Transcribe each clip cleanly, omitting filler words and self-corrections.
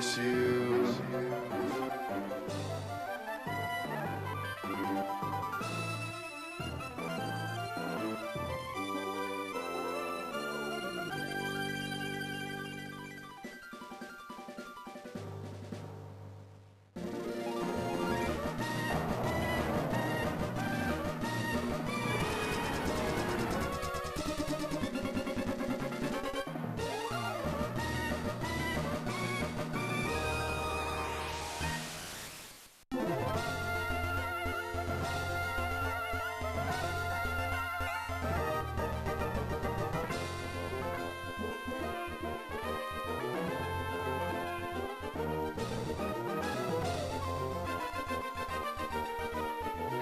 miss you.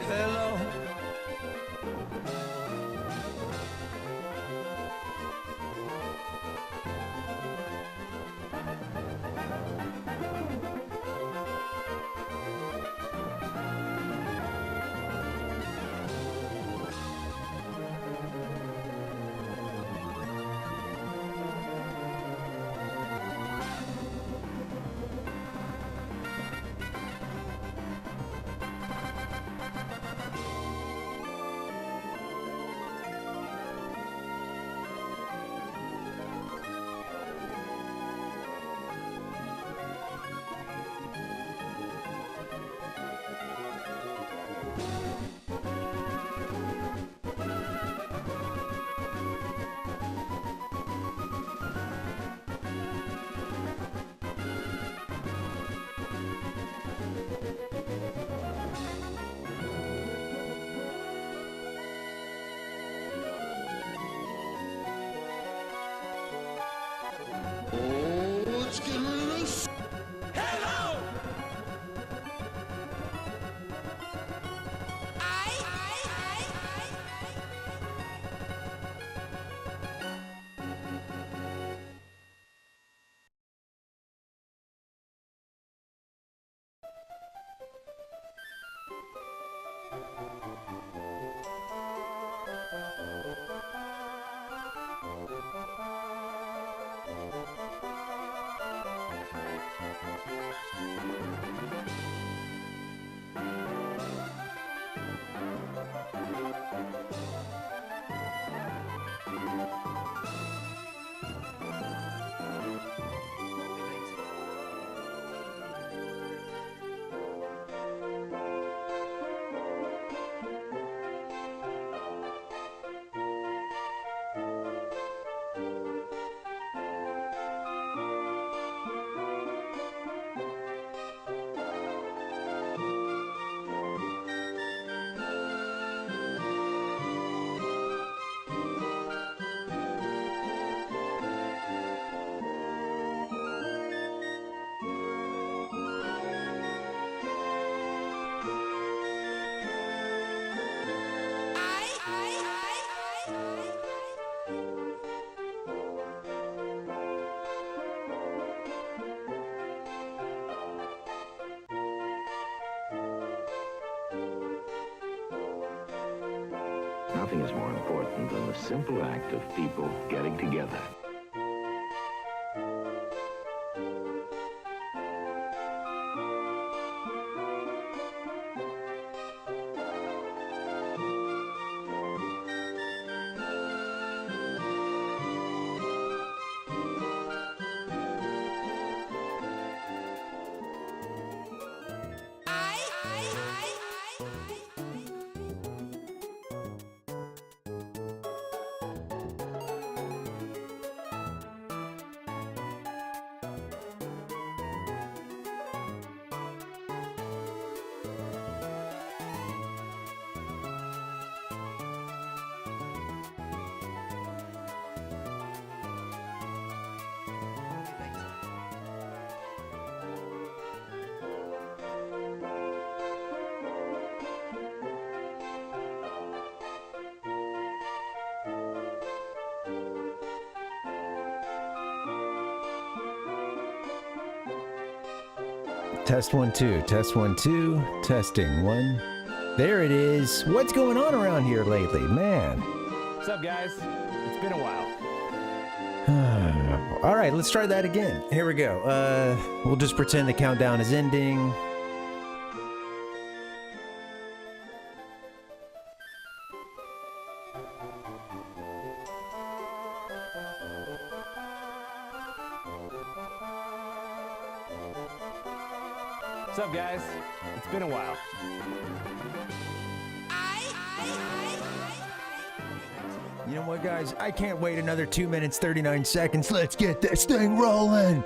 Hello. Let's get rid of this. Hello! Nothing is more important than the simple act of people getting together. Test 1 2, test 1 2, testing 1. There it is. What's going on around here lately, man? What's up, guys? It's been a while. All right, let's try that again. Here we go. We'll just pretend the countdown is ending. What's up, guys? It's been a while. You know what, guys? I can't wait another 2 minutes, 39 seconds. Let's get this thing rolling.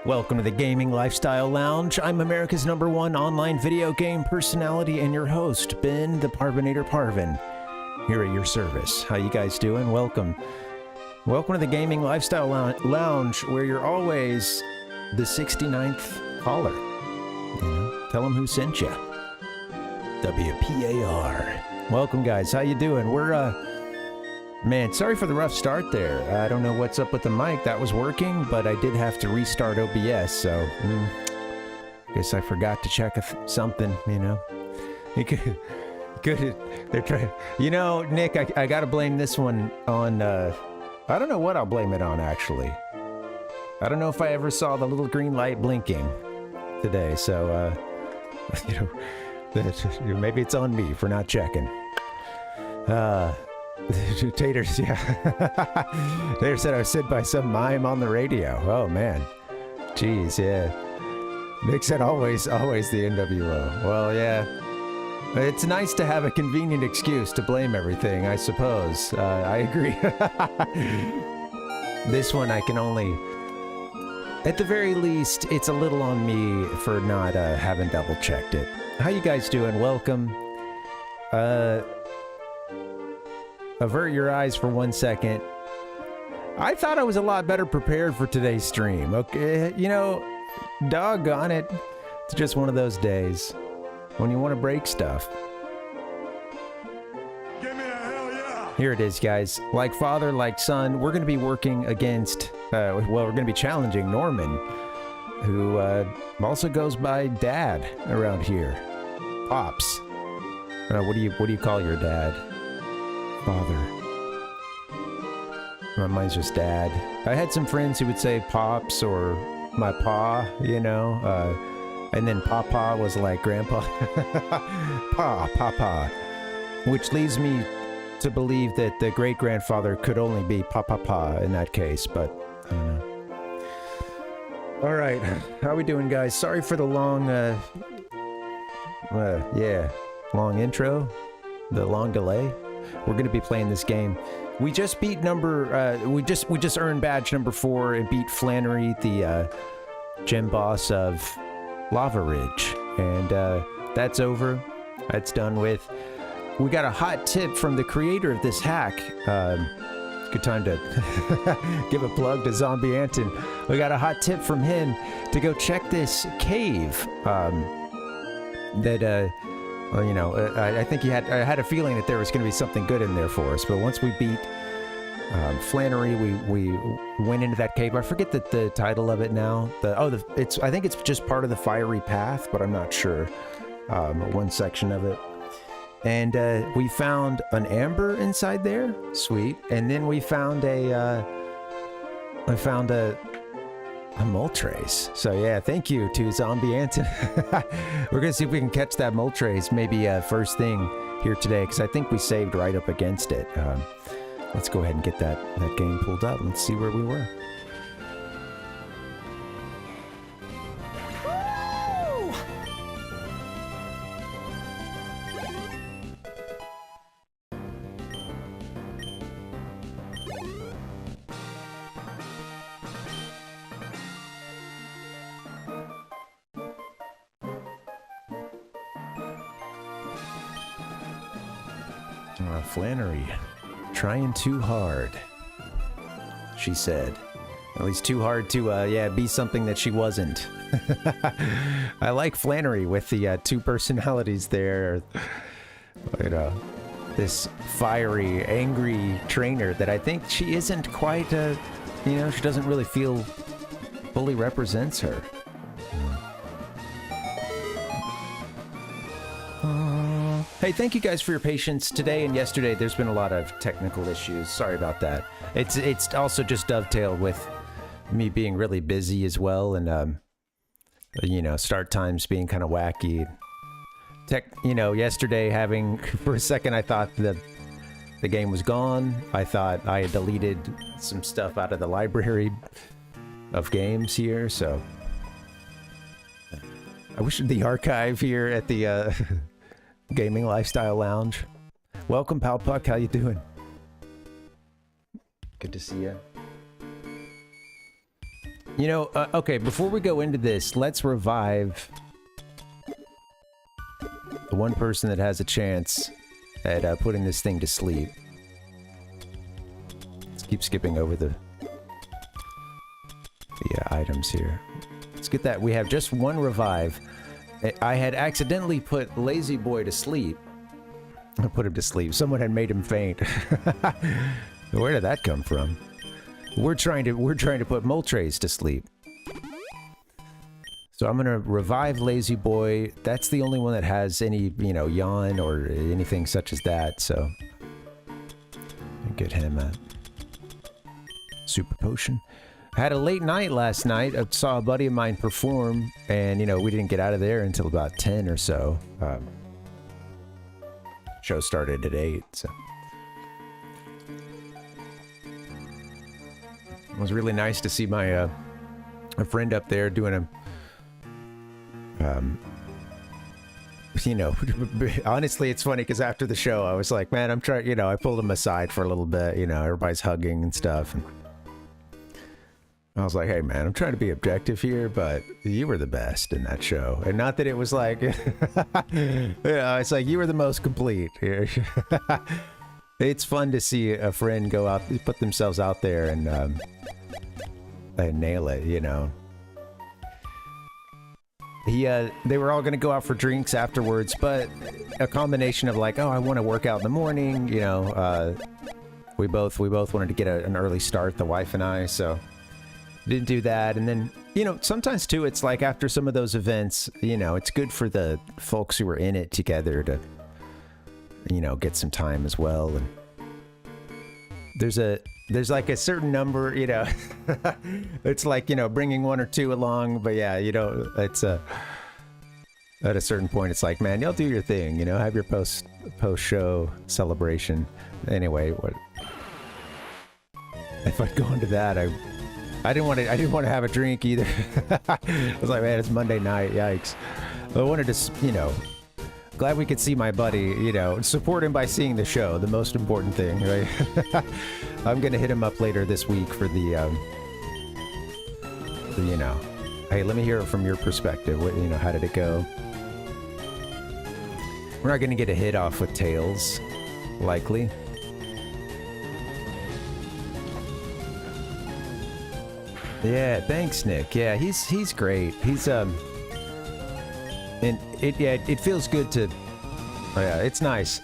Welcome to the Gaming Lifestyle Lounge. I'm America's #1 online video game personality and your host, Ben the Parvinator Parvin, here at your service. How you guys doing? Welcome. Welcome to the Gaming Lifestyle Lounge, where you're always the 69th caller. You know, tell them who sent you. WPAR. Welcome, guys. How you doing? We're, man, sorry for the rough start there. I don't know what's up with the mic. That was working, but I did have to restart OBS, so guess I forgot to check something, you know. Good. They're trying. You know, Nick, I gotta blame this one on, I don't know what I'll blame it on, actually. I don't know if I ever saw the little green light blinking today, so, you know, maybe it's on me for not checking. Taters, yeah. Tater said I was sent by some mime on the radio. Oh, man. Jeez, yeah. Nick said always the NWO. Well, yeah. It's nice to have a convenient excuse to blame everything, I suppose. I agree. This one I can only... At the very least, it's a little on me for not having double-checked it. How you guys doing? Welcome. Avert your eyes for 1 second. I thought I was a lot better prepared for today's stream. Okay, you know, doggone it. It's just one of those days when you want to break stuff. Give me a hell yeah! Here it is, guys. Like father, like son, we're going to be working against, well, we're going to be challenging Norman, who also goes by Dad around here. Pops. What do you call your dad? Father. Mine's just Dad. I had some friends who would say Pops or my Pa, you know, and then Papa was like Grandpa. Papa. Which leads me to believe that the great-grandfather could only be Papa in that case, but I don't know. All right, how we doing, guys? Sorry for the long, long intro, the long delay. We're going to be playing this game. We just beat we just earned badge number 4 and beat Flannery, the gem boss of Lava Ridge, and that's over. That's done with. We got a hot tip from the creator of this hack. Good time to give a plug to Zombie Anton. We got a hot tip from him to go check this cave. Well, you know, I think I had a feeling that there was going to be something good in there for us. But once we beat Flannery, we went into that cave. I forget the title of it now. I think it's just part of the Fiery Path, but I'm not sure. One section of it, and we found an amber inside there. Sweet. And then we found a Moltres. So yeah, thank you to Zombie Anton. We're gonna see if we can catch that Moltres maybe first thing here today, because I think we saved right up against it. Let's go ahead and get that game pulled up. Let's see where we were. Flannery, trying too hard, she said. At least too hard to, be something that she wasn't. I like Flannery with the 2 personalities there. You know, this fiery, angry trainer that I think she isn't quite, she doesn't really feel fully represents her. Hey, thank you guys for your patience today and yesterday. There's been a lot of technical issues. Sorry about that. It's also just dovetailed with me being really busy as well, and you know, start times being kind of wacky. You know, yesterday having for a second I thought the game was gone. I thought I had deleted some stuff out of the library of games here, so I wish the archive here at the Gaming Lifestyle Lounge. Welcome, Pal Puck. How you doing? Good to see you. You know, okay, before we go into this, let's revive the one person that has a chance at putting this thing to sleep. Let's keep skipping over the items here. Let's get that. We have just one revive. I had accidentally put Lazy Boy to sleep. I put him to sleep. Someone had made him faint. Where did that come from? We're trying to put Moltres to sleep. So I'm gonna revive Lazy Boy. That's the only one that has any, you know, yawn or anything such as that. So get him a super potion. I had a late night last night. I saw a buddy of mine perform, and you know, we didn't get out of there until about 10 or so. Show started at 8, so it was really nice to see my a friend up there doing a you know, honestly, it's funny because after the show, I was like, man, I'm trying, you know, I pulled him aside for a little bit, you know, everybody's hugging and stuff. And I was like, hey, man, I'm trying to be objective here, but you were the best in that show. And not that it was like, you know, it's like you were the most complete here. It's fun to see a friend go out, put themselves out there and nail it, you know. They were all going to go out for drinks afterwards, but a combination of like, oh, I want to work out in the morning, you know, we both wanted to get an early start, the wife and I, so didn't do that. And then, you know, sometimes too, it's like after some of those events, you know, it's good for the folks who were in it together to, you know, get some time as well. And there's like a certain number, you know, it's like, you know, bringing one or two along, but yeah, you know, it's at a certain point, it's like, man, y'all do your thing, you know, have your post show celebration. Anyway, what if I'd go into that, I didn't want to have a drink either. I was like, man, it's Monday night, yikes. I wanted to, you know, glad we could see my buddy, you know, support him by seeing the show, the most important thing, right? I'm gonna hit him up later this week for the you know, hey, let me hear it from your perspective. What, you know, how did it go? We're not gonna get a hit off with Tails, likely. Yeah, thanks, Nick. Yeah, he's great. He's and it feels good to. Oh yeah, it's nice.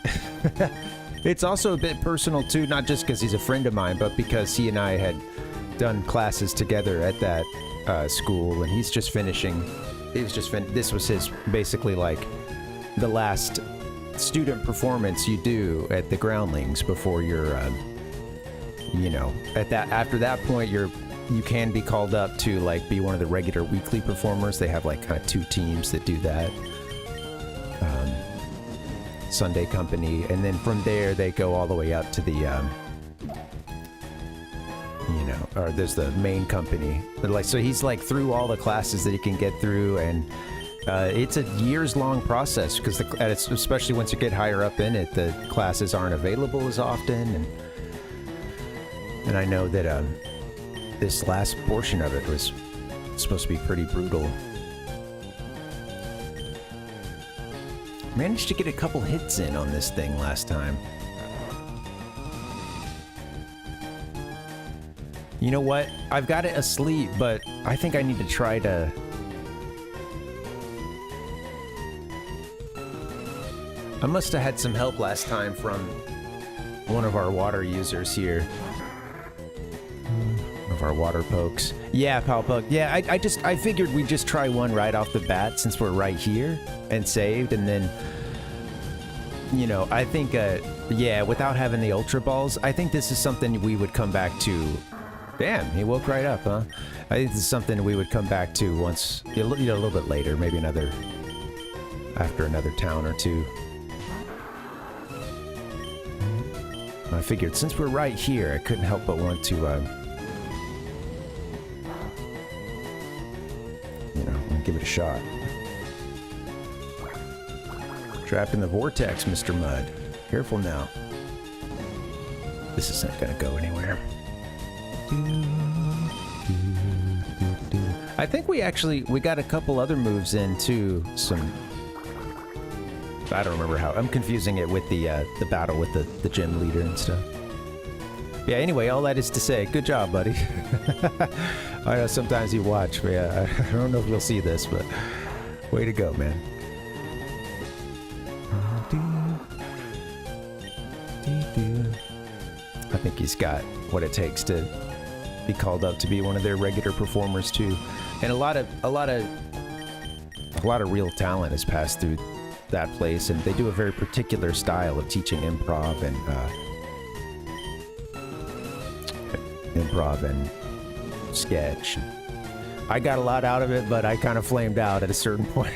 It's also a bit personal too, not just because he's a friend of mine, but because he and I had done classes together at that school, and he's just finishing. This was his basically like the last student performance you do at the Groundlings before you're, you know, after that point you can be called up to like be one of the regular weekly performers. They have like kind of 2 teams that do that. Sunday company, and then from there they go all the way up to the you know, or there's the main company. But like, so he's like through all the classes that he can get through, and it's a years-long process because especially once you get higher up in it, the classes aren't available as often, and I know that this last portion of it was supposed to be pretty brutal. Managed to get a couple hits in on this thing last time. You know what? I've got it asleep, but I think I need to try to... I must have had some help last time from one of our water users here. One of our water pokes. Yeah, Palpug. Yeah, I figured we'd just try one right off the bat since we're right here and saved, and then, you know, I think, yeah, without having the Ultra Balls, I think this is something we would come back to Damn, he woke right up, huh? I think this is something we would come back to once, you know, a little bit later, maybe after another town or two. I figured since we're right here, I couldn't help but want to, you know, give it a shot. Trapped in the vortex, Mr. Mud. Careful now. This isn't gonna go anywhere. I think we got a couple other moves in too. I don't remember how. I'm confusing it with the battle with the gym leader and stuff. Yeah, anyway, all that is to say, good job, buddy. I know sometimes you watch, but yeah, I don't know if you'll see this, but way to go, man. I think he's got what it takes to be called up to be one of their regular performers too, and a lot of real talent has passed through that place, and they do a very particular style of teaching improv and sketch. I got a lot out of it, but I kind of flamed out at a certain point.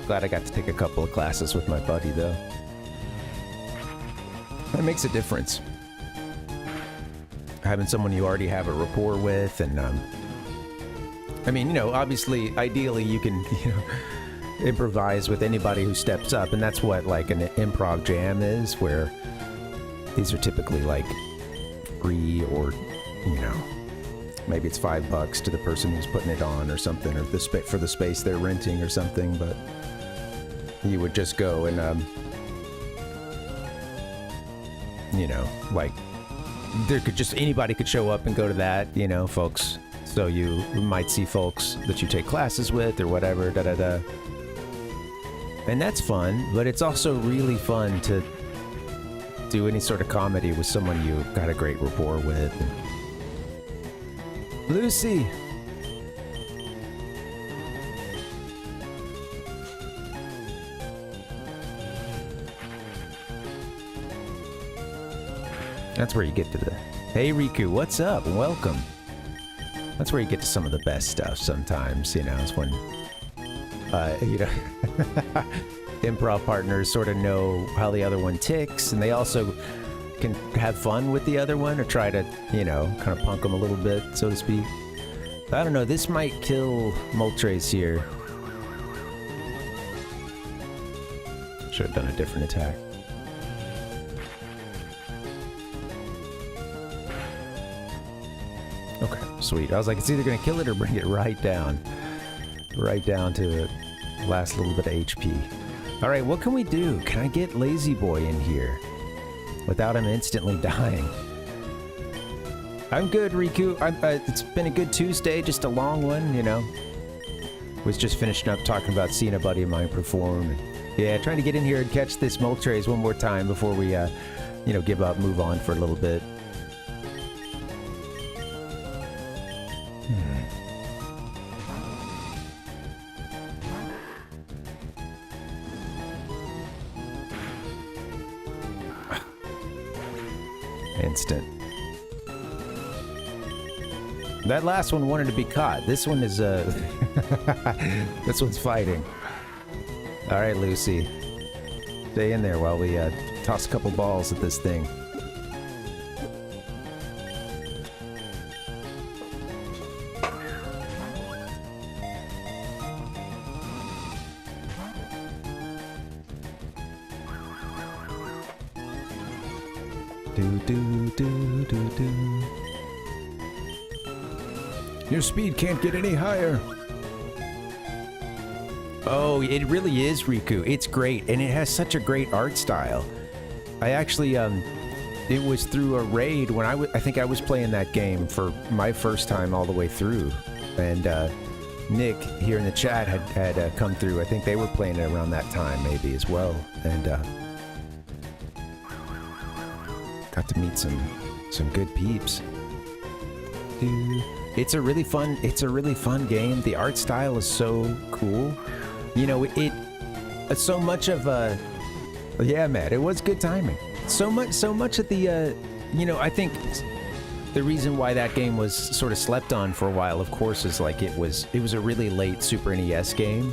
Glad I got to take a couple of classes with my buddy, though. That makes a difference. Having someone you already have a rapport with, and I mean, you know, obviously, ideally, you can, you know, improvise with anybody who steps up, and that's what like an improv jam is, where these are typically like free, or you know, maybe it's $5 to the person who's putting it on or something, or for the space they're renting or something, but you would just go and you know, like anybody could show up and go to that, you know, folks. So you might see folks that you take classes with or whatever, and that's fun, but it's also really fun to do any sort of comedy with someone you got a great rapport with. Lucy! That's where you get to the... Hey Riku, what's up? Welcome. That's where you get to some of the best stuff sometimes, you know, it's when, you know, improv partners sort of know how the other one ticks, and they also can have fun with the other one, or try to, you know, kind of punk them a little bit, so to speak. I don't know, this might kill Moltres here. Should have done a different attack. Okay, sweet. I was like, it's either going to kill it or bring it right down to the last little bit of HP. All right, what can we do? Can I get Lazy Boy in here without him instantly dying? I'm good, Riku. It's been a good Tuesday, just a long one, you know. Was just finishing up talking about seeing a buddy of mine perform. And, yeah, trying to get in here and catch this Moltres one more time before we, you know, give up, move on for a little bit. Instant. That last one wanted to be caught. This one is this one's fighting. All right, Lucy, stay in there while we toss a couple balls at this thing. Your speed can't get any higher. Oh, it really is, Riku. It's great, and it has such a great art style. I actually, it was through a raid when I think I was playing that game for my first time all the way through, and Nick here in the chat had come through. I think they were playing it around that time, maybe as well, and got to meet some good peeps. It's a really fun game. The art style is so cool. You know, so much of yeah, man, it was good timing. So much of the you know, I think the reason why that game was sort of slept on for a while, of course, is like it was a really late Super NES game,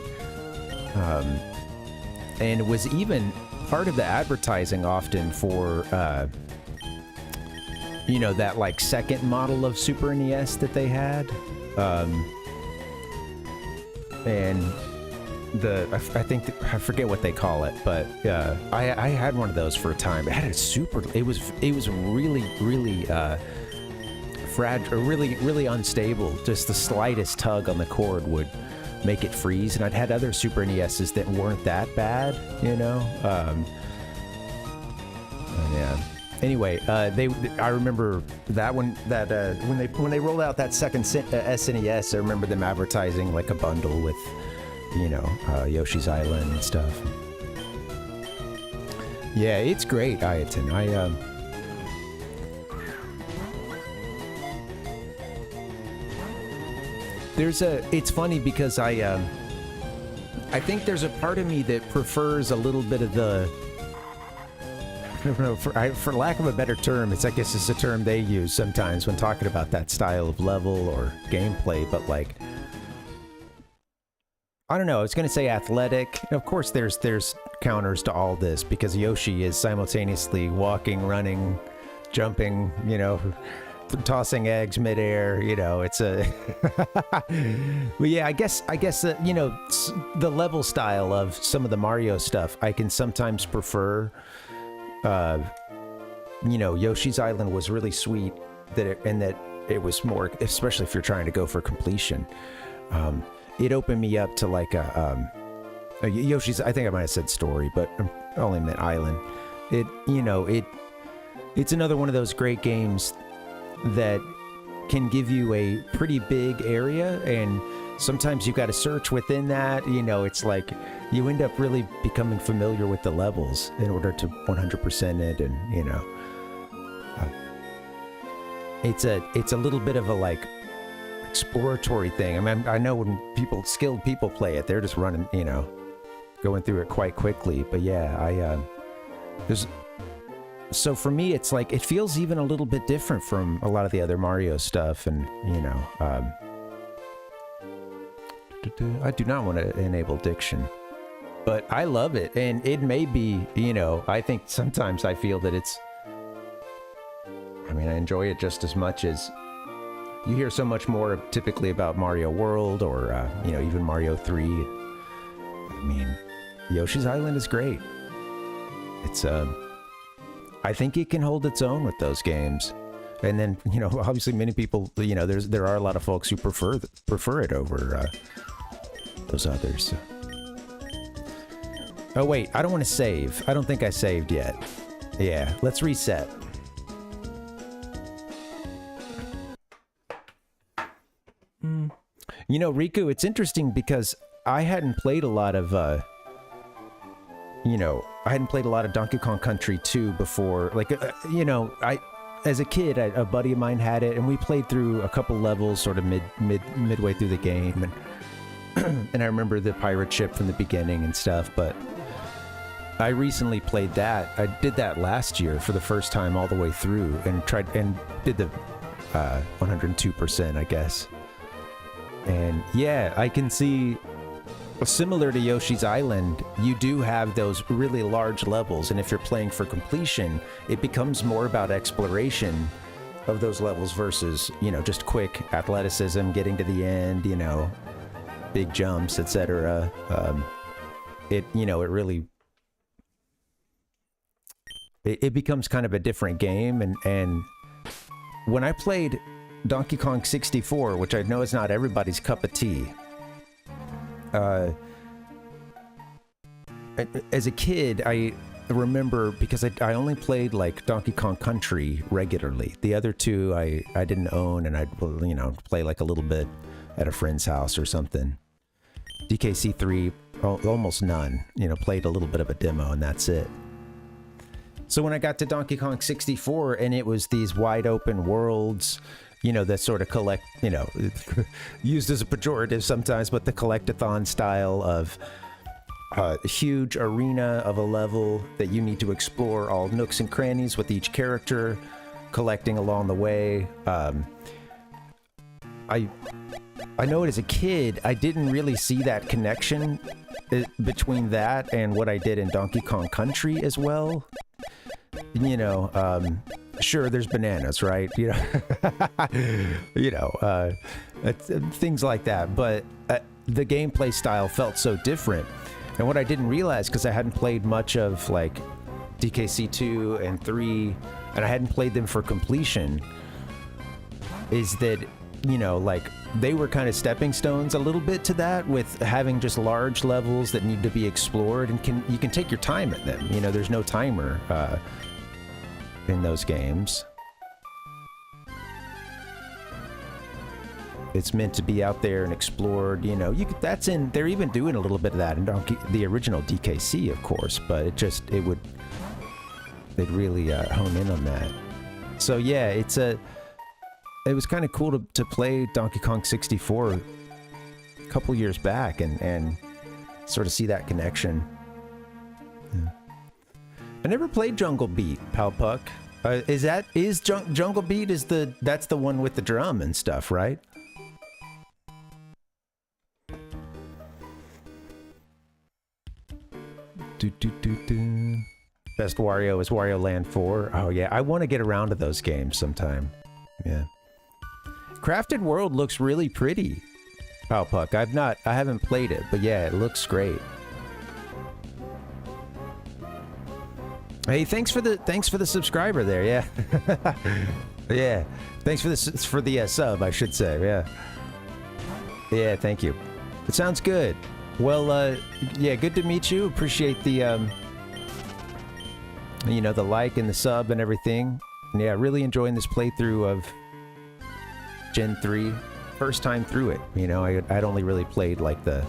and it was even part of the advertising often for you know, that like second model of Super NES that they had, and I think I forget what they call it, but I had one of those for a time. It had a super. It was really fragile, really unstable. Just the slightest tug on the cord would make it freeze. And I'd had other Super NESs that weren't that bad, you know. Yeah. Anyway, I remember that one. That when they rolled out that second SNES, I remember them advertising like a bundle with, you know, Yoshi's Island and stuff. Yeah, it's great, Ayaton. It's funny because I think there's a part of me that prefers a little bit of the, I don't know, for lack of a better term, I guess it's a term they use sometimes when talking about that style of level or gameplay, but like, I don't know, I was going to say athletic. Of course, there's counters to all this because Yoshi is simultaneously walking, running, jumping, you know, tossing eggs midair, you know, it's a... Well, yeah, I guess you know, the level style of some of the Mario stuff, I can sometimes prefer. You know, Yoshi's Island was really sweet, that it was more, especially if you're trying to go for completion. It opened me up to like a Yoshi's, I think I might have said story, but I only meant island. It's another one of those great games that can give you a pretty big area, and sometimes you got to search within that. You know, it's like you end up really becoming familiar with the levels in order to 100% it, and you know, it's a little bit of a like exploratory thing. I mean, I know when skilled people play it, they're just running, you know, going through it quite quickly. But yeah, so for me, it's like, it feels even a little bit different from a lot of the other Mario stuff. And, you know, I do not want to enable diction, but I love it. And it may be, you know, I think sometimes I feel that I enjoy it just as much as you hear so much more typically about Mario World or, you know, even Mario 3. I mean, Yoshi's Island is great. It's, I think it can hold its own with those games. And then, you know, obviously many people, you know, there are a lot of folks who prefer it over those others. Oh wait, I don't want to save. I don't think I saved yet. Yeah, let's reset. You know, Riku, it's interesting because I hadn't played a lot of you know, I hadn't played a lot of Donkey Kong Country 2 before. Like, you know, as a kid, a buddy of mine had it, and we played through a couple levels sort of midway through the game, and and I remember the pirate ship from the beginning and stuff. But I recently played that. I did that last year for the first time all the way through, and did the 102%, I guess. And yeah, I can see. Similar to Yoshi's Island, you do have those really large levels, and if you're playing for completion, it becomes more about exploration of those levels versus, you know, just quick athleticism, getting to the end, you know, big jumps, etc. You know, it really... It becomes kind of a different game, and when I played Donkey Kong 64, which I know is not everybody's cup of tea, as a kid, I remember, because I only played like Donkey Kong Country regularly. The other two I didn't own, and I'd, you know, play like a little bit at a friend's house or something. DKC3, almost none. You know, played a little bit of a demo, and that's it. So when I got to Donkey Kong 64, and it was these wide open worlds, you know, that sort of collect, you know, used as a pejorative sometimes, but the collectathon style of, a huge arena of a level that you need to explore all nooks and crannies with each character, collecting along the way. I know as a kid, I didn't really see that connection between that and what I did in Donkey Kong Country as well. You know, sure, there's bananas, right? You know, things like that. But the gameplay style felt so different. And what I didn't realize, because I hadn't played much of like DKC 2 and 3, and I hadn't played them for completion, is that, you know, like they were kind of stepping stones a little bit to that, with having just large levels that need to be explored, and you can take your time at them. You know, there's no timer in those games. It's meant to be out there and explored. You know, they're even doing a little bit of that in the original DKC, of course, but they'd really hone in on that. So yeah, it was kind of cool to play Donkey Kong 64 a couple years back and sort of see that connection. Yeah. I never played Jungle Beat, Palpuck. Jungle Beat that's the one with the drum and stuff, right? Best Wario is Wario Land 4. Oh yeah, I want to get around to those games sometime. Yeah. Crafted World looks really pretty, Palpuck. I haven't played it, but yeah, it looks great. Hey, thanks for the subscriber there. Yeah. Yeah. Thanks for the sub, I should say. Yeah. Yeah, thank you. It sounds good. Well, yeah, good to meet you. Appreciate the you know, the like and the sub and everything. And yeah, really enjoying this playthrough of Gen 3. First time through it. You know, I'd only really played like the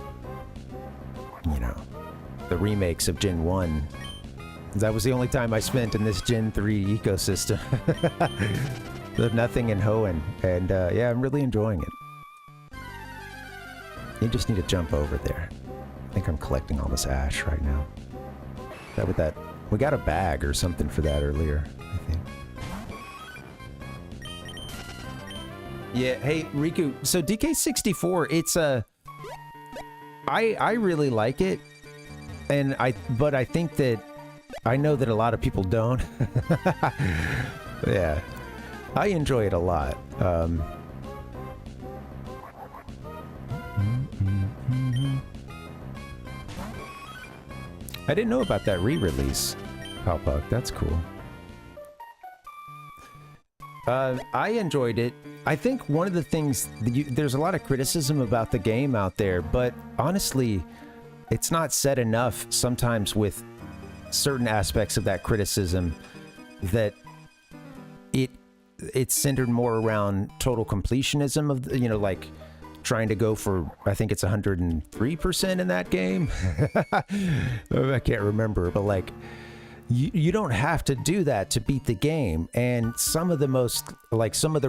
remakes of Gen 1. That was the only time I spent in this Gen 3 ecosystem. The Nothing and Hoenn. And yeah, I'm really enjoying it. You just need to jump over there. I think I'm collecting all this ash right now. We got a bag or something for that earlier, I think. Yeah, hey, Riku, so DK64, it's I really like it, but I think that I know that a lot of people don't. Yeah, I enjoy it a lot. I didn't know about that re-release, Palpuck. That's cool. I enjoyed it. I think one of the things, there's a lot of criticism about the game out there, but honestly, it's not said enough sometimes with certain aspects of that criticism that it's centered more around total completionism of, you know, like trying to go for, I think it's 103% in that game. I can't remember, but like you don't have to do that to beat the game. And some of the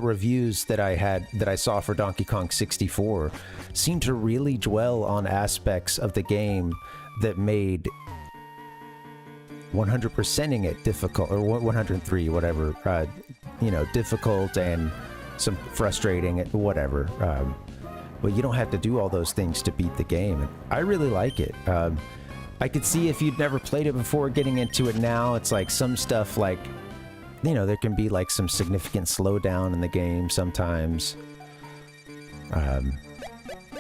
reviews that I saw for Donkey Kong 64 seem to really dwell on aspects of the game that made 100%ing it difficult, or 103, whatever, you know, difficult and some frustrating, whatever. But you don't have to do all those things to beat the game. And I really like it. I could see if you'd never played it before getting into it now. It's like some stuff like, you know, there can be like some significant slowdown in the game sometimes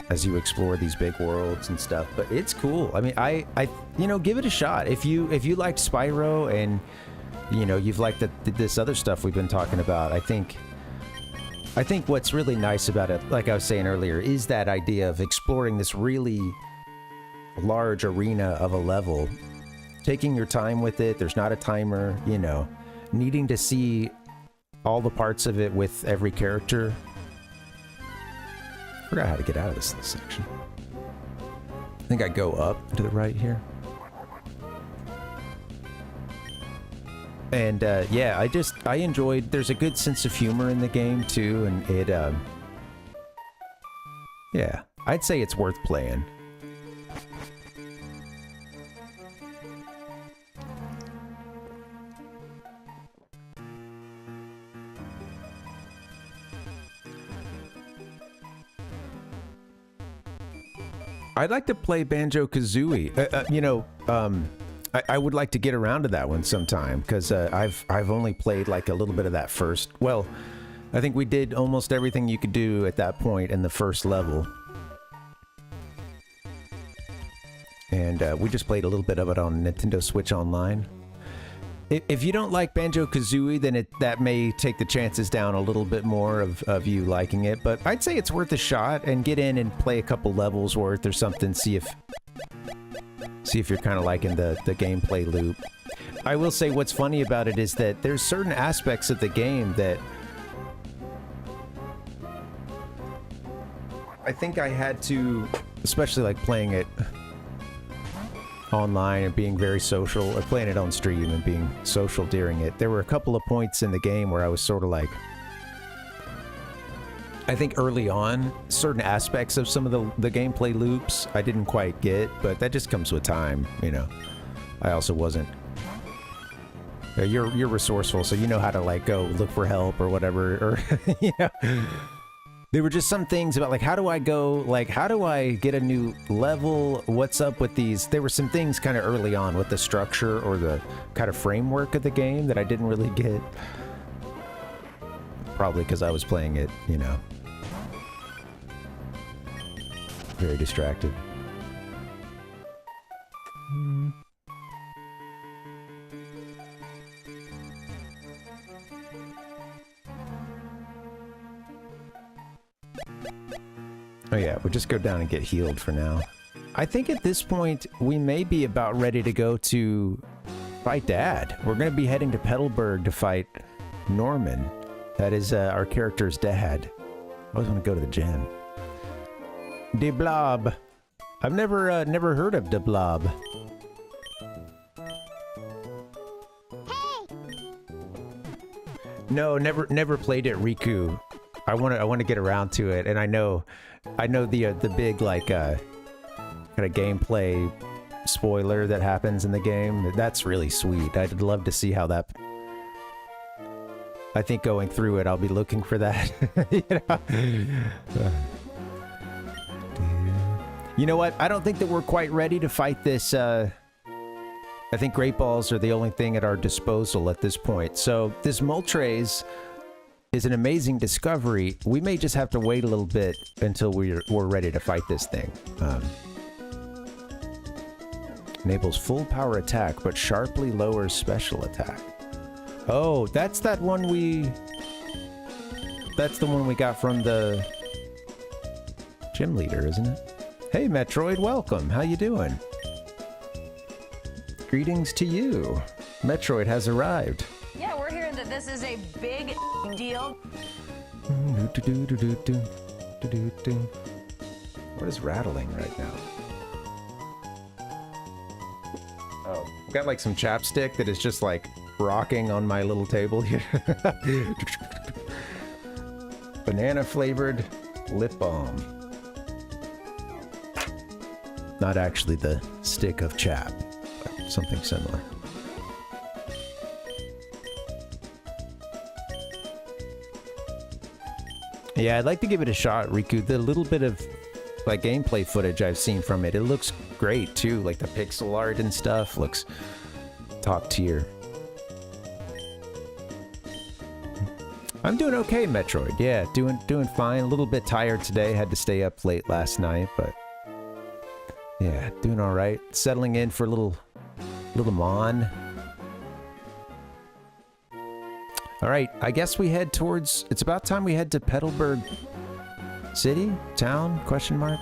as you explore these big worlds and stuff. But it's cool. I mean, I you know, give it a shot. If you liked Spyro and, you know, you've liked this other stuff we've been talking about, I think what's really nice about it, like I was saying earlier, is that idea of exploring this really large arena of a level, taking your time with it. There's not a timer, you know, needing to see all the parts of it with every character. I forgot how to get out of this section. I think I go up to the right here. And yeah, I enjoyed, there's a good sense of humor in the game too, and it yeah, I'd say it's worth playing. I'd like to play Banjo-Kazooie. You know, I would like to get around to that one sometime, because I've only played like a little bit of that first. Well, I think we did almost everything you could do at that point in the first level. And we just played a little bit of it on Nintendo Switch Online. If you don't like Banjo-Kazooie, then that may take the chances down a little bit more of you liking it. But I'd say it's worth a shot, and get in and play a couple levels worth or something. See if you're kind of liking the gameplay loop. I will say what's funny about it is that there's certain aspects of the game that I think I had to, especially like playing it online and being very social, or playing it on stream and being social during it. There were a couple of points in the game where I was sort of like, I think early on, certain aspects of some of the gameplay loops I didn't quite get, but that just comes with time, you know. I also wasn't. You're resourceful, so you know how to like go look for help or whatever, or you know. There were just some things about like, how do I go, like, how do I get a new level? What's up with these? There were some things kind of early on with the structure or the kind of framework of the game that I didn't really get. Probably because I was playing it, you know, very distracted. Oh yeah, we'll just go down and get healed for now. I think at this point, we may be about ready to go to fight Dad. We're going to be heading to Petalburg to fight Norman. That is our character's dad. I always want to go to the gym. De Blob. I've never heard of De Blob. No, never played it, Riku. I want to get around to it, and I know the big like kind of gameplay spoiler that happens in the game. That's really sweet. I'd love to see how that. I think going through it, I'll be looking for that. You know what? I don't think that we're quite ready to fight this. I think Great Balls are the only thing at our disposal at this point. So this Moltres is an amazing discovery. We may just have to wait a little bit until we're ready to fight this thing. Enables full power attack, but sharply lowers special attack. Oh, that's that one we... That's the one we got from the gym leader, isn't it? Hey, Metroid, welcome. How you doing? Greetings to you. Metroid has arrived. Yeah, we're hearing that this is a big deal. What is rattling right now? Oh, I've got like some chapstick that is just like rocking on my little table here. Banana flavored lip balm. Not actually the stick of chap, but something similar. Yeah, I'd like to give it a shot, Riku. The little bit of like gameplay footage I've seen from it, it looks great too. Like the pixel art and stuff looks top tier. I'm doing okay, Metroid. Yeah, doing fine. A little bit tired today. Had to stay up late last night, but yeah, doing all right. Settling in for a little Mon. All right, I guess we head towards... It's about time we head to Petalburg City? Town? Question mark?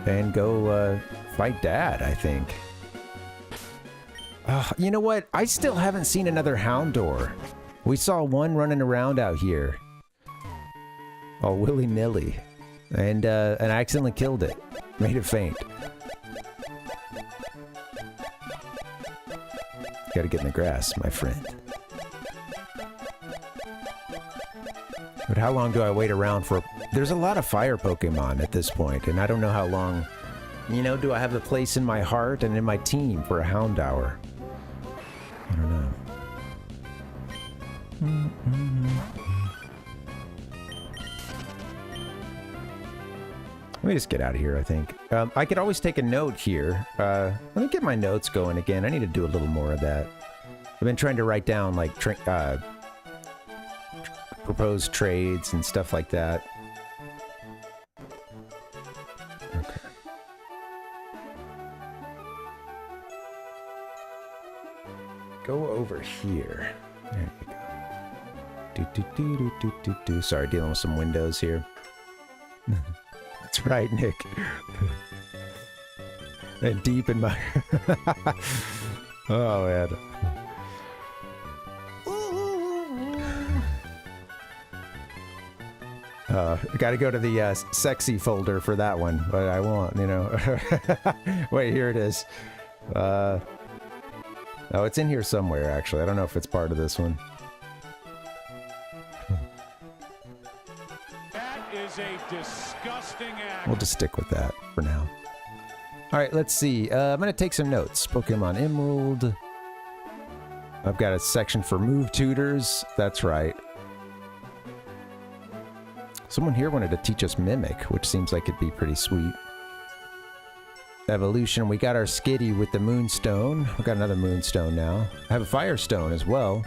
And go fight Dad, I think. You know what? I still haven't seen another Houndour. We saw one running around out here. All willy-nilly. And I accidentally killed it. Made it faint. Gotta get in the grass, my friend. But how long do I wait around for... There's a lot of fire Pokemon at this point, and I don't know how long... You know, do I have a place in my heart and in my team for a Houndour? I don't know. Let me just get out of here, I think. I could always take a note here. Let me get my notes going again. I need to do a little more of that. I've been trying to write down, like, proposed trades and stuff like that. Okay. Go over here. There you go. Sorry, dealing with some windows here. That's right, Nick. And deep in my... Oh, man. Gotta go to the sexy folder for that one. What I want, you know. Wait, here it is. Oh, it's in here somewhere, actually. I don't know if it's part of this one. A disgusting act. We'll just stick with that for now. Alright, let's see. I'm going to take some notes. Pokemon Emerald. I've got a section for move tutors. That's right. Someone here wanted to teach us Mimic, which seems like it'd be pretty sweet. Evolution. We got our Skitty with the Moonstone. We've got another Moonstone now. I have a Firestone as well.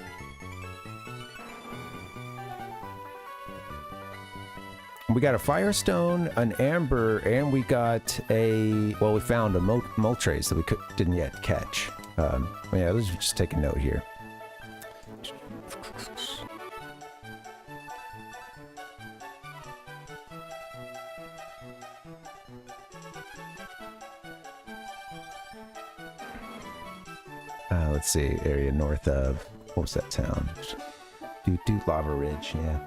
We got a Firestone, an Amber, and we got a... Well, we found a Moltres that we didn't yet catch. Yeah, let's just take a note here. Let's see, area north of... What was that town? Lava Ridge, yeah.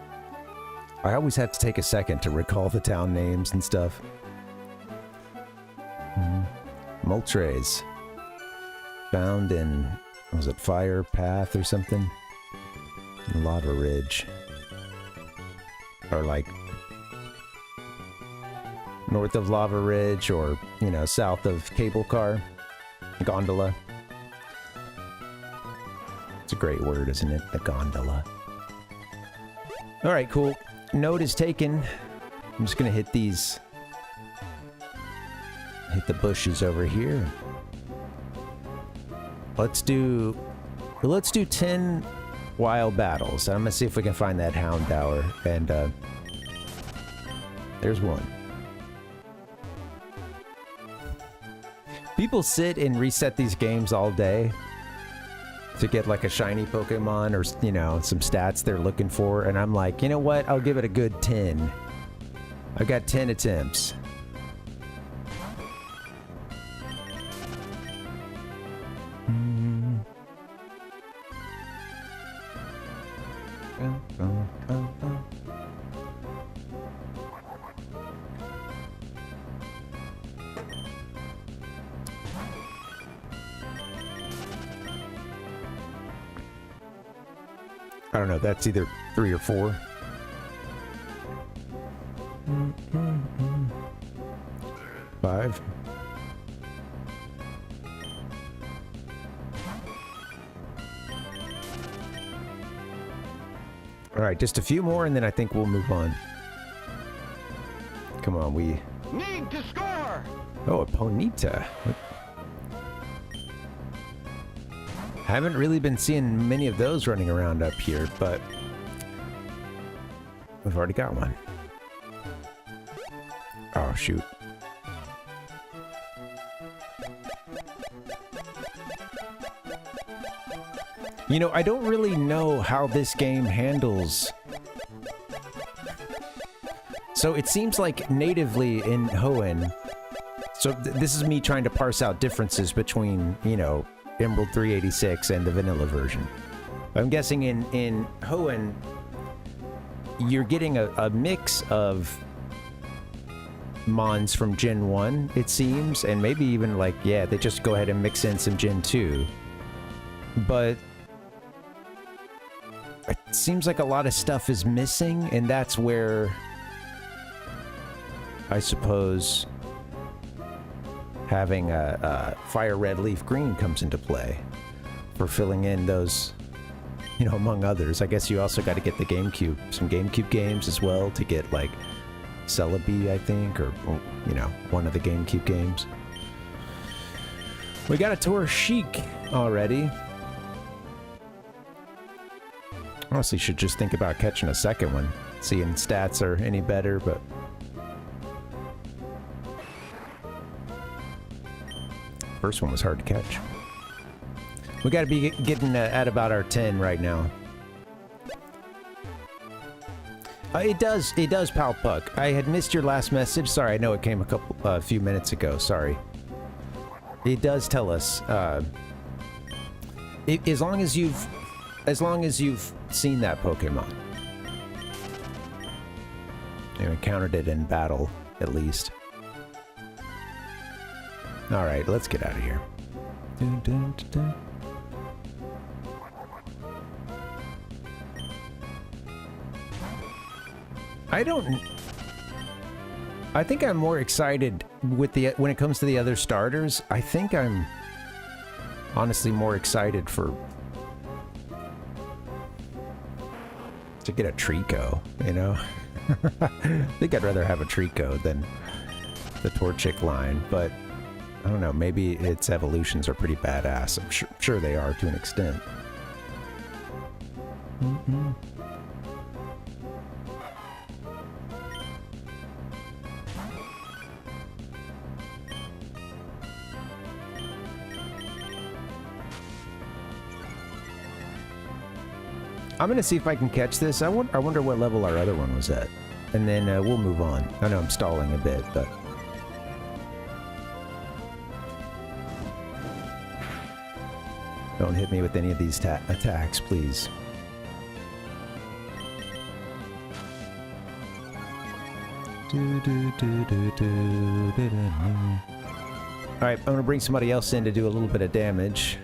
I always have to take a second to recall the town names and stuff. Moltres. Found in, was it Fire Path or something? Lava Ridge. Or like north of Lava Ridge, or, you know, south of Cable Car. Gondola. It's a great word, isn't it? The gondola. Alright, cool. Note is taken. I'm just gonna hit these. Hit the bushes over here. Let's do 10 wild battles. I'm gonna see if we can find that Houndour. And there's one. People sit and reset these games all day to get like a shiny Pokemon or, you know, some stats they're looking for, and I'm like, you know what? I'll give it a good 10. I've got 10 attempts. I don't know, that's either 3 or 4. Five. Alright, just a few more and then I think we'll move on. Come on, we... Need to score! Oh, a Ponyta. Haven't really been seeing many of those running around up here, but we've already got one. Oh, shoot. You know, I don't really know how this game handles... So it seems like natively in Hoenn... So this is me trying to parse out differences between, you know, Emerald 386 and the vanilla version. I'm guessing in Hoenn, you're getting a mix of Mons from Gen 1, it seems, and maybe even like, yeah, they just go ahead and mix in some Gen 2. But it seems like a lot of stuff is missing, and that's where I suppose having a Fire Red Leaf Green comes into play for filling in those, you know, among others. I guess you also got to get the GameCube, some GameCube games as well to get like Celebi, I think, or, you know, one of the GameCube games. We got a Torchic already. Honestly, should just think about catching a second one. Seeing stats are any better, but... First one was hard to catch. We gotta be getting at about our 10 right now. It does, Pal Puck. I had missed your last message. Sorry, I know it came a few minutes ago. Sorry. It does tell us, as long as you've seen that Pokemon. You encountered it in battle, at least. All right, let's get out of here. Dun, dun, dun, dun. I think I'm more excited with when it comes to the other starters. I think I'm honestly more excited to get a Trico, you know? I think I'd rather have a Trico than the Torchic line, but I don't know, maybe its evolutions are pretty badass. I'm sure they are to an extent. Mm-mm. I'm gonna see if I can catch this. I wonder what level our other one was at. And then we'll move on. I know I'm stalling a bit, but... Don't hit me with any of these attacks, please. Alright, I'm gonna bring somebody else in to do a little bit of damage.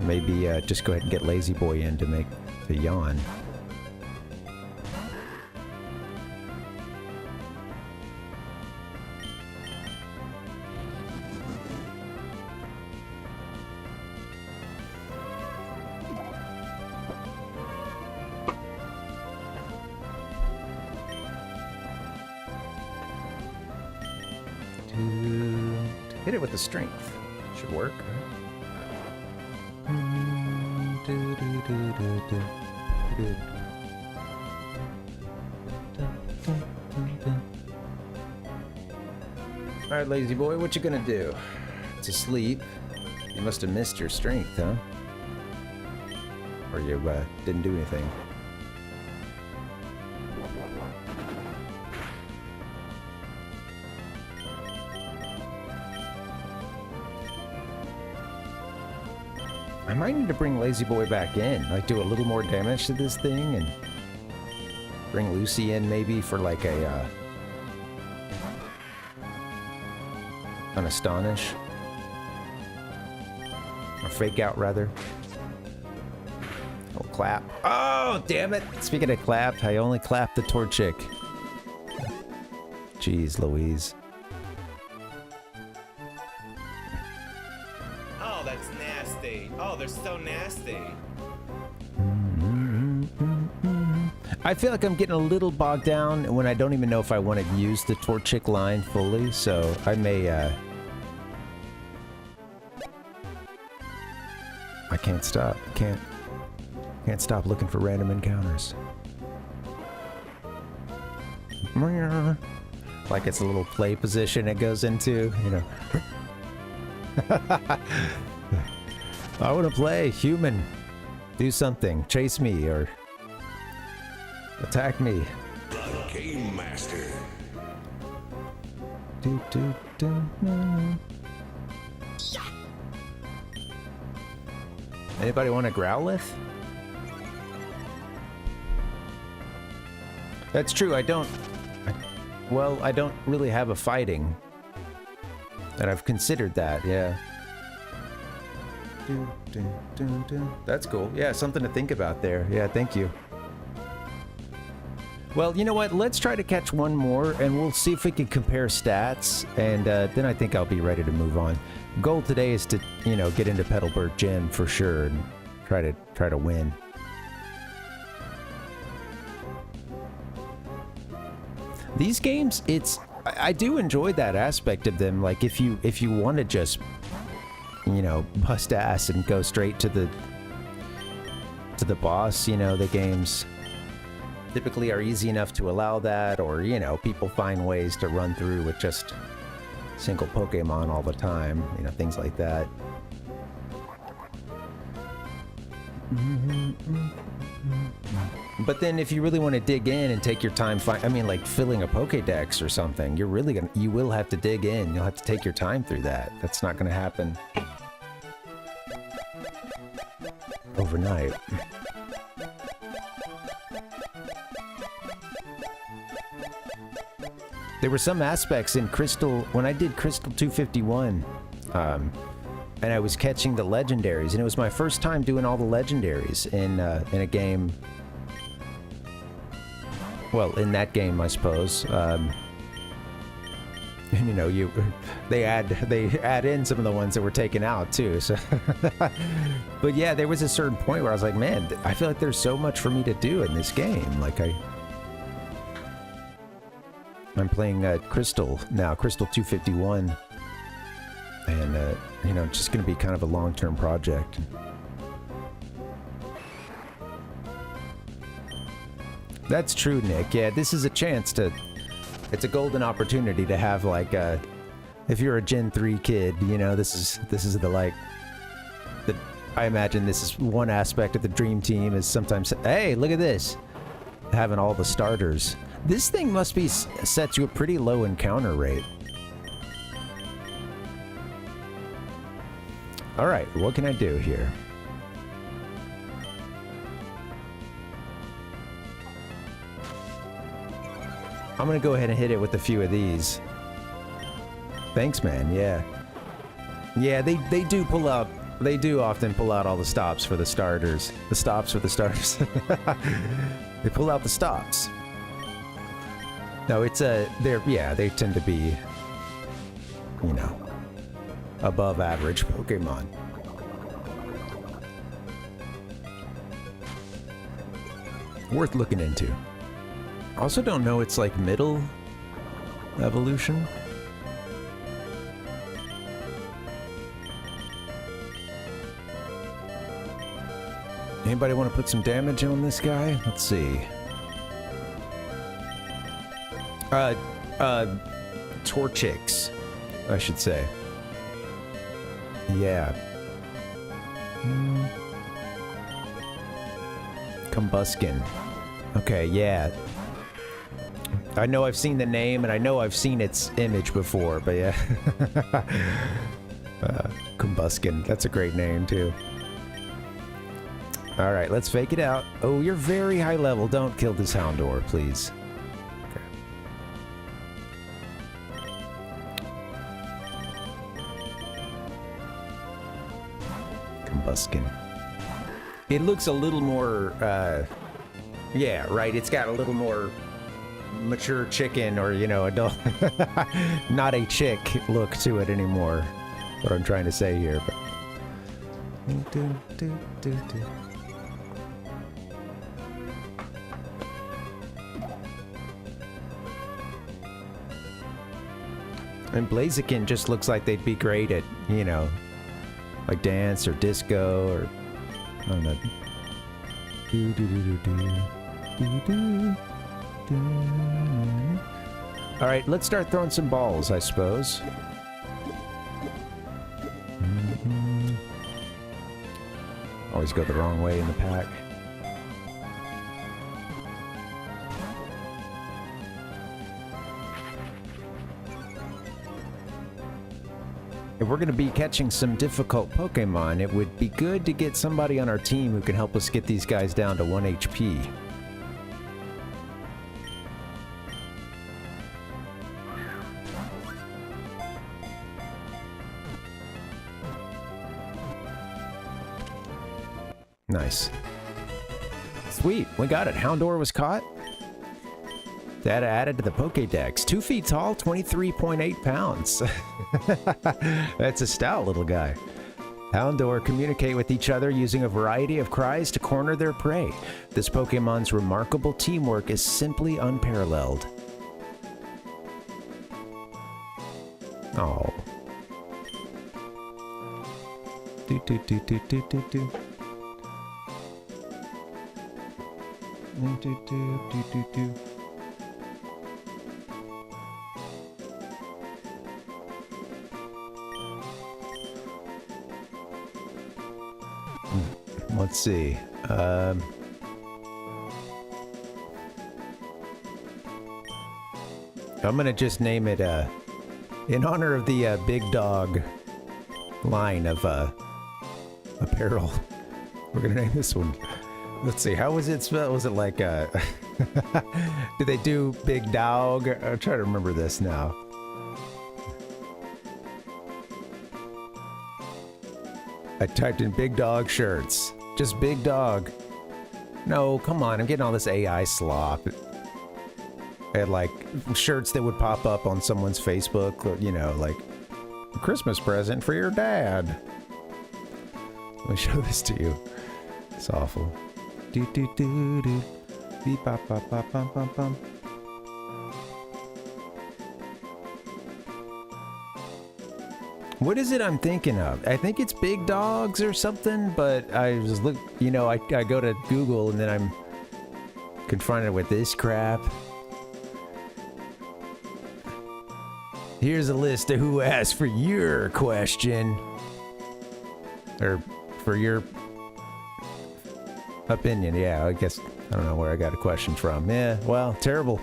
Maybe just go ahead and get Lazy Boy in to make the yawn. Hit it with the strength. Should work. Alright, Lazy Boy, what you gonna do? It's asleep. You must have missed your strength, huh? Or you didn't do anything. I might need to bring Lazy Boy back in, like do a little more damage to this thing, and bring Lucy in maybe for like a an Astonish, or Fake Out rather. Oh, clap! Oh, damn it! Speaking of clap, I only clapped the Torchic. Jeez, Louise. That's nasty. Oh, they're so nasty. I feel like I'm getting a little bogged down when I don't even know if I want to use the Torchic line fully, so I may, I can't stop. Can't stop looking for random encounters. Like it's a little play position it goes into, you know. I want to play human. Do something. Chase me or attack me. The Game Master. Anybody want a Growlithe? That's true. I don't really have a fighting. And I've considered that, yeah. That's cool. Yeah, something to think about there. Yeah, thank you. Well, you know what? Let's try to catch one more, and we'll see if we can compare stats, and then I think I'll be ready to move on. Goal today is to, you know, get into Petalburg Gym for sure, and try to win. These games, I do enjoy that aspect of them. Like if you want to just, you know, bust ass and go straight to the boss, you know, the games typically are easy enough to allow that, or, you know, people find ways to run through with just single Pokemon all the time, you know, things like that. But then if you really want to dig in and take your time, I mean, like filling a Pokédex or something, you will have to dig in. You'll have to take your time through that. That's not going to happen overnight. There were some aspects in Crystal, when I did Crystal 251, and I was catching the legendaries, and it was my first time doing all the legendaries in a game. Well, in that game, I suppose. And, you know, they add in some of the ones that were taken out too. So, but yeah, there was a certain point where I was like, man, I feel like there's so much for me to do in this game. Like I'm playing Crystal now, Crystal 251, and you know, it's just going to be kind of a long-term project. That's true, Nick. Yeah, this is a chance to. It's a golden opportunity to have like if you're a Gen 3 kid, you know, this is the I imagine this is one aspect of the dream team is sometimes, hey, look at this, having all the starters. This thing must be set to a pretty low encounter rate. All right, what can I do here? I'm gonna go ahead and hit it with a few of these. Thanks, man. Yeah. Yeah, they do pull out. They do often pull out all the stops for the starters. The stops for the starters. They pull out the stops. No, it's they tend to be, you know, above average Pokemon. Worth looking into. I also don't know, it's like middle evolution. Anybody want to put some damage on this guy? Let's see. Torchics, I should say. Yeah. Combuskin. Okay, yeah. I know I've seen the name, and I know I've seen its image before, but yeah. Combuskin. That's a great name, too. Alright, let's fake it out. Oh, you're very high level. Don't kill this Houndour, please. Combuskin. It looks a little more, yeah, right, it's got a little more mature chicken, or, you know, adult, not a chick look to it anymore. What I'm trying to say here, but. And Blaziken just looks like they'd be great at, you know, like dance or disco, or I don't know. All right, let's start throwing some balls, I suppose. Always go the wrong way in the pack. If we're going to be catching some difficult Pokemon, it would be good to get somebody on our team who can help us get these guys down to 1 HP. Nice. Sweet, we got it. Houndour was caught. Data added to the Pokédex. 2 feet tall, 23.8 pounds. That's a stout little guy. Houndour communicate with each other using a variety of cries to corner their prey. This Pokemon's remarkable teamwork is simply unparalleled. Oh. Do do do do do do do. Do do do do do. Let's see. I'm gonna just name it in honor of the Big Dog line of apparel. We're gonna name this one. Let's see. How was it spelled? Was it like did they do Big Dog? I'm trying to remember this now. I typed in Big Dog shirts. Just Big Dog. No, come on. I'm getting all this AI slop. I had like shirts that would pop up on someone's Facebook, or, you know, like a Christmas present for your dad. Let me show this to you. It's awful. Do do do do. Beep bop bop bop bum bum bum. What is it I'm thinking of? I think it's Big Dogs or something, but I was you know, I go to Google and then I'm confronted with this crap. Here's a list of who asked for your question. Or for your opinion. Yeah, I guess, I don't know where I got a question from. Yeah, well, terrible.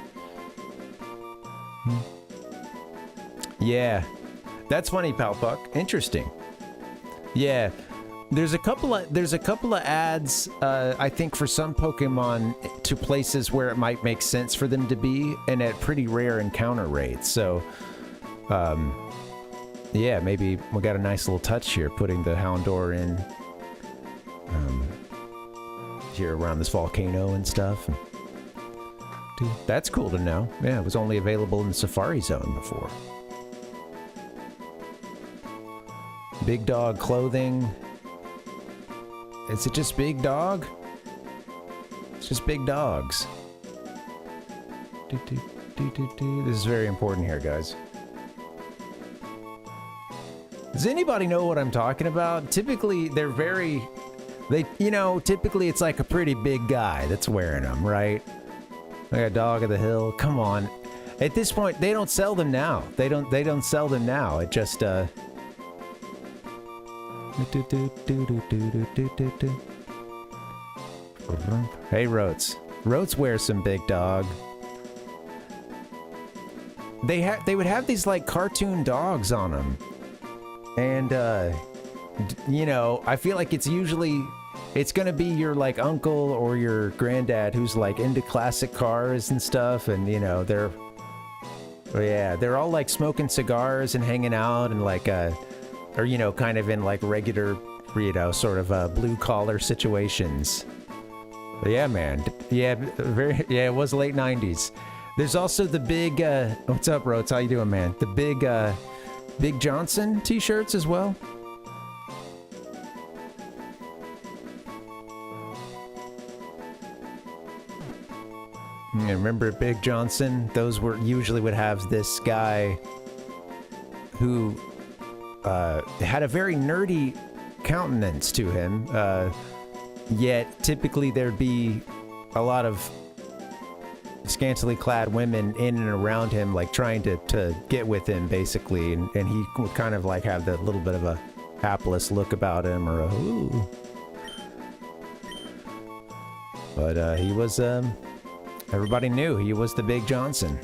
Yeah. That's funny, Palpuck. Interesting. Yeah. There's a couple of ads, I think, for some Pokemon to places where it might make sense for them to be, and at pretty rare encounter rates. So, yeah, maybe we got a nice little touch here, putting the Houndour in here around this volcano and stuff. Dude, that's cool to know. Yeah, it was only available in the Safari Zone before. Big Dog clothing. Is it just Big Dog? It's just Big Dogs. This is very important here, guys. Does anybody know what I'm talking about? Typically, typically it's like a pretty big guy that's wearing them, right? Like a Dog of the Hill. Come on. At this point, they don't sell them now. They don't sell them now. It just, Hey, Rotes. Rotes wears some Big Dog. They would have these like cartoon dogs on them. And, you know, I feel like it's gonna be your like uncle or your granddad who's like into classic cars and stuff. And, you know, they're all like smoking cigars and hanging out and like, or, you know, kind of in like regular, you know, sort of blue collar situations. But yeah, man. Yeah, it was late 90s. There's also the big, what's up, Rotes? How you doing, man? The Big Johnson t-shirts as well. Yeah, remember Big Johnson? Those usually would have this guy who had a very nerdy countenance to him, yet typically there'd be a lot of scantily clad women in and around him, like trying to get with him, basically, and he would kind of like have that little bit of a hapless look about him, or a ooh. But he was, everybody knew he was the Big Johnson.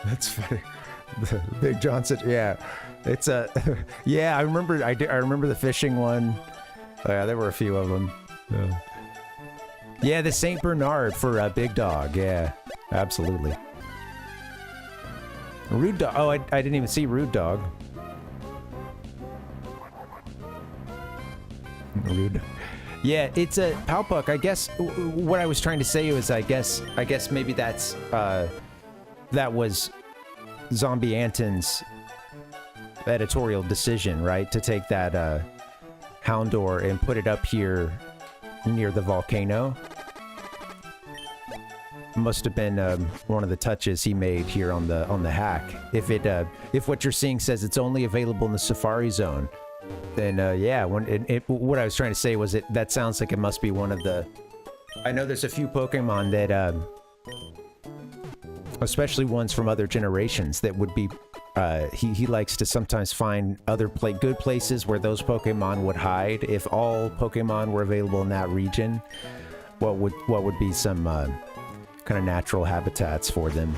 That's funny. The Big Johnson, yeah. It's a, yeah. I remember the fishing one. Oh, yeah, there were a few of them. Yeah, the Saint Bernard for Big Dog. Yeah, absolutely. Rude Dog. Oh, I didn't even see Rude Dog. Rude. Yeah, it's a Palpuck. I guess what I was trying to say was, I guess maybe that's that was Zombie Anton's editorial decision, right? To take that Houndour and put it up here near the volcano. Must have been one of the touches he made here on the hack. If what you're seeing says it's only available in the Safari Zone, then yeah. What I was trying to say was that sounds like it must be one of the. I know there's a few Pokemon that, especially ones from other generations, that would be. He likes to sometimes find other good places where those Pokemon would hide. If all Pokemon were available in that region, what would be some kind of natural habitats for them?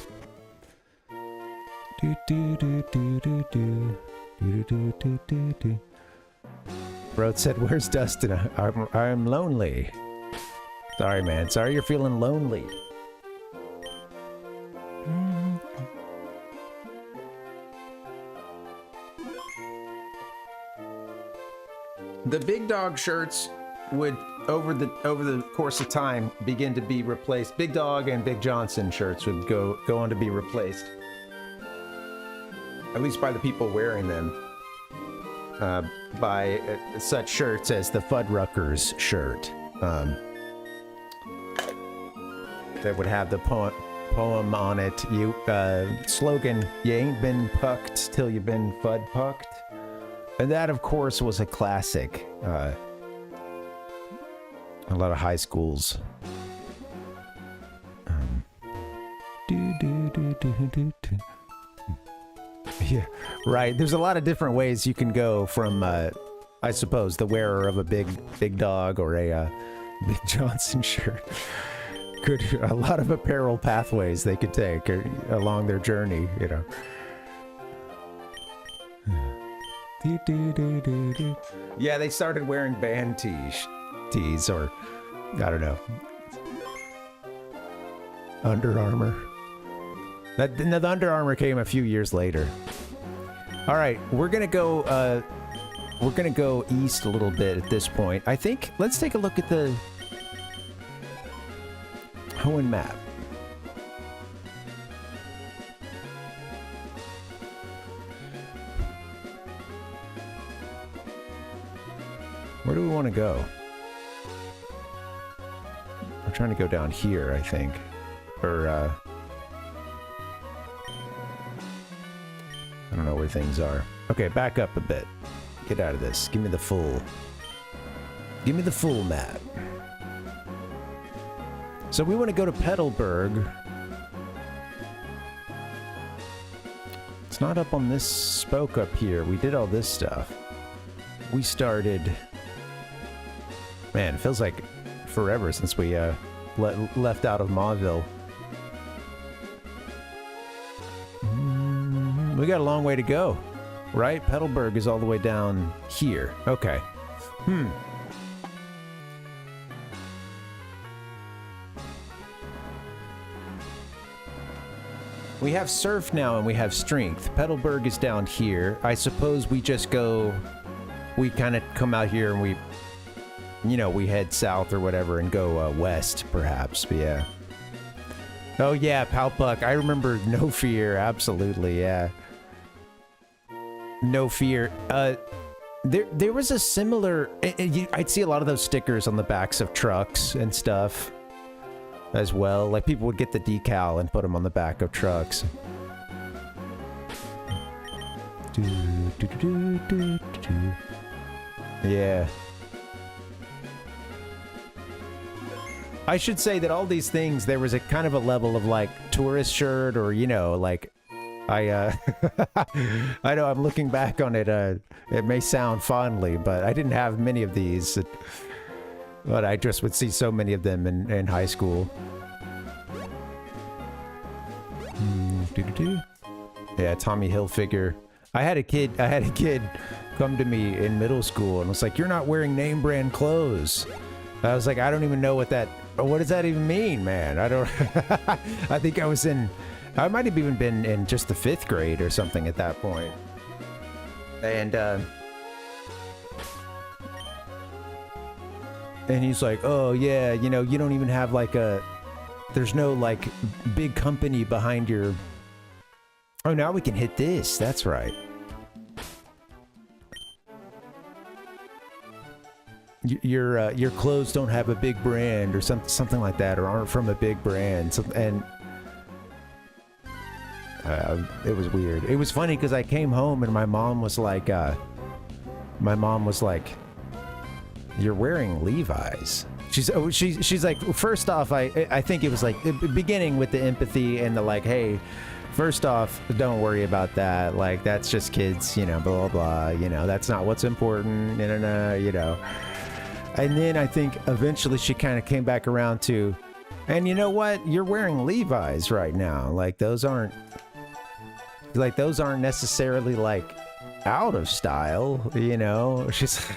Broad said, "Where's Dustin? I'm lonely." Sorry, man. Sorry you're feeling lonely. The big dog shirts would, over the course of time, begin to be replaced. Big Dog and Big Johnson shirts would go on to be replaced, at least by the people wearing them, by such shirts as the Fuddruckers shirt. That would have the poem on it. Slogan, "You ain't been pucked till you been Fudd pucked." And that, of course, was a classic. A lot of high schools. Yeah, right. There's a lot of different ways you can go from, I suppose, the wearer of a big dog or a Big Johnson shirt. A lot of apparel pathways they could take along their journey, you know. Yeah, they started wearing band tees, or I don't know, Under Armour. The Under Armour came a few years later. All right, we're gonna go east a little bit at this point. I think let's take a look at the Hoenn map. Where do we want to go? We're trying to go down here, I think. Or, I don't know where things are. Okay, back up a bit. Get out of this. Give me the full map. So we want to go to Petalburg. It's not up on this spoke up here. We did all this stuff. We started... Man, it feels like forever since we left out of Mauville. We got a long way to go, right? Petalburg is all the way down here. Okay. We have Surf now and we have Strength. Petalburg is down here. I suppose we just go... We kind of come out here and we... You know, we head south or whatever and go west, perhaps. But yeah. Oh, yeah, Palpuck. I remember No Fear. Absolutely, yeah. No Fear. There was a similar... I'd see a lot of those stickers on the backs of trucks and stuff as well. Like, people would get the decal and put them on the back of trucks. Yeah. I should say that all these things, there was a kind of a level of like tourist shirt, or, you know, like I know I'm looking back on it, it may sound fondly, but I didn't have many of these, but I just would see so many of them in high school. Yeah, Tommy Hilfiger. I had a kid come to me in middle school and was like, "You're not wearing name brand clothes." I was like, "I don't even know what does that even mean, man?" I don't... I think I might have even been in just the 5th grade or something at that point. And he's like, "Oh, yeah, you know, you don't even have like there's no like big company behind your..." Oh, now we can hit this. That's right. your clothes don't have a big brand or something like that, or aren't from a big brand. And it was weird. It was funny because I came home and my mom was like, "You're wearing Levi's." She's like, first off, I think it was like beginning with the empathy and the like, hey, first off, don't worry about that. Like, that's just kids, you know, blah, blah, blah, you know, that's not what's important, you know. And then I think eventually she kind of came back around to, and you know what? You're wearing Levi's right now. Like, those aren't necessarily like out of style, you know. She's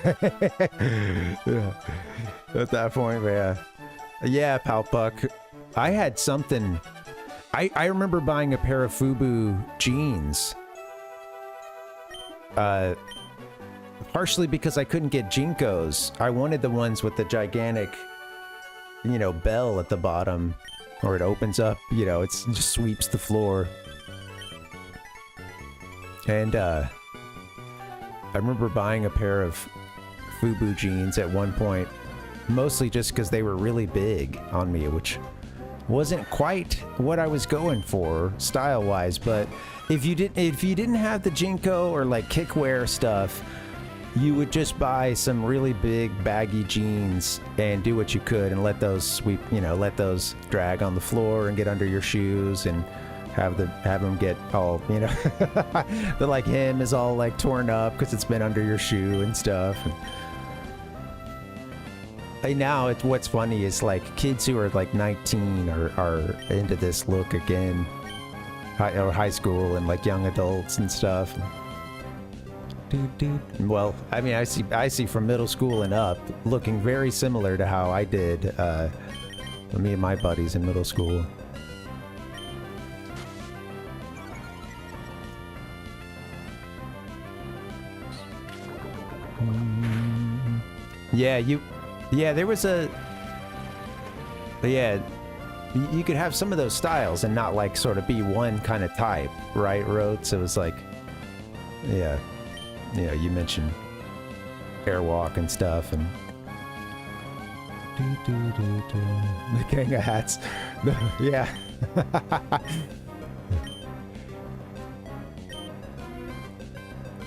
at that point, yeah, Pal Puck. I had something. I remember buying a pair of FUBU jeans. Partially because I couldn't get Jinkos. I wanted the ones with the gigantic, you know, bell at the bottom, or it opens up, you know, it just sweeps the floor. And I remember buying a pair of FUBU jeans at one point, mostly just because they were really big on me, which wasn't quite what I was going for style-wise. But if you didn't have the Jinko or like kickwear stuff, you would just buy some really big baggy jeans and do what you could and let those sweep, you know, let those drag on the floor and get under your shoes and have them get all, you know, the like hem is all like torn up because it's been under your shoe and stuff. And now what's funny is like kids who are like 19 are into this look again, or high school and like young adults and stuff. Well, I mean, I see from middle school and up looking very similar to how I did, me and my buddies in middle school. Yeah, there was you could have some of those styles and not like sort of be one kind of type, right, Rhodes? It was like, yeah, you mentioned Airwalk and stuff, and the king of hats. Yeah.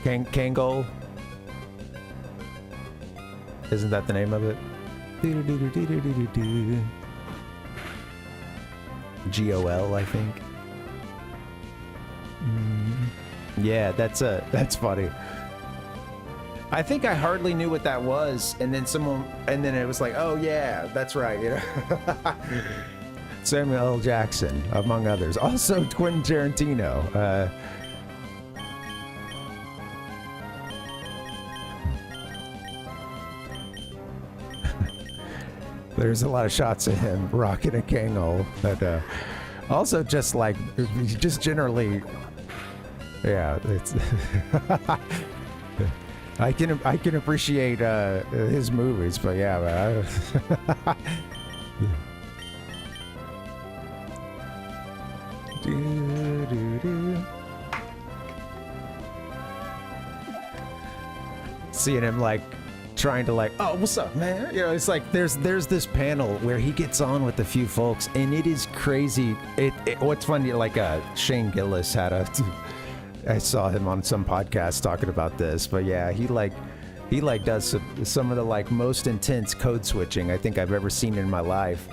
Kangol. Isn't that the name of it? GOL, I think. Yeah, that's funny. I think I hardly knew what that was, and then it was like, oh yeah, that's right, you know. Samuel L. Jackson, among others. Also Quentin Tarantino. There's a lot of shots of him rocking a Kangol, but also just generally, yeah. It's I can appreciate his movies, but yeah. Seeing him like trying to like, oh, what's up, man? You know, it's like there's this panel where he gets on with a few folks, and it is crazy. What's funny, like Shane Gillis had I saw him on some podcast talking about this, but yeah, he does some of the like most intense code switching I think I've ever seen in my life.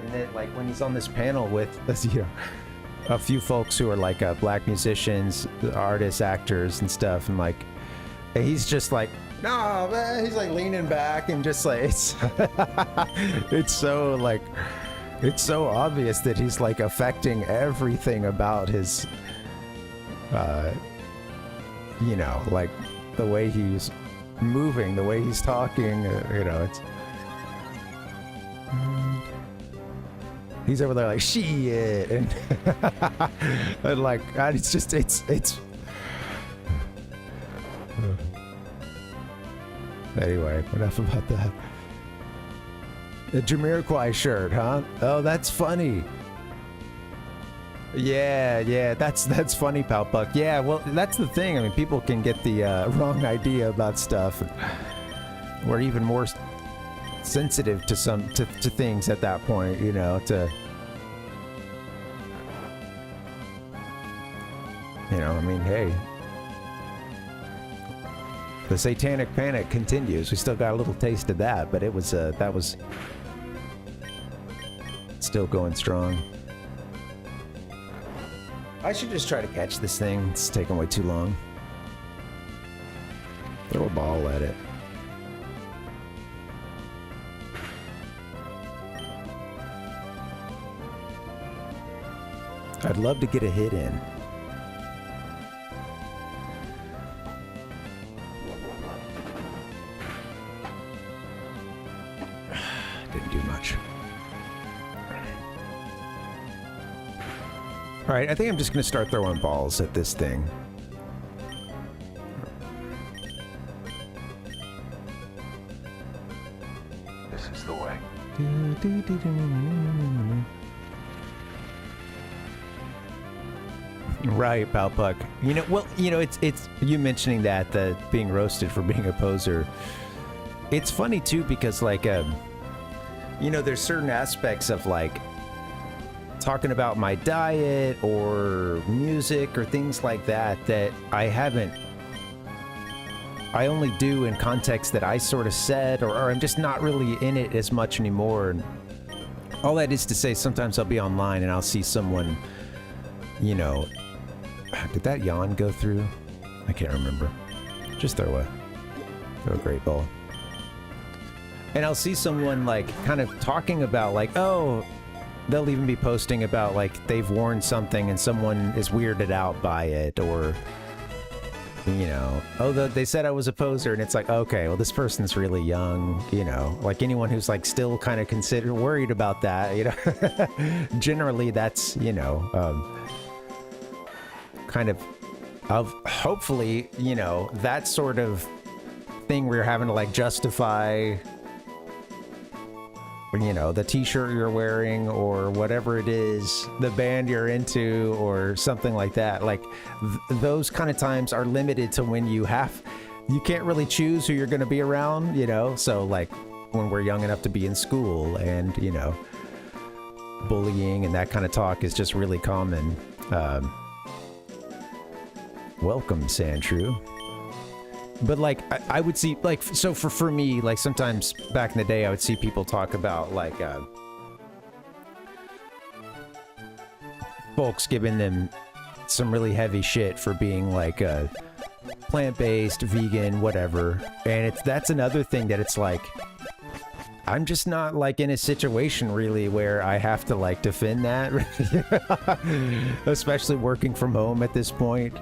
And then like when he's on this panel with a few folks who are like black musicians, artists, actors, and stuff, and like he's just like, no, man, he's like leaning back and just like it's so obvious that he's like affecting everything about his you know, like the way he's moving, the way he's talking, you know, it's he's over there like shit and, and like it's just it's anyway, enough about that. The Jamiroquai shirt, huh? Oh, that's funny. Yeah, that's funny, Pal Puck. Yeah, well, that's the thing. I mean, people can get the wrong idea about stuff. we're even more sensitive to to things at that point, you know, I mean, hey, the satanic panic continues. We still got a little taste of that, but it was that was still going strong. I should just try to catch this thing. It's taking way too long. Throw a ball at it. I'd love to get a hit in. Didn't do much. All right, I think I'm just going to start throwing balls at this thing. This is the way. Right, Palpuck. You know, well, you know, it's you mentioning that being roasted for being a poser. It's funny too because like you know, there's certain aspects of like talking about my diet or music or things like that that I only do in context that I sort of said, or I'm just not really in it as much anymore. And all that is to say, sometimes I'll be online and I'll see someone, you know, did that yawn go through? I can't remember. Just throw a great ball. And I'll see someone like kind of talking about like, oh, they'll even be posting about like they've worn something and someone is weirded out by it, or, you know, oh, they said I was a poser, and it's like, okay, well, this person's really young, you know, like anyone who's like still kind of worried about that, you know, generally that's, you know, kind of hopefully, you know, that sort of thing where you're having to like justify, you know, the t-shirt you're wearing or whatever it is, the band you're into or something like that. Like those kind of times are limited to when you can't really choose who you're going to be around, you know? So like when we're young enough to be in school, and, you know, bullying and that kind of talk is just really common. Welcome, Sandshrew. But like I would see like, so for me, like sometimes back in the day I would see people talk about like folks giving them some really heavy shit for being like plant-based, vegan, whatever. And that's another thing that it's like, I'm just not like in a situation really where I have to like defend that, especially working from home at this point.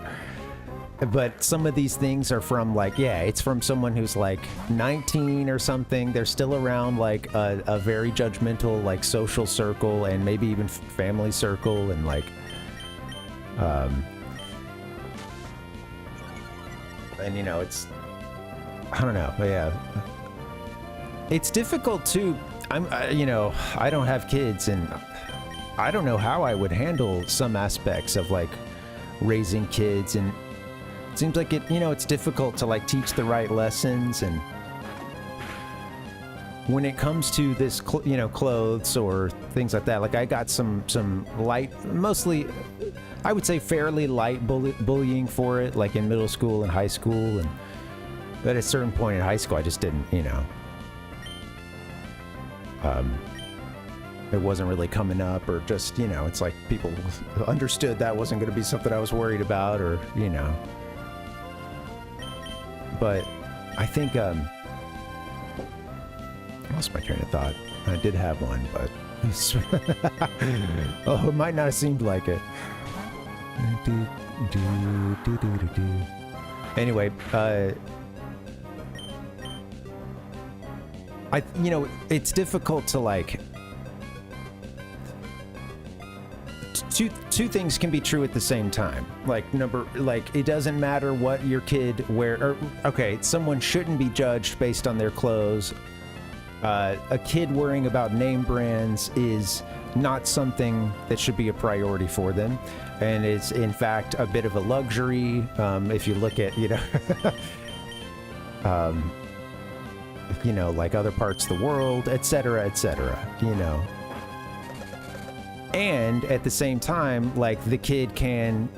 But some of these things are from like, yeah, it's from someone who's like 19 or something. They're still around like a very judgmental like social circle and maybe even family circle, and like and you know, it's, I don't know, but yeah, it's difficult too. You know, I don't have kids, and I don't know how I would handle some aspects of like raising kids, and it seems like it, you know, it's difficult to like teach the right lessons. And when it comes to this, you know, clothes or things like that, like I got some light, mostly, I would say fairly light bullying for it, like in middle school and high school. And at a certain point in high school, I just didn't, you know, it wasn't really coming up, or just, you know, it's like people understood that wasn't going to be something I was worried about, or, you know. But I think, I lost my train of thought. I did have one, but oh, it might not have seemed like it. Anyway, you know, it's difficult to like, two things can be true at the same time. Like it doesn't matter what your kid okay, someone shouldn't be judged based on their clothes. A kid worrying about name brands is not something that should be a priority for them, and it's in fact a bit of a luxury. If you look at, you know, you know, like other parts of the world, etc., you know. And at the same time, like the kid can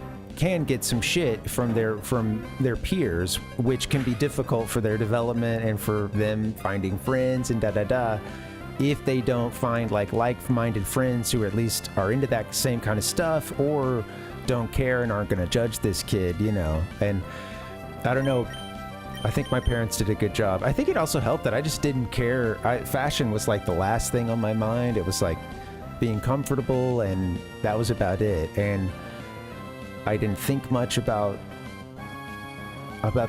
get some shit from their peers, which can be difficult for their development and for them finding friends and if they don't find like-minded friends who at least are into that same kind of stuff or don't care and aren't going to judge this kid, you know. And I don't know, I think my parents did a good job. I think it also helped that I just didn't care. Fashion was like the last thing on my mind. It was like being comfortable, and that was about it. And I didn't think much about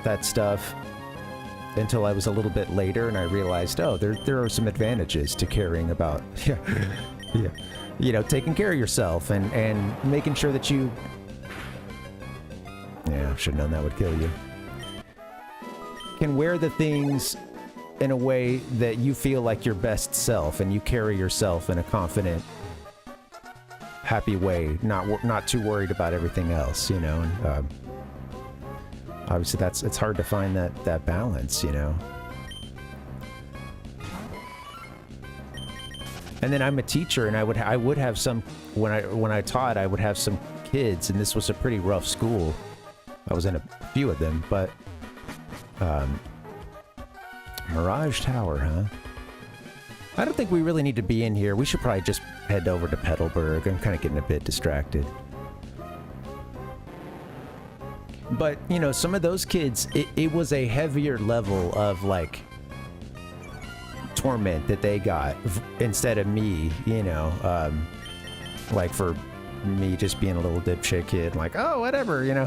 that stuff until I was a little bit later, and I realized, oh, there are some advantages to caring about, you know, taking care of yourself and making sure that you, I should have known that would kill you, can wear the things in a way that you feel like your best self, and you carry yourself in a confident, happy way, not too worried about everything else, you know. And obviously it's hard to find that balance, you know. And then I'm a teacher, and I would have some, when I taught, I would have some kids, and this was a pretty rough school. I was in a few of them, but Mirage Tower, huh? I don't think we really need to be in here. We should probably just head over to Petalburg. I'm kind of getting a bit distracted. But, you know, some of those kids, it was a heavier level of, like, torment that they got instead of me, you know. Like, for me just being a little dipshit kid, like, oh, whatever, you know.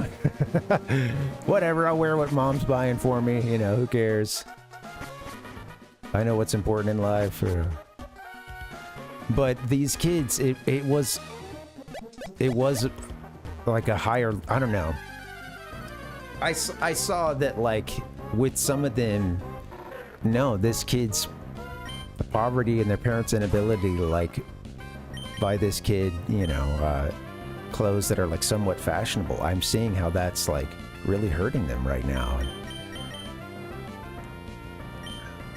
Whatever, I'll wear what mom's buying for me, you know, who cares? I know what's important in life. But these kids, it was like a higher, I don't know. I saw that, like, with some of them, no, this kid's poverty and their parents' inability to, like, buy this kid, you know, clothes that are, like, somewhat fashionable. I'm seeing how that's, like, really hurting them right now.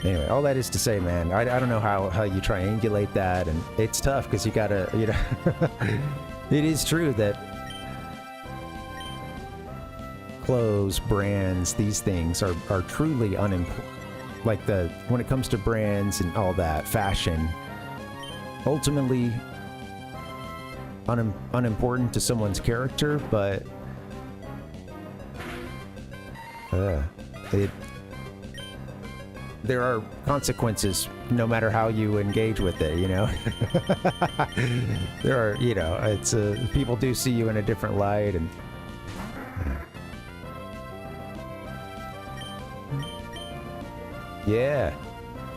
Anyway, all that is to say, man, I don't know how you triangulate that, and it's tough because you gotta, you know, it is true that clothes, brands, these things are truly like when it comes to brands and all that, fashion, ultimately unimportant to someone's character, but there are consequences no matter how you engage with it, you know. There are, you know, it's people do see you in a different light, and yeah,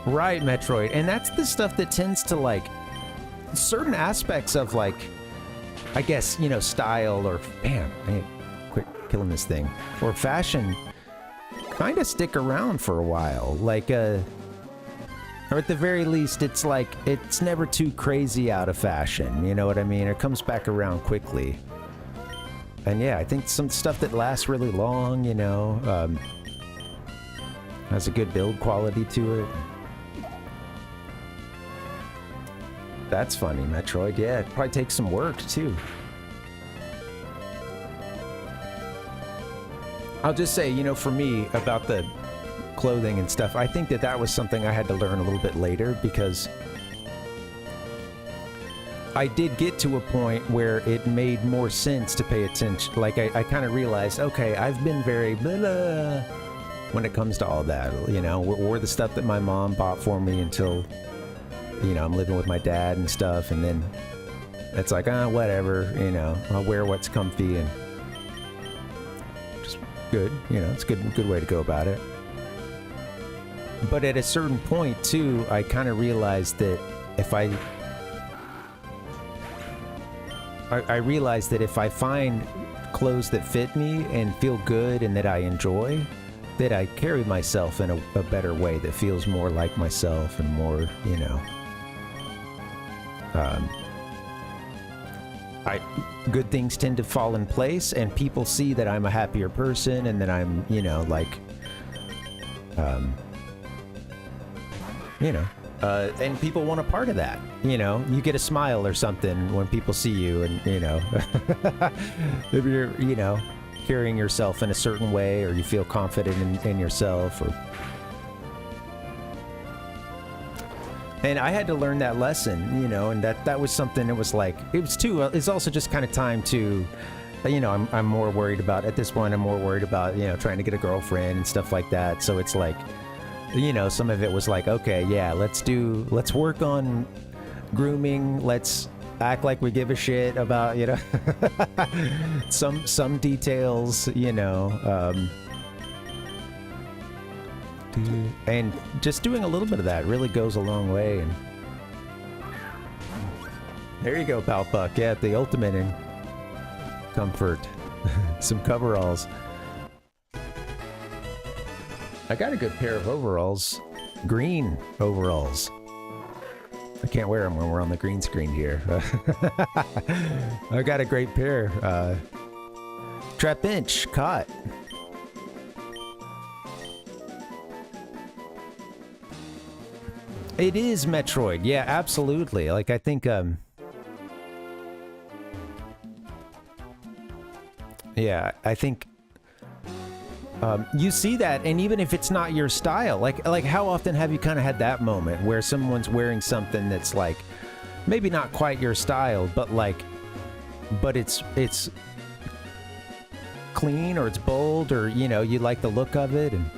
right, Metroid. And that's the stuff that tends to, like, certain aspects of, like, I guess, you know, style or, man, quit killing this thing, or fashion kind of stick around for a while, like, or at the very least, it's like, it's never too crazy out of fashion, you know what I mean? It comes back around quickly. And yeah, I think some stuff that lasts really long, you know, has a good build quality to it. That's funny, Metroid. Yeah, it probably takes some work, too. I'll just say, you know, for me, about the clothing and stuff, I think that was something I had to learn a little bit later, because I did get to a point where it made more sense to pay attention. Like, I kind of realized, okay, I've been very blah, blah when it comes to all that, you know, wore the stuff that my mom bought for me until, you know, I'm living with my dad and stuff, and then it's like, whatever, you know, I'll wear what's comfy, and just good, you know, it's a good way to go about it. But at a certain point, too, I kind of realized that if I realized that if I find clothes that fit me and feel good and that I enjoy, that I carry myself in a better way that feels more like myself and more, you know, good things tend to fall in place, and people see that I'm a happier person and that I'm, you know, like, you know, and people want a part of that. You know, you get a smile or something when people see you, and you know, if you're, you know, carrying yourself in a certain way, or you feel confident in yourself, or. And I had to learn that lesson, you know, and that was something that was like, it was too, it's also just kind of time to, you know, I'm more worried about, at this point, I'm more worried about, you know, trying to get a girlfriend and stuff like that. So it's like, you know, some of it was like, okay, yeah, let's work on grooming. Let's act like we give a shit about, you know, some details, you know, and just doing a little bit of that really goes a long way. And there you go, pal Puck. Yeah, the ultimate in comfort. Some coveralls. I got a good pair of overalls. Green overalls. I can't wear them when we're on the green screen here. I got a great pair. Trap inch caught. It is Metroid. Yeah, absolutely. Like, I think, yeah, I think, you see that, and even if it's not your style, like how often have you kind of had that moment where someone's wearing something that's like, maybe not quite your style, but like, but it's clean, or it's bold, or, you know, you like the look of it, and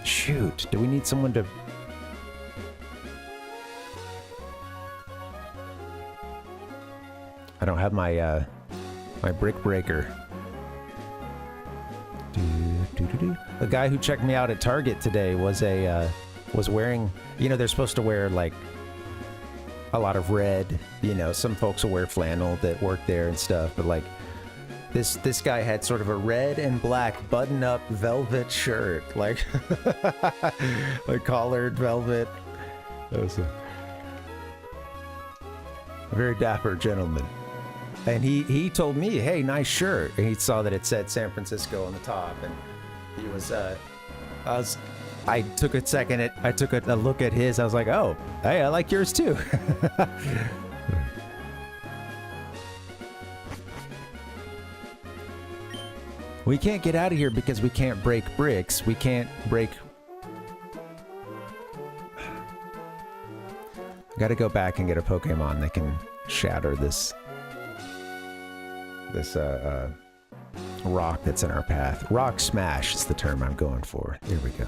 shoot, do we need someone to... I don't have my my brick breaker. The guy who checked me out at Target today was was wearing, you know, they're supposed to wear like a lot of red, you know, some folks will wear flannel that work there and stuff, but like this guy had sort of a red and black button-up velvet shirt, like a collared velvet. That was a very dapper gentleman. And he told me, hey, nice shirt. And he saw that it said San Francisco on the top. And he was, I took a second, I took a look at his. I was like, oh, hey, I like yours too. We can't get out of here because we can't break bricks. We can't break... I gotta go back and get a Pokemon that can shatter this rock that's in our path. Rock smash is the term I'm going for. Here we go.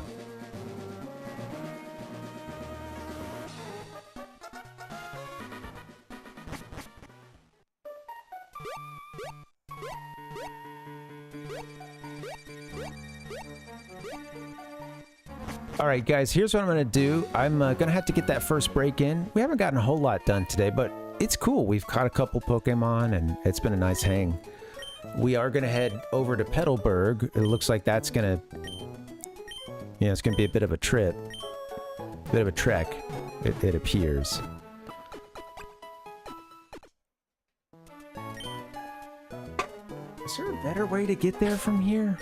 Alright guys, here's what I'm gonna do. I'm gonna have to get that first break in. We haven't gotten a whole lot done today, but it's cool. We've caught a couple Pokemon and it's been a nice hang. We are gonna head over to Petalburg. It looks like that's gonna... yeah, it's gonna be a bit of a trip. A bit of a trek, it appears. Is there a better way to get there from here?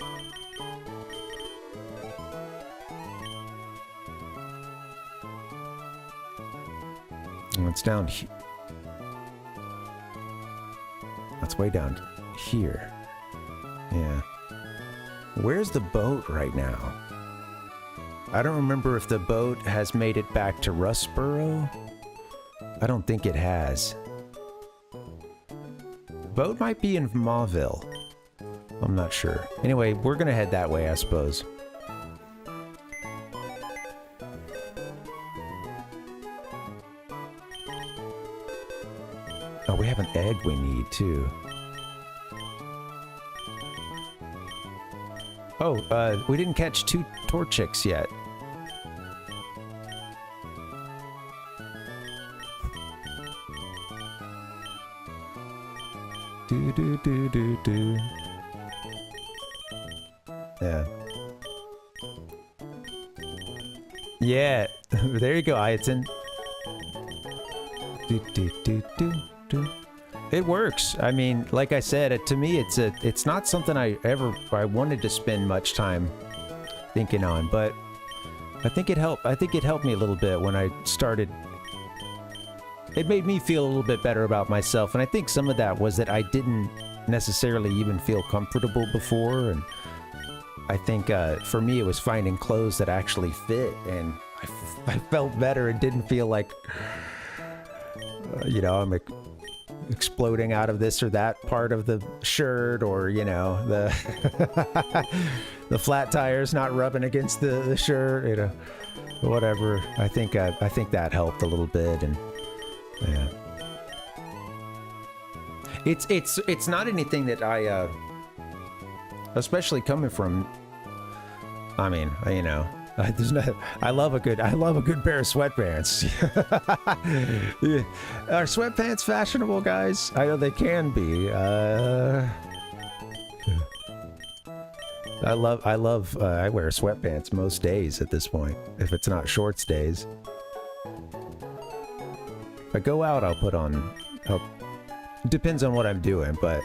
It's down here. That's way down here. Yeah. Where's the boat right now? I don't remember if the boat has made it back to Rustboro. I don't think it has. Boat might be in Mauville. I'm not sure. Anyway, we're gonna head that way, I suppose. Oh, we have an egg we need, too. Oh, we didn't catch 2 Torchics yet. Do. Yeah. Yeah, there you go, Ayaton. Do. It works. I mean, like I said, to me, it's not something I wanted to spend much time thinking on, but I think it helped. I think it helped me a little bit when I started. It made me feel a little bit better about myself, and I think some of that was that I didn't necessarily even feel comfortable before, and I think for me it was finding clothes that actually fit, and I felt better and didn't feel like, you know, I'm exploding out of this or that part of the shirt, or, you know, the the flat tires not rubbing against the shirt, you know, whatever. I think that helped a little bit, and yeah. It's not anything that I especially coming from, I mean, you know, there's no, I love a good pair of sweatpants. Yeah. Are sweatpants fashionable, guys? I know they can be. I wear sweatpants most days at this point, if it's not shorts days. If I go out, I'll put on, depends on what I'm doing, but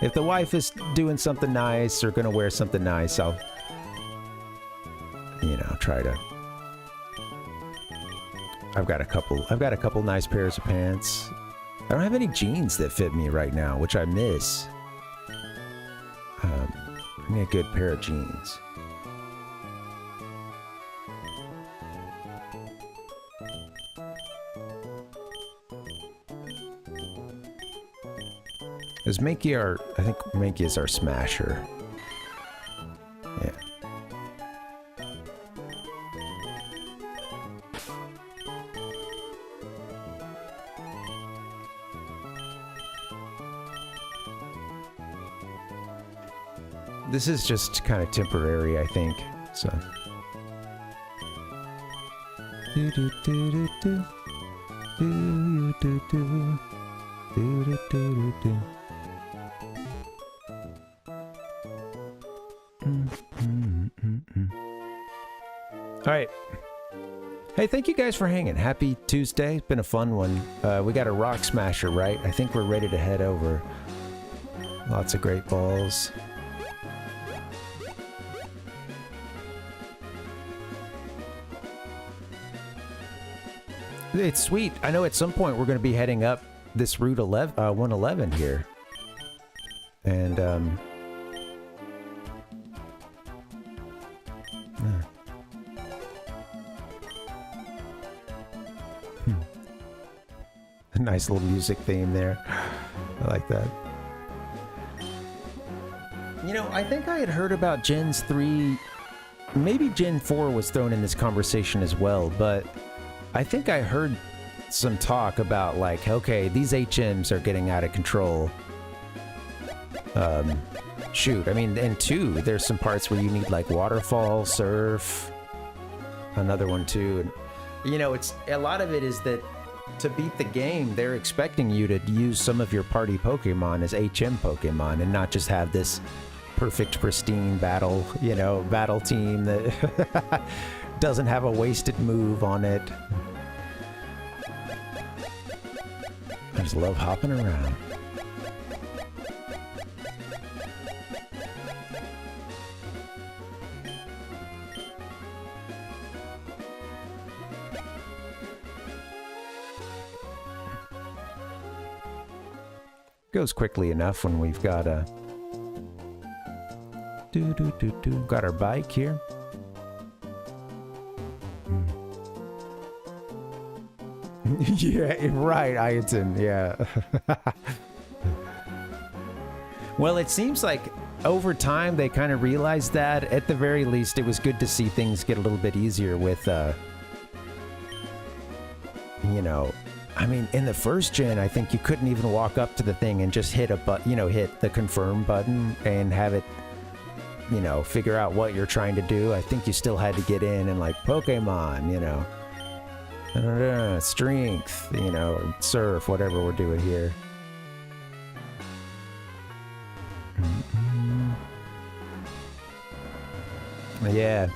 if the wife is doing something nice or gonna wear something nice, I'll, you know, try to. I've got a couple nice pairs of pants. I don't have any jeans that fit me right now, which I miss. I need a good pair of jeans. Is Mankey I think Mankey is our smasher. Yeah. This is just kind of temporary, I think, so. All right. Hey, thank you guys for hanging. Happy Tuesday. It's been a fun one. We got a rock smasher, right? I think we're ready to head over. Lots of great balls. It's sweet. I know at some point we're going to be heading up this Route 111 here. And, a nice little music theme there. I like that. You know, I think I had heard about Gens 3, maybe Gen 4 was thrown in this conversation as well, but I think I heard some talk about, like, okay, these HMs are getting out of control. Shoot, I mean, in 2, there's some parts where you need, like, waterfall, surf, another one too. And, you know, it's a lot of it is that to beat the game, they're expecting you to use some of your party Pokemon as HM Pokemon and not just have this perfect, pristine battle, you know, battle team that doesn't have a wasted move on it. I just love hopping around. Goes quickly enough when we've got a got our bike here. Yeah, right, Ayaton, yeah. Well, it seems like over time they kind of realized that. At the very least, it was good to see things get a little bit easier with, you know, I mean, in the first gen, I think you couldn't even walk up to the thing and just hit hit the confirm button and have it, you know, figure out what you're trying to do. I think you still had to get in and, like, Pokemon, you know, strength, you know, surf, whatever we're doing here. Yeah.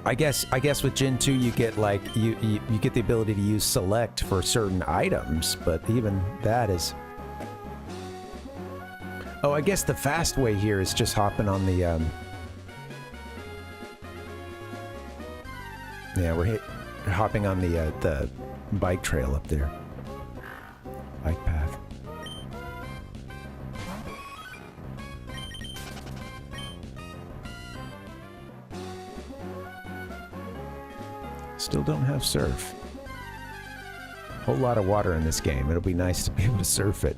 I guess with Gen 2 you get like you get the ability to use select for certain items, but even that is. Oh, I guess the fast way here is just hopping on the yeah, we're hopping on the bike trail up there. Bike path. Still don't have surf. Whole lot of water in this game. It'll be nice to be able to surf it.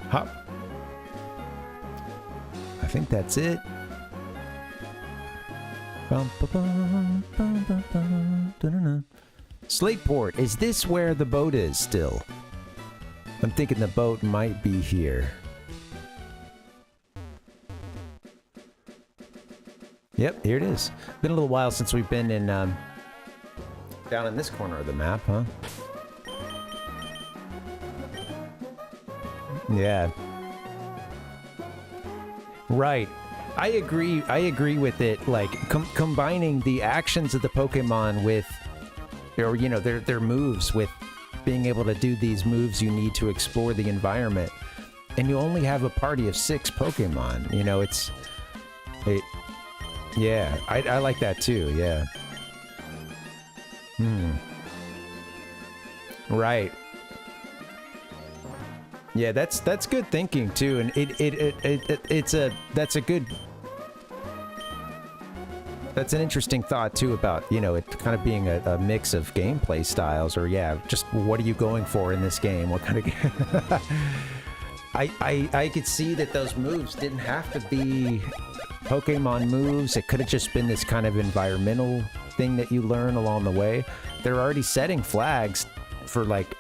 Hop. I think that's it. Slateport, is this where the boat is still? I'm thinking the boat might be here. Yep, here it is. Been a little while since we've been in, down in this corner of the map, huh? Yeah. Right. I agree with it, like, combining the actions of the Pokemon with, or, you know, their moves with being able to do these moves you need to explore the environment. And you only have a party of 6 Pokemon, you know, yeah, I like that too, yeah. Right. Yeah, that's good thinking too, and that's an interesting thought too about, you know, it kind of being a mix of gameplay styles, or yeah, just what are you going for in this game? What kind of I could see that those moves didn't have to be Pokemon moves. It could have just been this kind of environmental thing that you learn along the way. They're already setting flags for, like,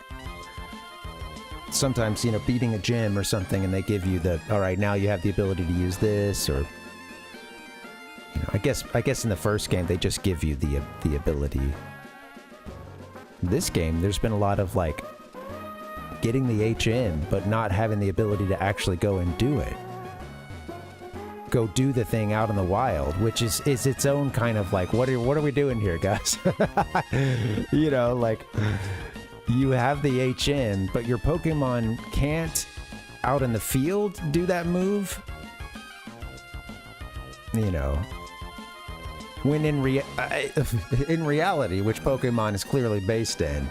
sometimes, you know, beating a gym or something, and they give you the, all right, now you have the ability to use this, or, you know, I guess in the first game they just give you the ability. This game, there's been a lot of, like, getting the HM, but not having the ability to actually go and do it. Go do the thing out in the wild, which is its own kind of like, what are we doing here, guys? You know, like, you have the HM, but your Pokemon can't out in the field do that move. You know, when in reality, which Pokemon is clearly based in,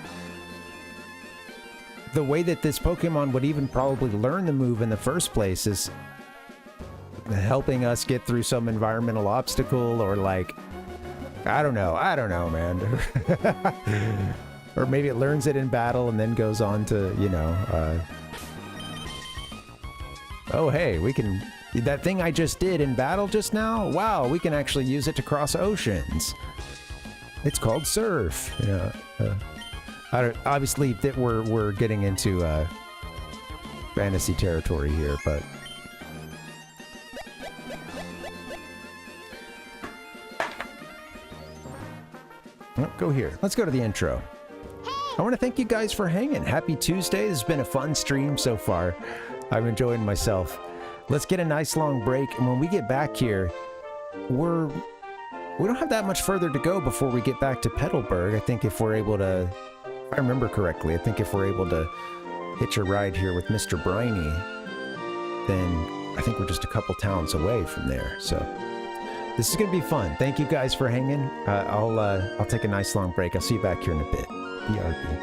the way that this Pokemon would even probably learn the move in the first place is helping us get through some environmental obstacle, or like, I don't know, man. Or maybe it learns it in battle and then goes on to, you know, oh, hey, we can, that thing I just did in battle just now, wow, we can actually use it to cross oceans. It's called surf. You know, obviously that we're getting into fantasy territory here, but oh, go here. Let's go to the intro. I want to thank you guys for hanging. Happy Tuesday. This has been a fun stream so far. I'm enjoying myself. Let's get a nice long break, and when we get back here, we don't have that much further to go before we get back to Petalburg. I think if we're able to, if I remember correctly, I think if we're able to hitch a ride here with Mr. Briny, then I think we're just a couple towns away from there. So this is going to be fun. Thank you guys for hanging. I'll take a nice long break. I'll see you back here in a bit. PRV.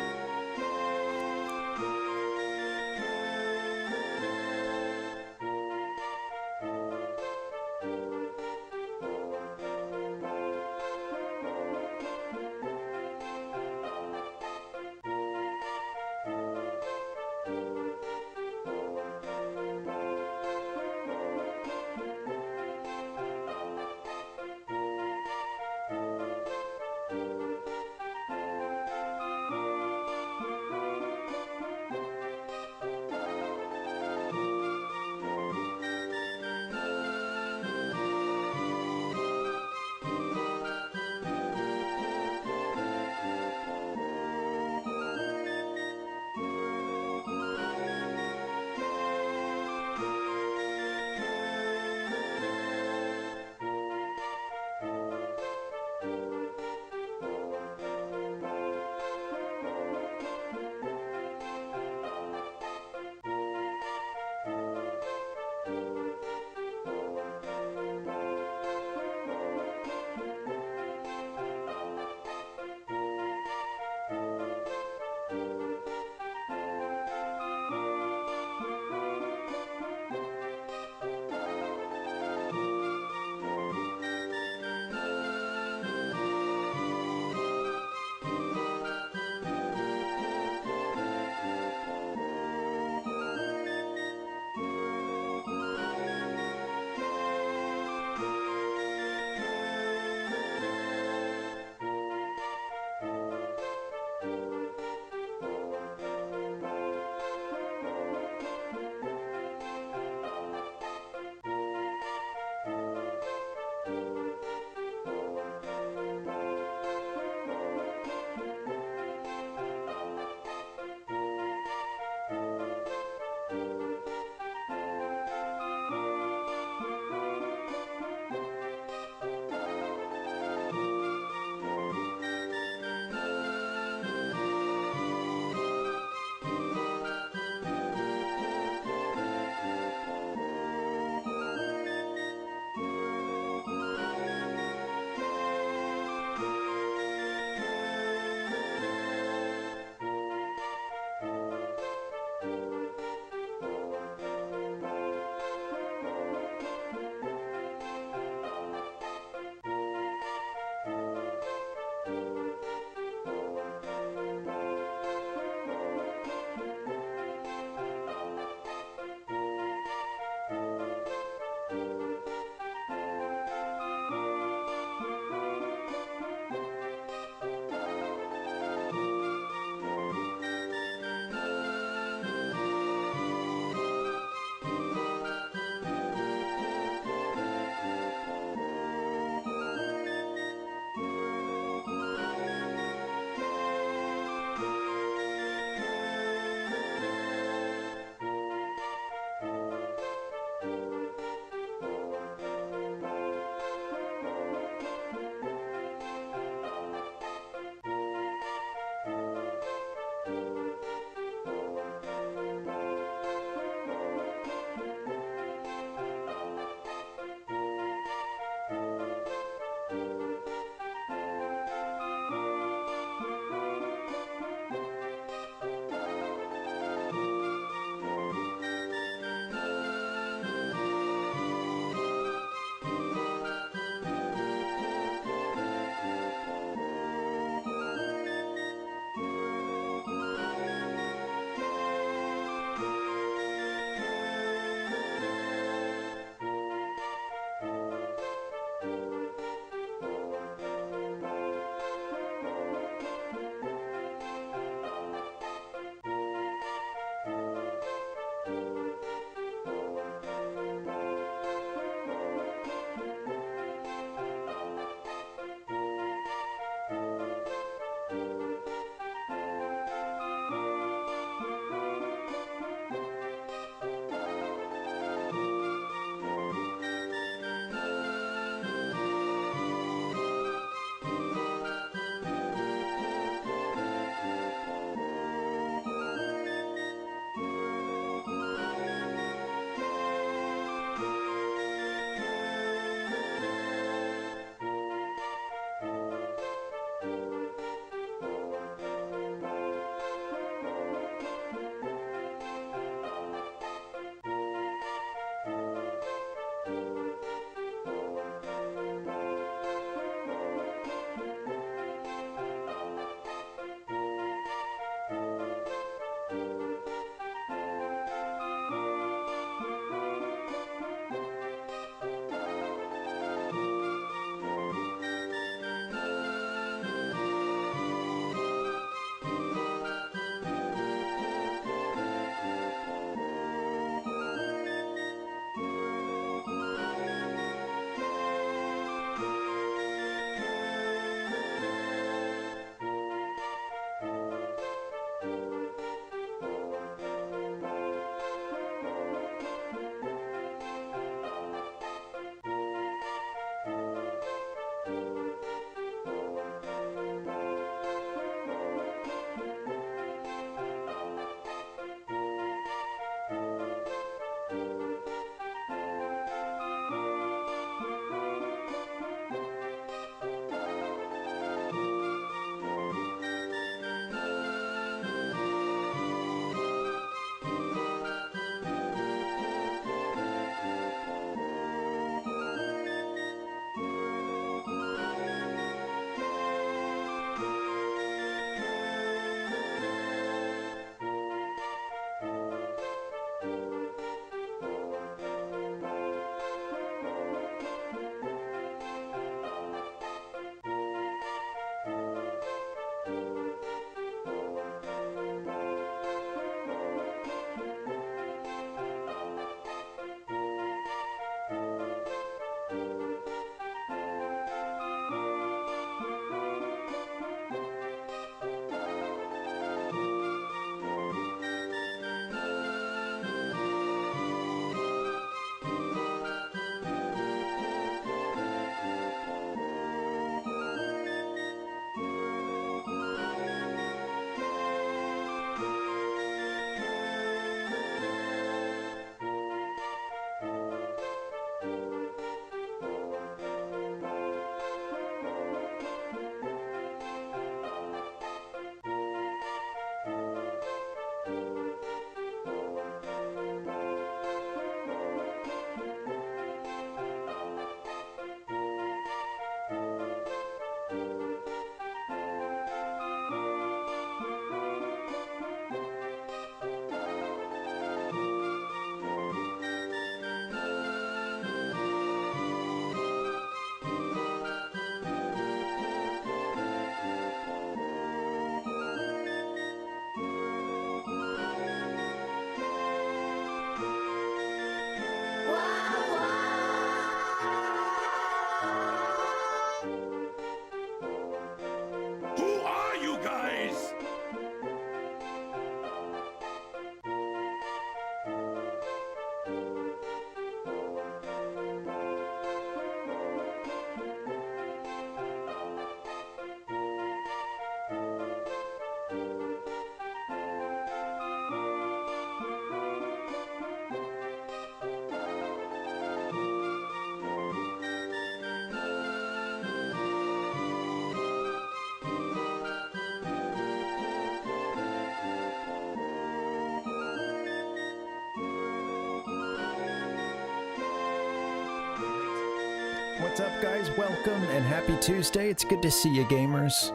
What's up, guys? Welcome and happy Tuesday. It's good to see you, gamers.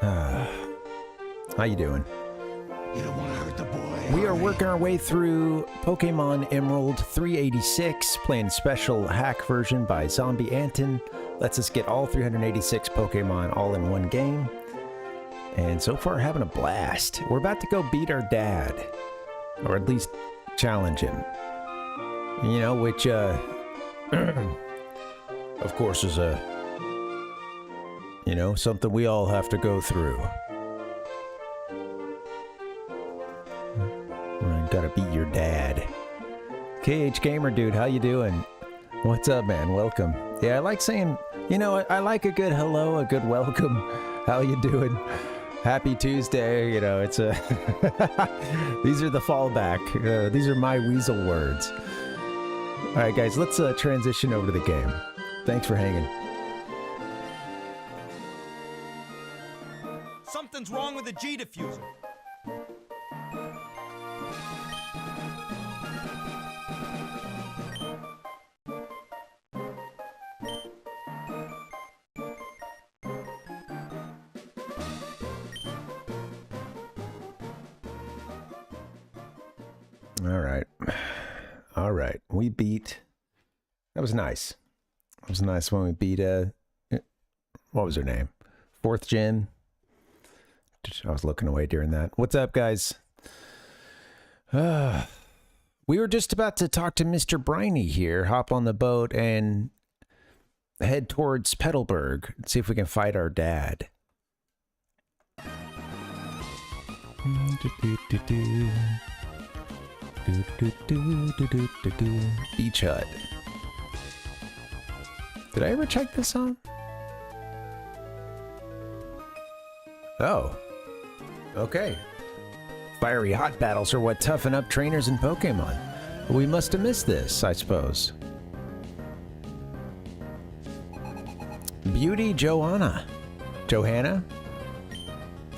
How you doing? You don't want to hurt the boy. We are working our way through Pokemon Emerald 386, playing special hack version by Zombie Anton. Lets us get all 386 Pokemon all in one game. And so far, having a blast. We're about to go beat our dad. Or at least challenge him. You know, which, of course, is something we all have to go through. Gotta beat your dad. KH Gamer Dude, how you doing? What's up, man? Welcome. Yeah, I like saying, I like a good hello, a good welcome. How you doing? Happy Tuesday. It's a... These are the fallback. These are my weasel words. All right, guys, let's transition over to the game. Thanks for hanging. Something's wrong with the G diffuser. All right. We beat... That was nice. It was nice when we beat, what was her name? 4th Gen. I was looking away during that. What's up, guys? We were just about to talk to Mr. Briny here, hop on the boat and head towards Petalburg and see if we can fight our dad. Beach hut. Did I ever check this on? Oh. Okay. Fiery hot battles are what toughen up trainers in Pokemon. We must have missed this, I suppose. Beauty Johanna. Johanna?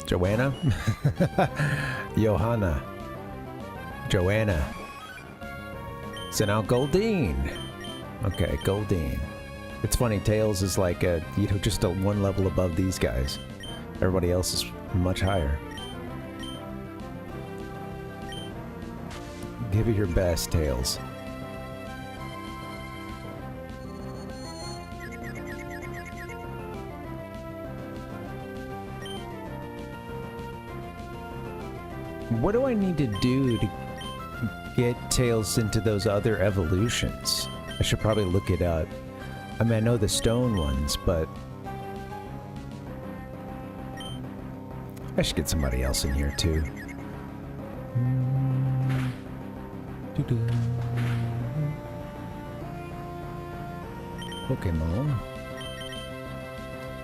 Joanna? Johanna. Joanna. So now Goldeen. Okay, Goldeen. It's funny, Tails is like just a one level above these guys. Everybody else is much higher. Give it your best, Tails. What do I need to do to get Tails into those other evolutions? I should probably look it up. I mean, I know the stone ones, but I should get somebody else in here too. Pokemon.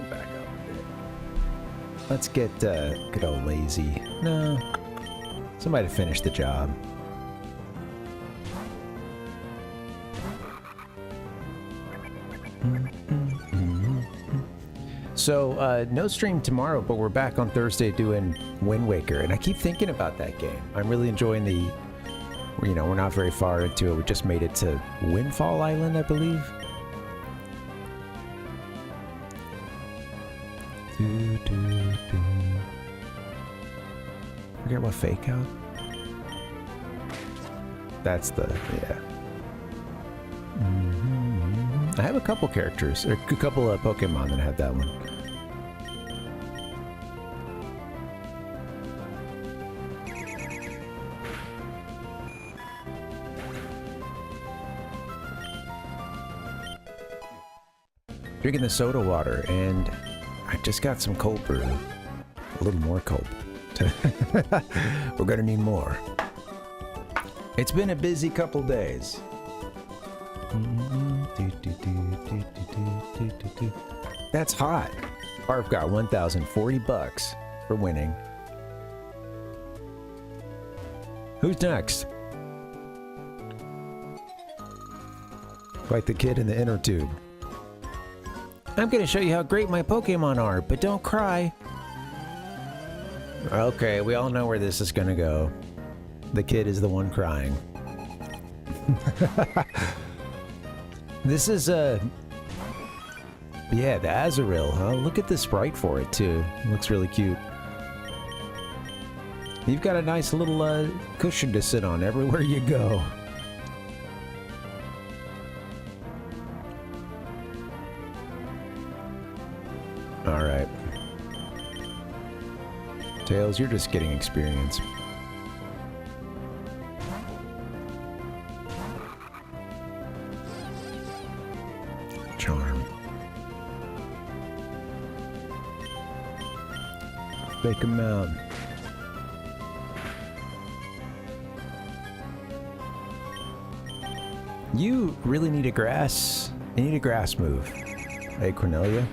Back up a bit. Let's get good old Lazy. No. Somebody to finish the job. So, no stream tomorrow, but we're back on Thursday doing Wind Waker, and I keep thinking about that game. I'm really enjoying the, we're not very far into it. We just made it to Windfall Island, I believe. Forget what fake out? That's the, yeah. I have a couple characters, or a couple of Pokemon that have that one. Drinking the soda water, and I just got some cold brew. A little more cold. We're gonna need more. It's been a busy couple days. That's hot. PARV got 1,040 bucks for winning. Who's next? Like the kid in the inner tube. I'm gonna show you how great my Pokemon are, but don't cry. Okay, we all know where this is gonna go. The kid is the one crying. This is Yeah, the Azrael, huh? Look at the sprite for it, too. It looks really cute. You've got a nice little cushion to sit on everywhere you go. Alright. Tails, you're just getting experience. Charm. Fake him out. You really need a grass. You need a grass move. Hey, Cornelia.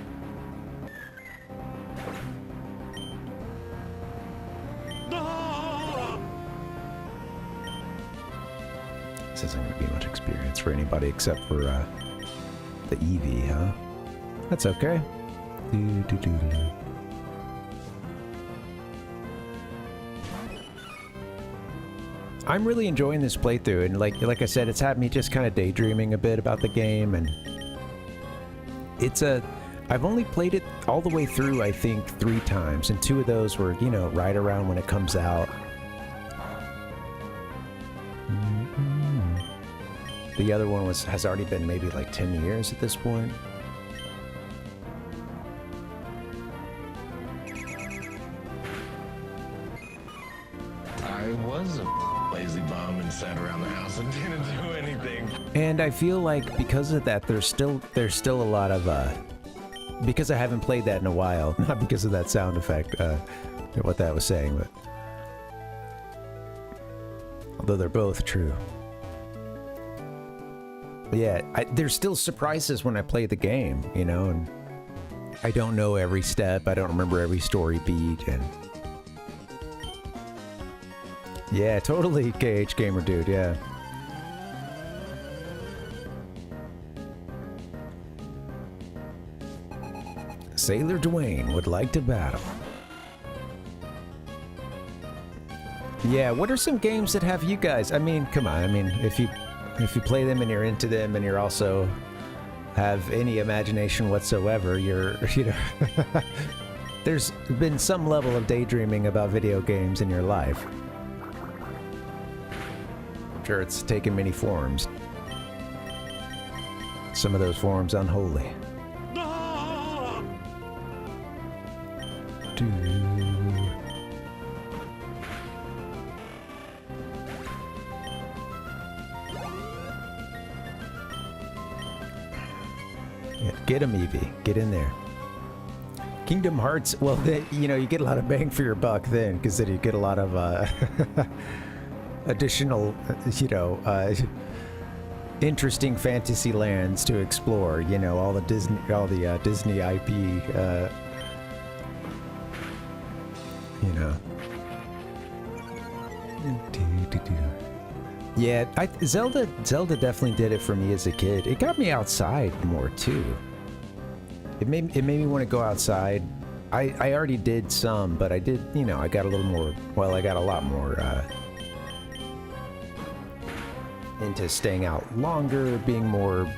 This isn't going to be much experience for anybody except for the Eevee, huh? That's okay. I'm really enjoying this playthrough, and like I said, it's had me just kind of daydreaming a bit about the game, and I've only played it all the way through, I think, 3 times, and 2 of those were, you know, right around when it comes out. The other one has already been maybe like 10 years at this point. I was a lazy bum and sat around the house and didn't do anything. And I feel like because of that, there's still a lot of because I haven't played that in a while, not because of that sound effect, what that was saying, but although they're both true. But yeah, there's still surprises when I play the game, you know, and I don't know every step, I don't remember every story beat, and yeah, totally KH Gamer Dude, yeah. Sailor Dwayne would like to battle. Yeah, what are some games that have you guys? I mean, come on. I mean, if you play them and you're into them and you're also have any imagination whatsoever, you're, you know, there's been some level of daydreaming about video games in your life. I'm sure it's taken many forms. Some of those forms unholy. Yeah, get him, Eevee. Get in there. Kingdom Hearts, well, you know, you get a lot of bang for your buck then, because then you get a lot of additional, you know, interesting fantasy lands to explore. You know, all the Disney IP. You know. Yeah, Zelda definitely did it for me as a kid. It got me outside more too. It made me want to go outside. I already did some, but I did, you know, I got a little more. Well, I got a lot more into staying out longer, being more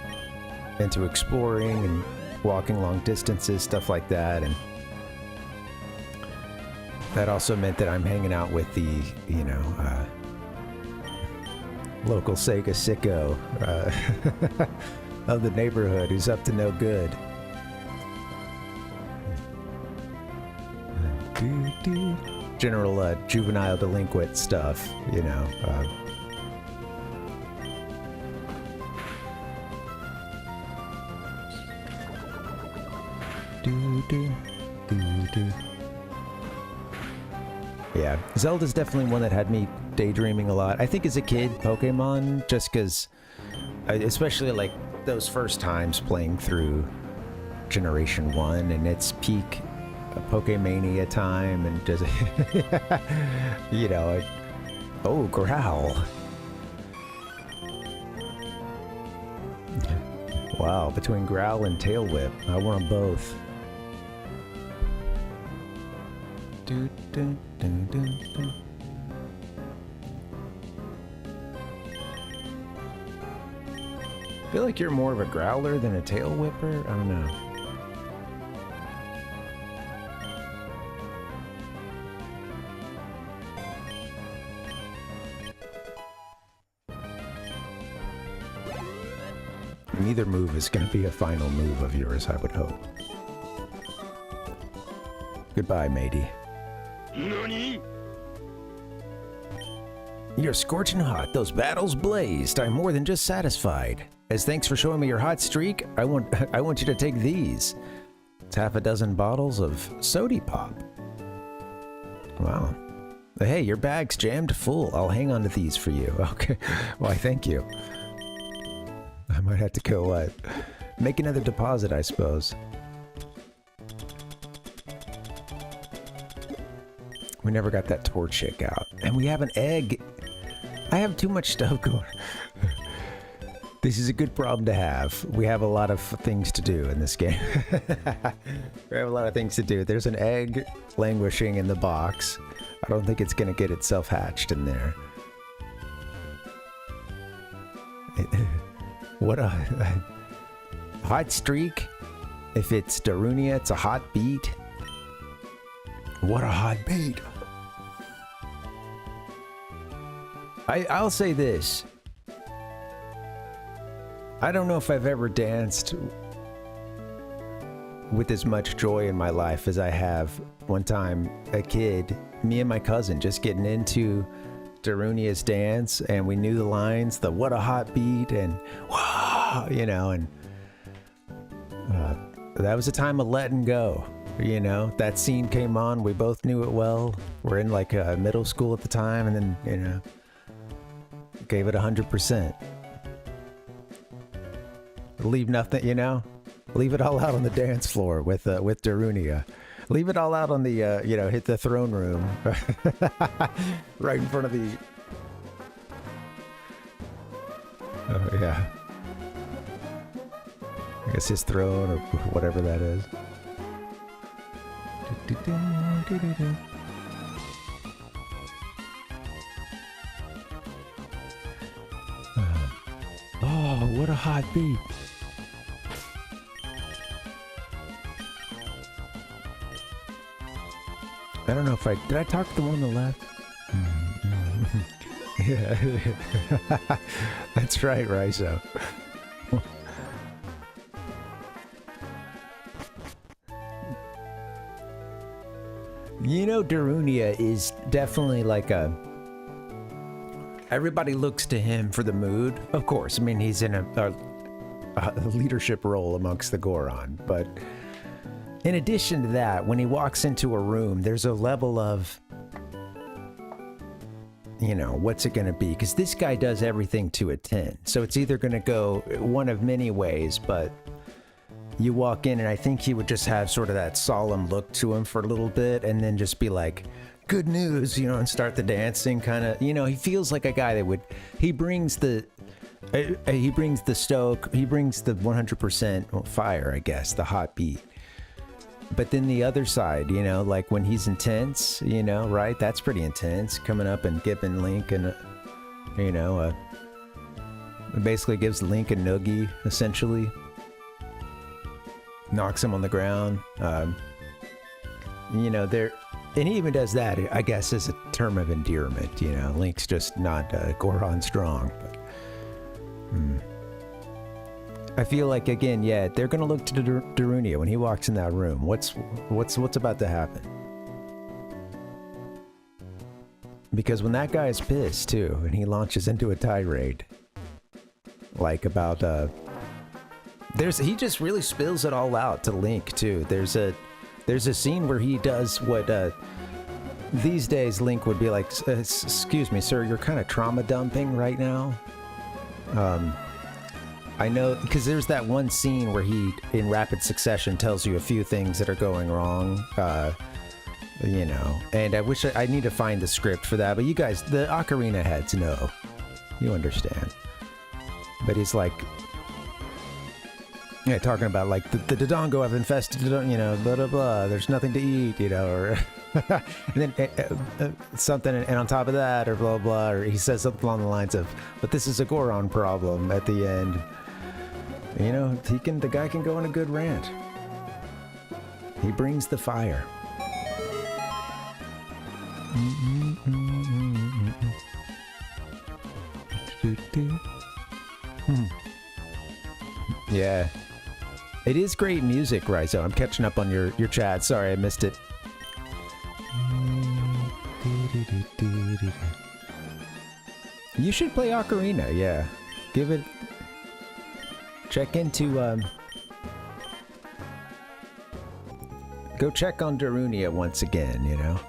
into exploring and walking long distances, stuff like that, and that also meant that I'm hanging out with the, you know, local Sega sicko of the neighborhood who's up to no good. General juvenile delinquent stuff, you know. Yeah, Zelda's definitely one that had me daydreaming a lot. I think as a kid, Pokemon, just because, especially like those first times playing through Generation 1 and its peak Pokemania time, and just, you know, oh, Growl. Wow, between Growl and Tail Whip, I want them both. Do, do, do, do, do. I feel like you're more of a growler than a tail whipper. I don't know. Neither move is going to be a final move of yours, I would hope. Goodbye, matey. NANI? You're scorching hot. Those battles blazed. I'm more than just satisfied. As thanks for showing me your hot streak, I want you to take these. It's half a dozen bottles of Sody Pop. Wow. Hey, your bag's jammed full. I'll hang on to these for you. Okay. Why, thank you. I might have to go, make another deposit, I suppose. We never got that tour chick out. And we have an egg. I have too much stuff going. This is a good problem to have. We have a lot of things to do in this game. We have a lot of things to do. There's an egg languishing in the box. I don't think it's going to get itself hatched in there. What a hot streak. If it's Darunia, it's a hot beat. What a hot beat. I'll say this. I don't know if I've ever danced with as much joy in my life as I have one time, a kid, me and my cousin just getting into Darunia's dance, and we knew the lines, the what a hot beat, and wow, you know, and that was a time of letting go, you know. That scene came on, we both knew it well. We're in like middle school at the time, and then, you know, gave it 100%. Leave nothing, you know? Leave it all out on the dance floor with Darunia. Leave it all out on the, you know, hit the throne room. Right in front of the... Oh, yeah. I guess his throne or whatever that is. Oh, what a hot beat. I don't know if did I talk to the one on the left? Yeah. That's right, Raizo. You know, Darunia is definitely like everybody looks to him for the mood. Of course, I mean, he's in a leadership role amongst the Goron, but in addition to that, when he walks into a room, there's a level of, you know, what's it going to be? Because this guy does everything to a 10. So it's either going to go one of many ways, but you walk in and I think he would just have sort of that solemn look to him for a little bit and then just be like, good news, you know, and start the dancing kind of, you know, he feels like a guy that would, he brings the stoke, he brings the 100% fire, I guess, the hot beat. But then the other side, you know, like when he's intense, you know, right? That's pretty intense. Coming up and giving Link and, you know, it basically gives Link a noogie, essentially. Knocks him on the ground. You know, and he even does that, I guess, as a term of endearment, you know. Link's just not Goron strong. But, I feel like, again, yeah, they're gonna look to Darunia when he walks in that room. What's about to happen? Because when that guy is pissed too, and he launches into a tirade, like about he just really spills it all out to Link too. There's a scene where he does what these days Link would be like, excuse me, sir, you're kind of trauma dumping right now. I know, because there's that one scene where he, in rapid succession, tells you a few things that are going wrong, you know, and I wish I need to find the script for that, but you guys, the Ocarina heads know. You understand. But he's like, yeah, talking about like the Dodongo have infested, you know, blah, blah, blah, there's nothing to eat, you know, or and then something, and on top of that, or blah, blah, or he says something along the lines of, but this is a Goron problem at the end. You know, the guy can go on a good rant. He brings the fire. Yeah. It is great music, Rizo. I'm catching up on your chat. Sorry, I missed it. You should play Ocarina, yeah. Give it... Check into, Go check on Darunia once again, you know?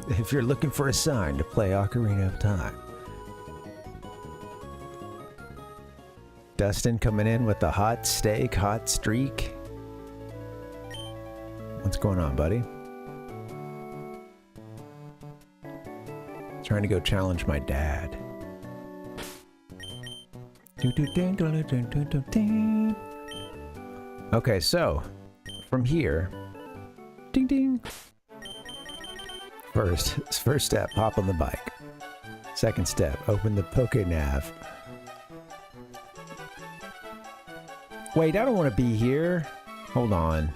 If you're looking for a sign to play Ocarina of Time. Dustin coming in with the hot steak, hot streak. What's going on, buddy? Trying to go challenge my dad. Okay, so from here, ding ding. First step, hop on the bike. Second step, open the PokeNav. Wait, I don't want to be here. Hold on.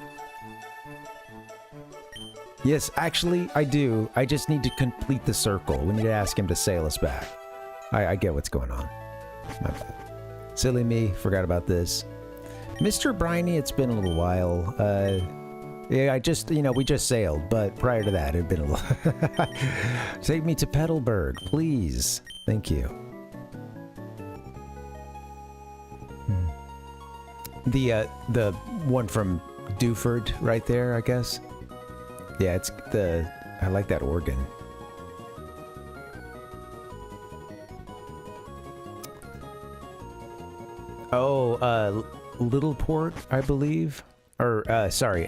Yes, actually, I do. I just need to complete the circle. We need to ask him to sail us back. I get what's going on. My bad. Silly me, forgot about this. Mr. Briny, it's been a little while. Yeah, I just, you know, we just sailed, but prior to that, it had been a little... Take me to Petalburg, please. Thank you. The one from Duford right there, I guess. Yeah, it's the... I like that organ. Oh, Littleport, I believe. Or, sorry,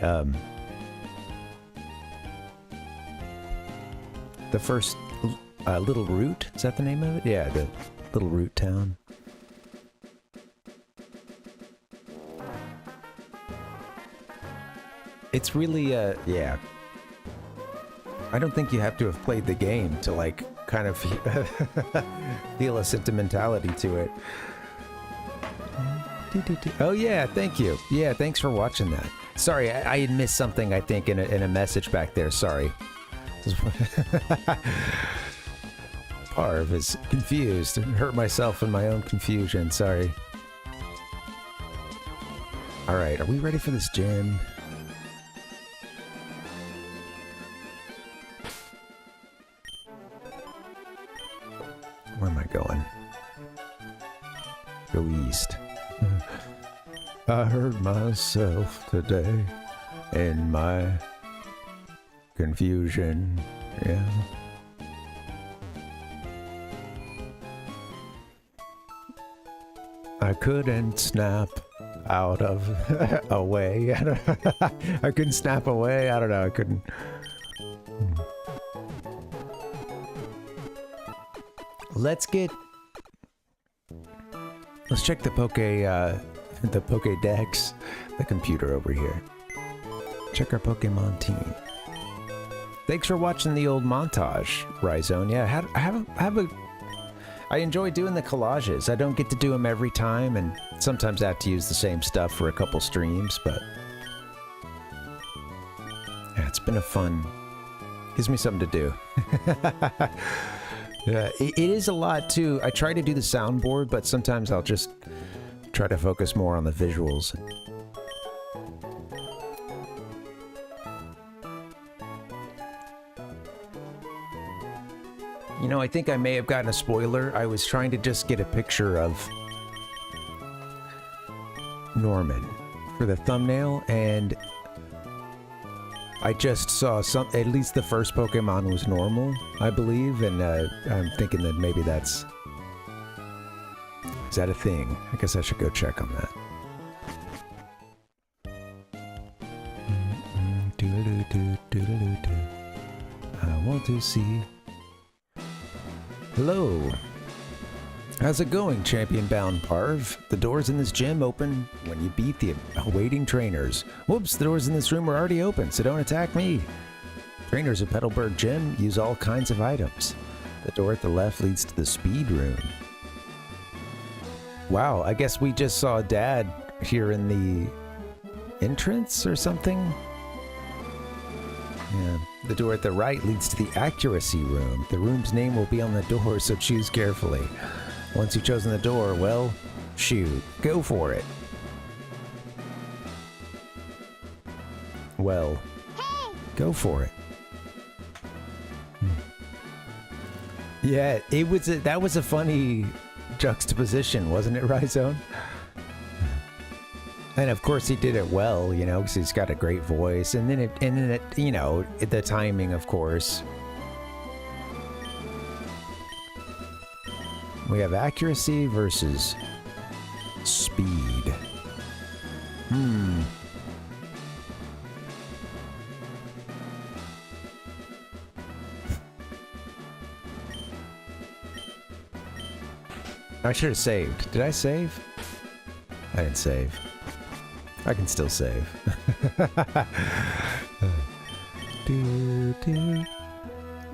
the first, Little Root? Is that the name of it? Yeah, the Little Root town. It's really, yeah. I don't think you have to have played the game to, like, kind of feel a sentimentality to it. Oh yeah, thank you. Yeah, thanks for watching that. Sorry, I had missed something, I think, in a message back there. Sorry. Parv is confused. Hurt myself in my own confusion. Sorry. Alright, are we ready for this gym? Where am I going? Go east. I heard myself today in my confusion, yeah. I couldn't snap out of away. I couldn't snap away. I don't know. I couldn't. Let's check the Pokédex, the computer over here. Check our Pokemon team. Thanks for watching the old montage, Rhizone. Yeah, I enjoy doing the collages. I don't get to do them every time, and sometimes I have to use the same stuff for a couple streams, but yeah, it's been a fun. Gives me something to do. Yeah, it is a lot too. I try to do the soundboard, but sometimes I'll just try to focus more on the visuals. You know, I think I may have gotten a spoiler. I was trying to just get a picture of Norman for the thumbnail, and I just saw at least the first Pokemon was normal, I believe, and I'm thinking that maybe that's... Is that a thing? I guess I should go check on that. I want to see... Hello. How's it going, champion-bound Parv? The doors in this gym open when you beat the awaiting trainers. Whoops, the doors in this room are already open, so don't attack me. Trainers at Petalburg Gym use all kinds of items. The door at the left leads to the speed room. Wow, I guess we just saw Dad here in the entrance or something? Yeah. The door at the right leads to the accuracy room. The room's name will be on the door, so choose carefully. Once you've chosen the door, well, shoot, go for it. Well, go for it. Yeah, that was a funny juxtaposition, wasn't it, Rhizone? And of course he did it well, you know, because he's got a great voice, and then it, you know, the timing, of course. We have accuracy versus speed. I should have saved. Did I save? I didn't save. I can still save.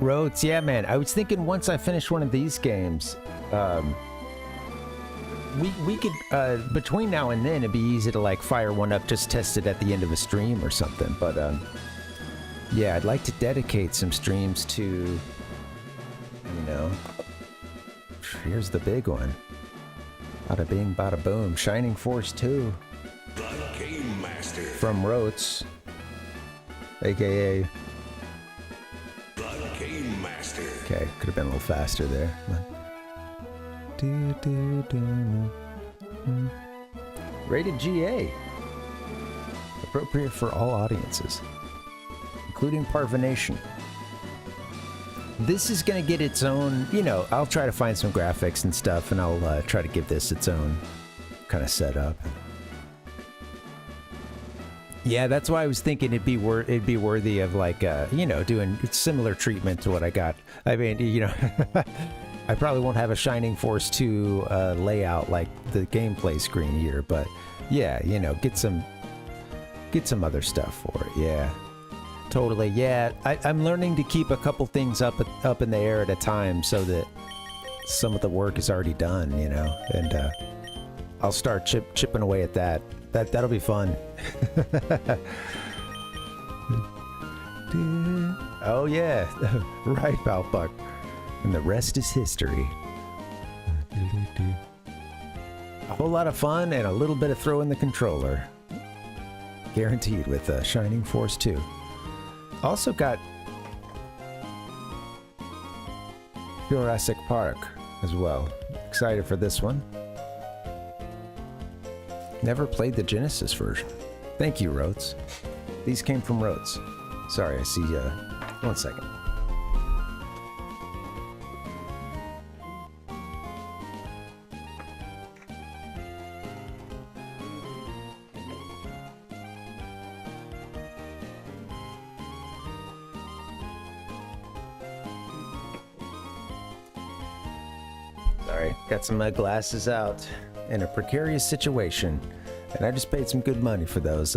Roads, yeah, man. I was thinking once I finish one of these games, we could between now and then it'd be easy to like fire one up, just test it at the end of a stream or something. But yeah, I'd like to dedicate some streams to, you know. Here's the big one. Bada bing, bada boom. Shining Force 2. The Game Master. From Rotes. AKA. The Game Master. Okay, could have been a little faster there. Rated GA. Appropriate for all audiences, including Parvination. This is going to get its own, you know, I'll try to find some graphics and stuff, and I'll try to give this its own kind of setup. Yeah, that's why I was thinking it'd be worthy of like, you know, doing similar treatment to what I got. I mean, you know, I probably won't have a Shining Force 2 layout like the gameplay screen here, but yeah, you know, get some other stuff for it. Yeah. Totally, yeah. I'm learning to keep a couple things up in the air at a time so that some of the work is already done, you know, and I'll start chipping away at that. That'll be fun. Oh yeah, right, Palpuck. And the rest is history. A whole lot of fun and a little bit of throw in the controller. Guaranteed with Shining Force 2. Also got Jurassic Park as well. Excited for this one. Never played the Genesis version. Thank you, Rotes. These came from Rotes. Sorry, I see, 1 second. Sorry, got some glasses out in a precarious situation, and I just paid some good money for those.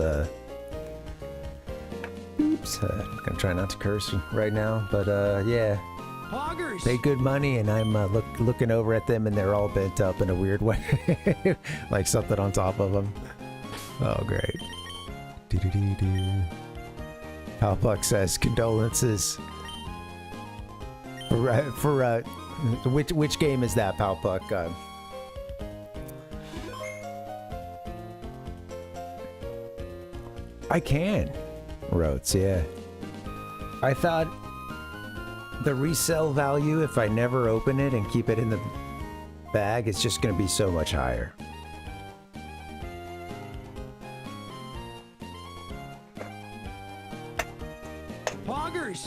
Oops, gonna try not to curse right now, but yeah. Hoggers. Paid good money, and I'm looking over at them, and they're all bent up in a weird way, like something on top of them. Oh, great. Palpuck says condolences. For which game is that, Palpuck? I can. Rotes, yeah. I thought the resale value, if I never open it and keep it in the bag, it's just going to be so much higher. Hoggers.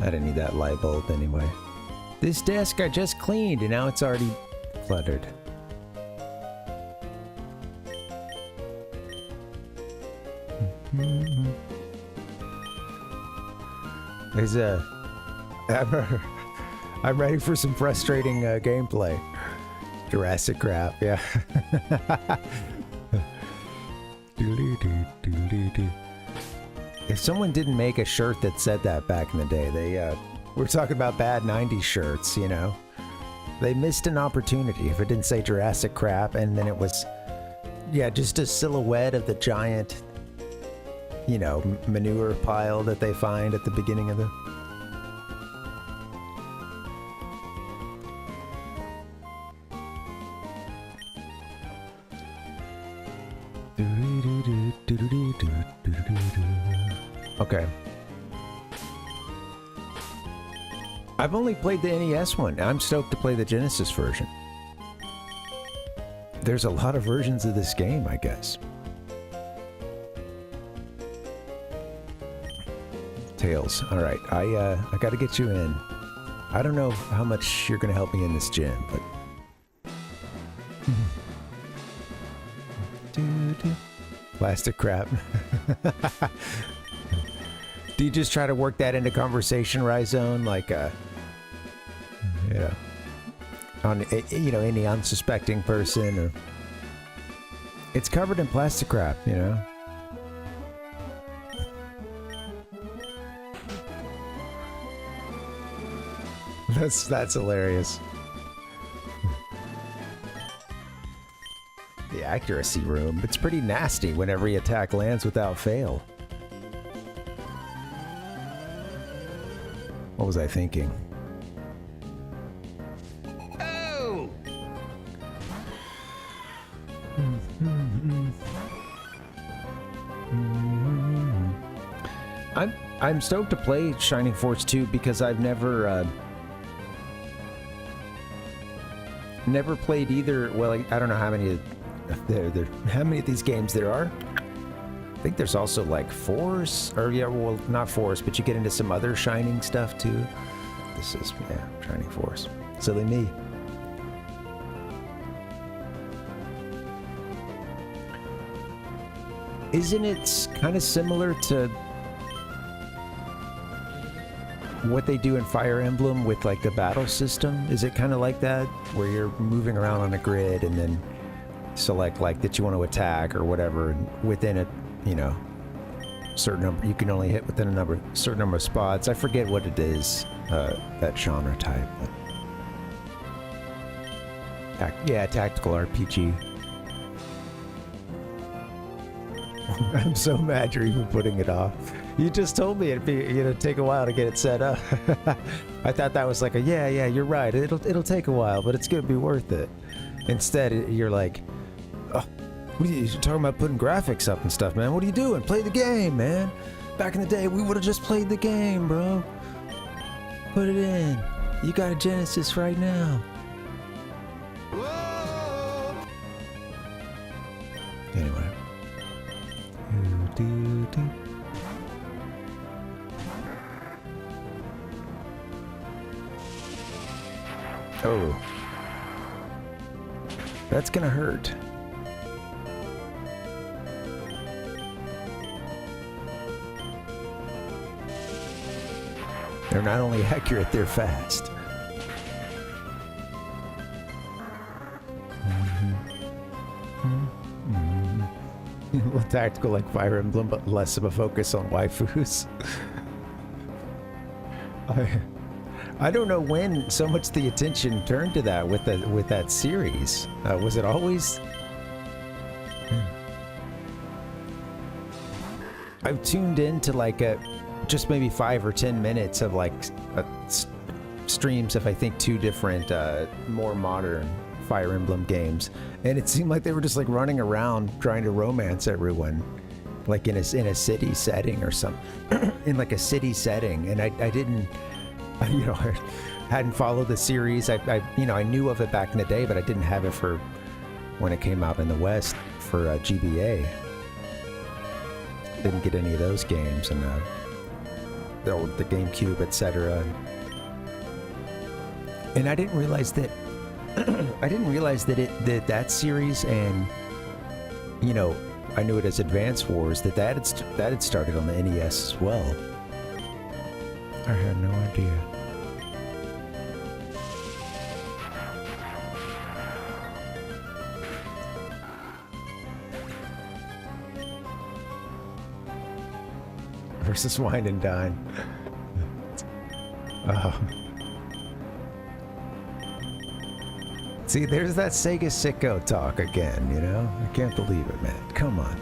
I didn't need that light bulb anyway. This desk I just cleaned and now it's already cluttered. There's I'm ready for some frustrating gameplay. Jurassic crap, yeah. If someone didn't make a shirt that said that back in the day, they we're talking about bad 90s shirts, you know. They missed an opportunity. If it didn't say Jurassic crap and then it was, yeah, just a silhouette of the giant you know, manure pile that they find at the beginning of the... Okay. I've only played the NES one. I'm stoked to play the Genesis version. There's a lot of versions of this game, I guess. Tails. All right, I got to get you in. I don't know how much you're going to help me in this gym, but... Plastic crap. Do you just try to work that into conversation, Rhizone? Like, yeah, on, you know, any unsuspecting person, or it's covered in plastic crap, you know. That's hilarious. The accuracy room. It's pretty nasty when every attack lands without fail. What was I thinking? Oh! I'm stoked to play Shining Force 2 because I've never played either. Well, I don't know how many how many of these games there are. I think there's also like Force, or yeah, well, not Force, but you get into some other Shining stuff too. This is, yeah, Shining Force. Silly me. Isn't it kind of similar to what they do in Fire Emblem with like the battle system? Is it kind of like that, where you're moving around on a grid and then select like that you want to attack or whatever, and within a, you know, certain number, you can only hit within a certain number of spots. I forget what it is, that genre type. But yeah, tactical RPG. I'm so mad you're even putting it off. You just told me it'd be, you know, take a while to get it set up. I thought that was like a yeah, you're right. It'll take a while, but it's gonna be worth it. Instead, you're like, oh, what are you, you're talking about putting graphics up and stuff, man? What are you doing? Play the game, man. Back in the day, we would have just played the game, bro. Put it in. You got a Genesis right now. Whoa! Anyway. Oh. That's gonna hurt. They're not only accurate, they're fast. Well, tactical like Fire Emblem, but less of a focus on waifus. I don't know when so much the attention turned to that with that series. Was it always? I've tuned into like just maybe 5 or 10 minutes of like streams of I think 2 different more modern Fire Emblem games, and it seemed like they were just like running around trying to romance everyone, like in a city setting or something, in like a city setting, and I didn't. You know, I hadn't followed the series. I you know, I knew of it back in the day, but I didn't have it for when it came out in the West for GBA. Didn't get any of those games, and the GameCube, etc. And I didn't realize that. I didn't realize that that series, and you know, I knew it as Advance Wars, that had started on the NES as well. I had no idea. Versus Wine and Dine. See, there's that Sega sicko talk again, you know? I can't believe it, man. Come on.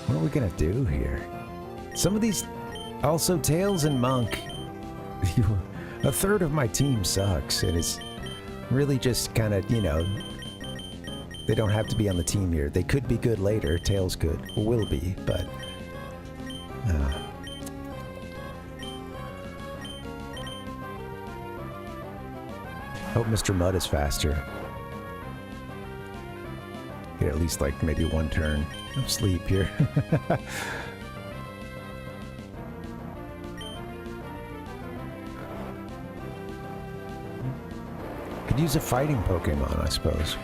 What are we gonna do here? Some of these... Also, Tails and Monk. A third of my team sucks. It is really just kind of, you know... They don't have to be on the team here. They could be good later. Tails could. Will be, but... Hope Mr. Mud is faster. Get at least like maybe one turn of sleep here. Could use a fighting Pokemon, I suppose.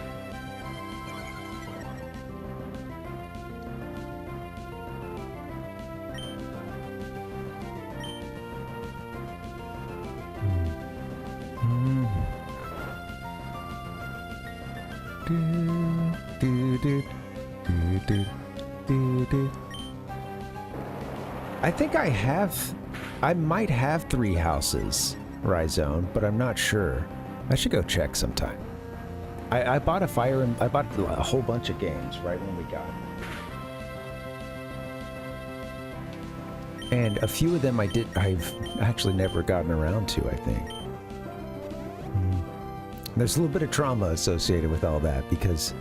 I think I might have 3 houses, Rhizone, but I'm not sure. I should go check sometime. I bought I bought a whole bunch of games right when we got it. And a few of them I've actually never gotten around to, I think. There's a little bit of trauma associated with all that because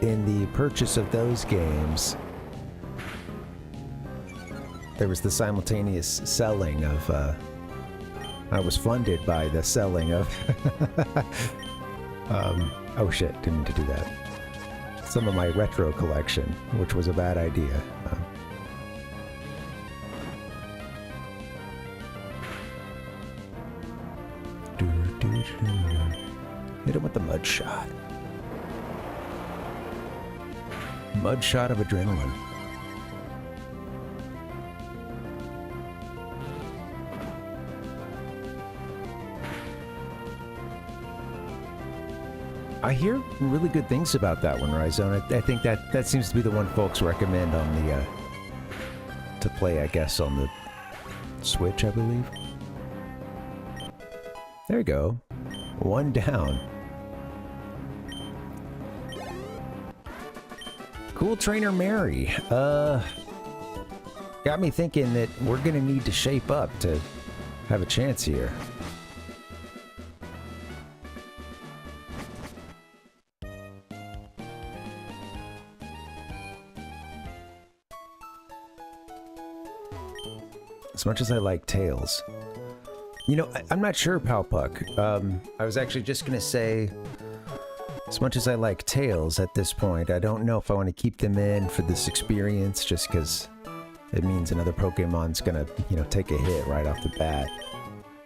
in the purchase of those games, there was the simultaneous selling of, I was funded by the selling of, oh shit, didn't mean to do that. Some of my retro collection, which was a bad idea. Hit him with the mud shot. Mud shot of adrenaline. I hear really good things about that one, Rhizone. I think that seems to be the one folks recommend on the to play, I guess, on the Switch, I believe. There you go. One down. Cool Trainer Mary. Got me thinking that we're gonna need to shape up to have a chance here. As much as I like Tails. You know, I'm not sure, Palpuck. I was actually just gonna say, as much as I like Tails at this point, I don't know if I want to keep them in for this experience, just because it means another Pokemon's gonna, you know, take a hit right off the bat.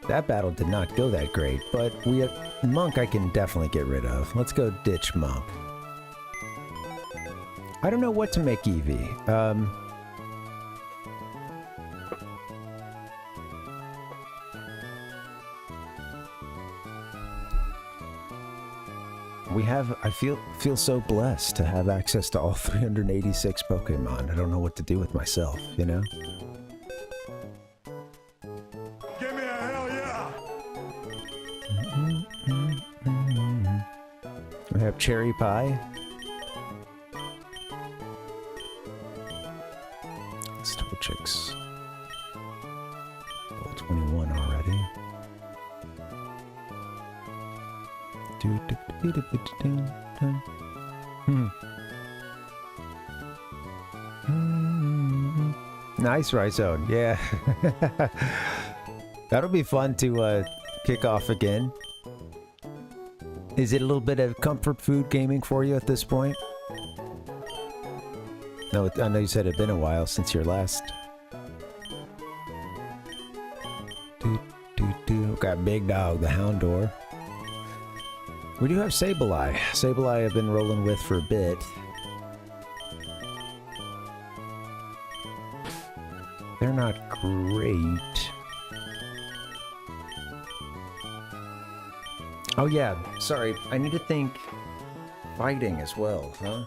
That battle did not go that great, but we have Monk I can definitely get rid of. Let's go ditch Monk. I don't know what to make Eevee. I feel so blessed to have access to all 386 Pokemon. I don't know what to do with myself, you know? Give me a hell yeah! We have Cherry Pie. Storchix. Level 21 already. Nice, Rhizone. Yeah. That'll be fun to kick off again. Is it a little bit of comfort food gaming for you at this point? No, I know you said it'd been a while since your last. Got Big Dog, the Houndour. We do have Sableye. Sableye I've been rolling with for a bit. They're not great. Oh yeah, sorry. I need to think fighting as well, huh?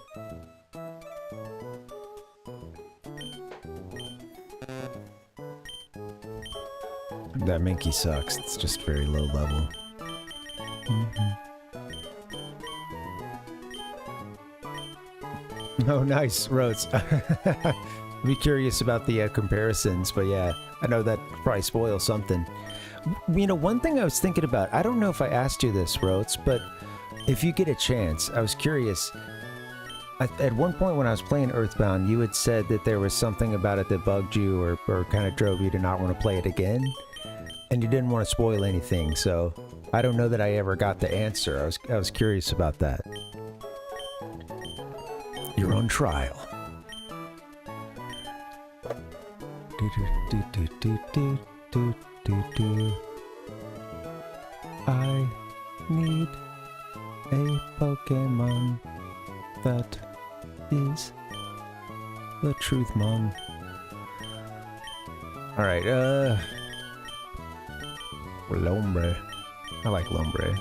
That Minky sucks. It's just very low level. Oh, nice, Rose. be curious about the comparisons, but yeah, I know that probably spoils something. You know, one thing I was thinking about, I don't know if I asked you this, Rotes, but if you get a chance, I was curious. At one point when I was playing Earthbound, you had said that there was something about it that bugged you or kind of drove you to not want to play it again, and you didn't want to spoil anything, so I don't know that I ever got the answer. I was curious about that. You're on trial. I need a Pokemon that is the truth, Mom. Alright, Lombre. I like Lombre.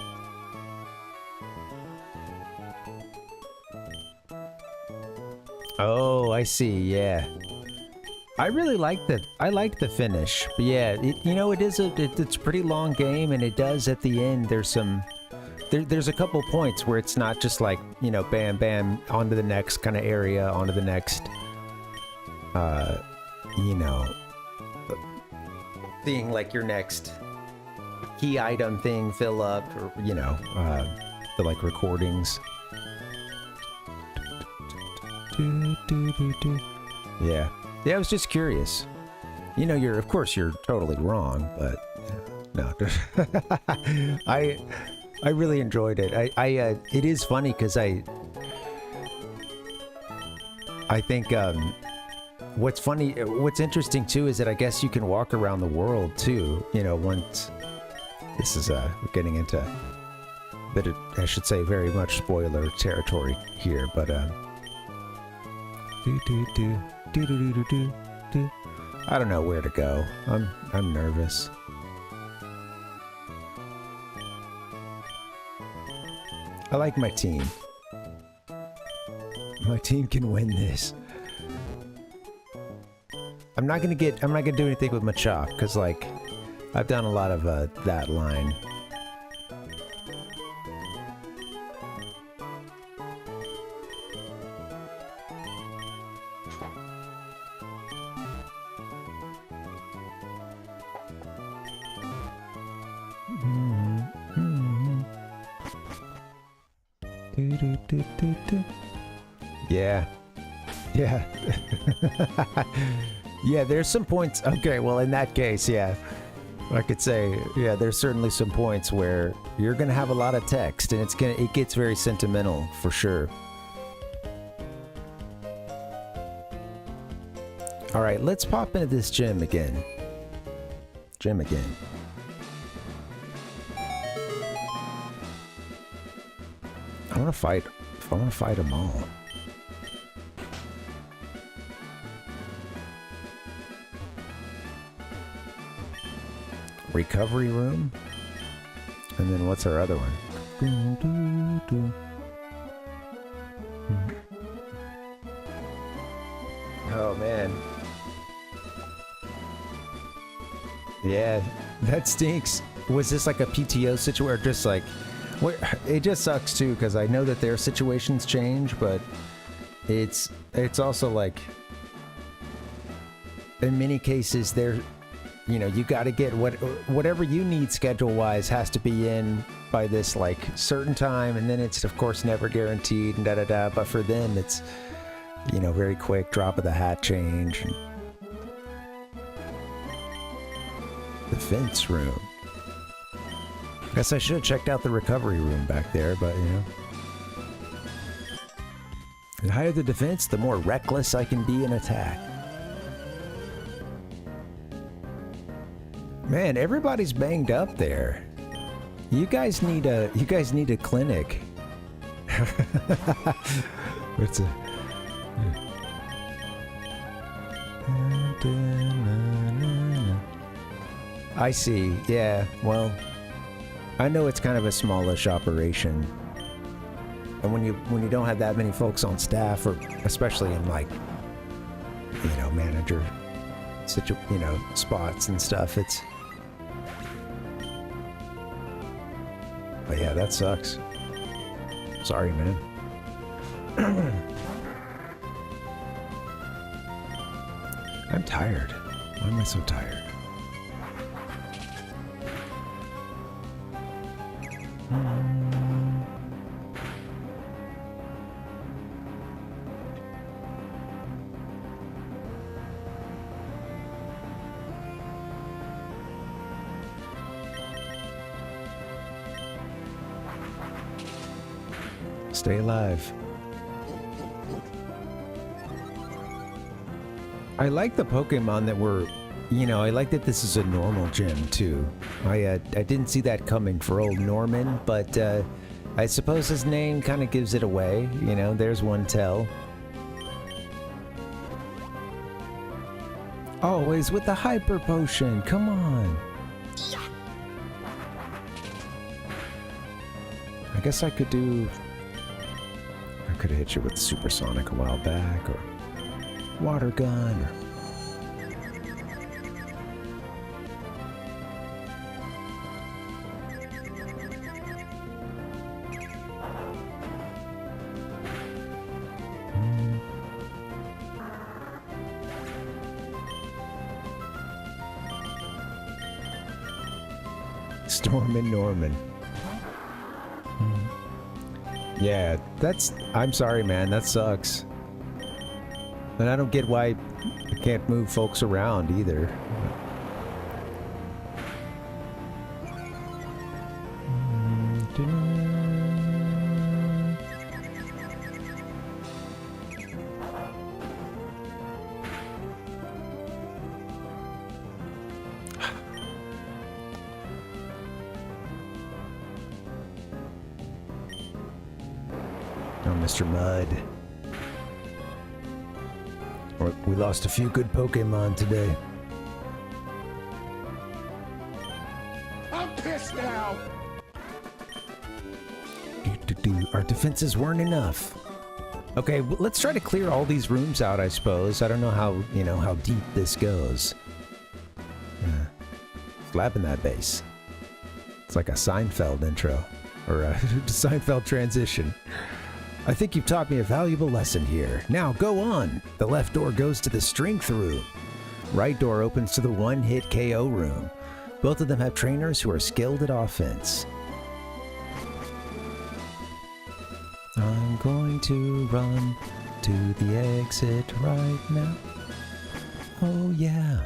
Oh, I see, yeah. I really like the finish, but yeah, you know, it's a pretty long game, and it does at the end. There's a couple points where it's not just like, you know, bam bam onto the next kind of area, onto the next, you know, seeing like your next key item thing fill up, or you know, the like recordings. Yeah. Yeah, I was just curious. You know, of course you're totally wrong, but no. I really enjoyed it. It is funny because I think what's interesting too is that I guess you can walk around the world too. You know, once this is we're getting into a bit of, I should say, very much spoiler territory here, but I don't know where to go. I'm nervous. I like my team. My team can win this. I'm not gonna do anything with Machop, because like I've done a lot of that line. Yeah. Yeah. Yeah, there's some points. Okay, well, in that case, yeah. I could say, yeah, there's certainly some points where you're going to have a lot of text, and it gets very sentimental, for sure. All right, let's pop into this gym again. I want to fight them all. Recovery room? And then what's our other one? Oh man. Yeah, that stinks. Was this like a PTO situation, or just like... It just sucks too, because I know that their situations change, but it's also like, in many cases, you know, you got to get whatever you need schedule-wise has to be in by this like certain time, and then it's of course never guaranteed and da-da-da, but for them it's, you know, very quick drop of the hat change. The fence room. Guess I should have checked out the recovery room back there, but you know. The higher the defense, the more reckless I can be in attack. Man, everybody's banged up there. You guys need a clinic. What's it? I see. Yeah, well, I know it's kind of a smallish operation. And when you don't have that many folks on staff, or especially in like, you know, manager spots and stuff, it's... But yeah, that sucks. Sorry, man. I'm tired. Why am I so tired? Stay alive. I like the Pokemon that were, you know, I like that this is a normal gym too. I didn't see that coming for old Norman, but I suppose his name kind of gives it away. You know, there's one tell. Always with the Hyper Potion, come on. I guess I could do... I could have hit you with Supersonic a while back, or Water Gun, or... Storm and Norman. Yeah, that's... I'm sorry, man. That sucks. And I don't get why I can't move folks around either. Oh, Mr. Mud. We lost a few good Pokemon today. I'm pissed now. Our defenses weren't enough. Okay, well, let's try to clear all these rooms out, I suppose. I don't know how, you know, how deep this goes. Yeah. Slapping that bass. It's like a Seinfeld intro. Or a Seinfeld transition. I think you've taught me a valuable lesson here. Now go on. The left door goes to the strength room. Right door opens to the one-hit KO room. Both of them have trainers who are skilled at offense. I'm going to run to the exit right now. Oh yeah.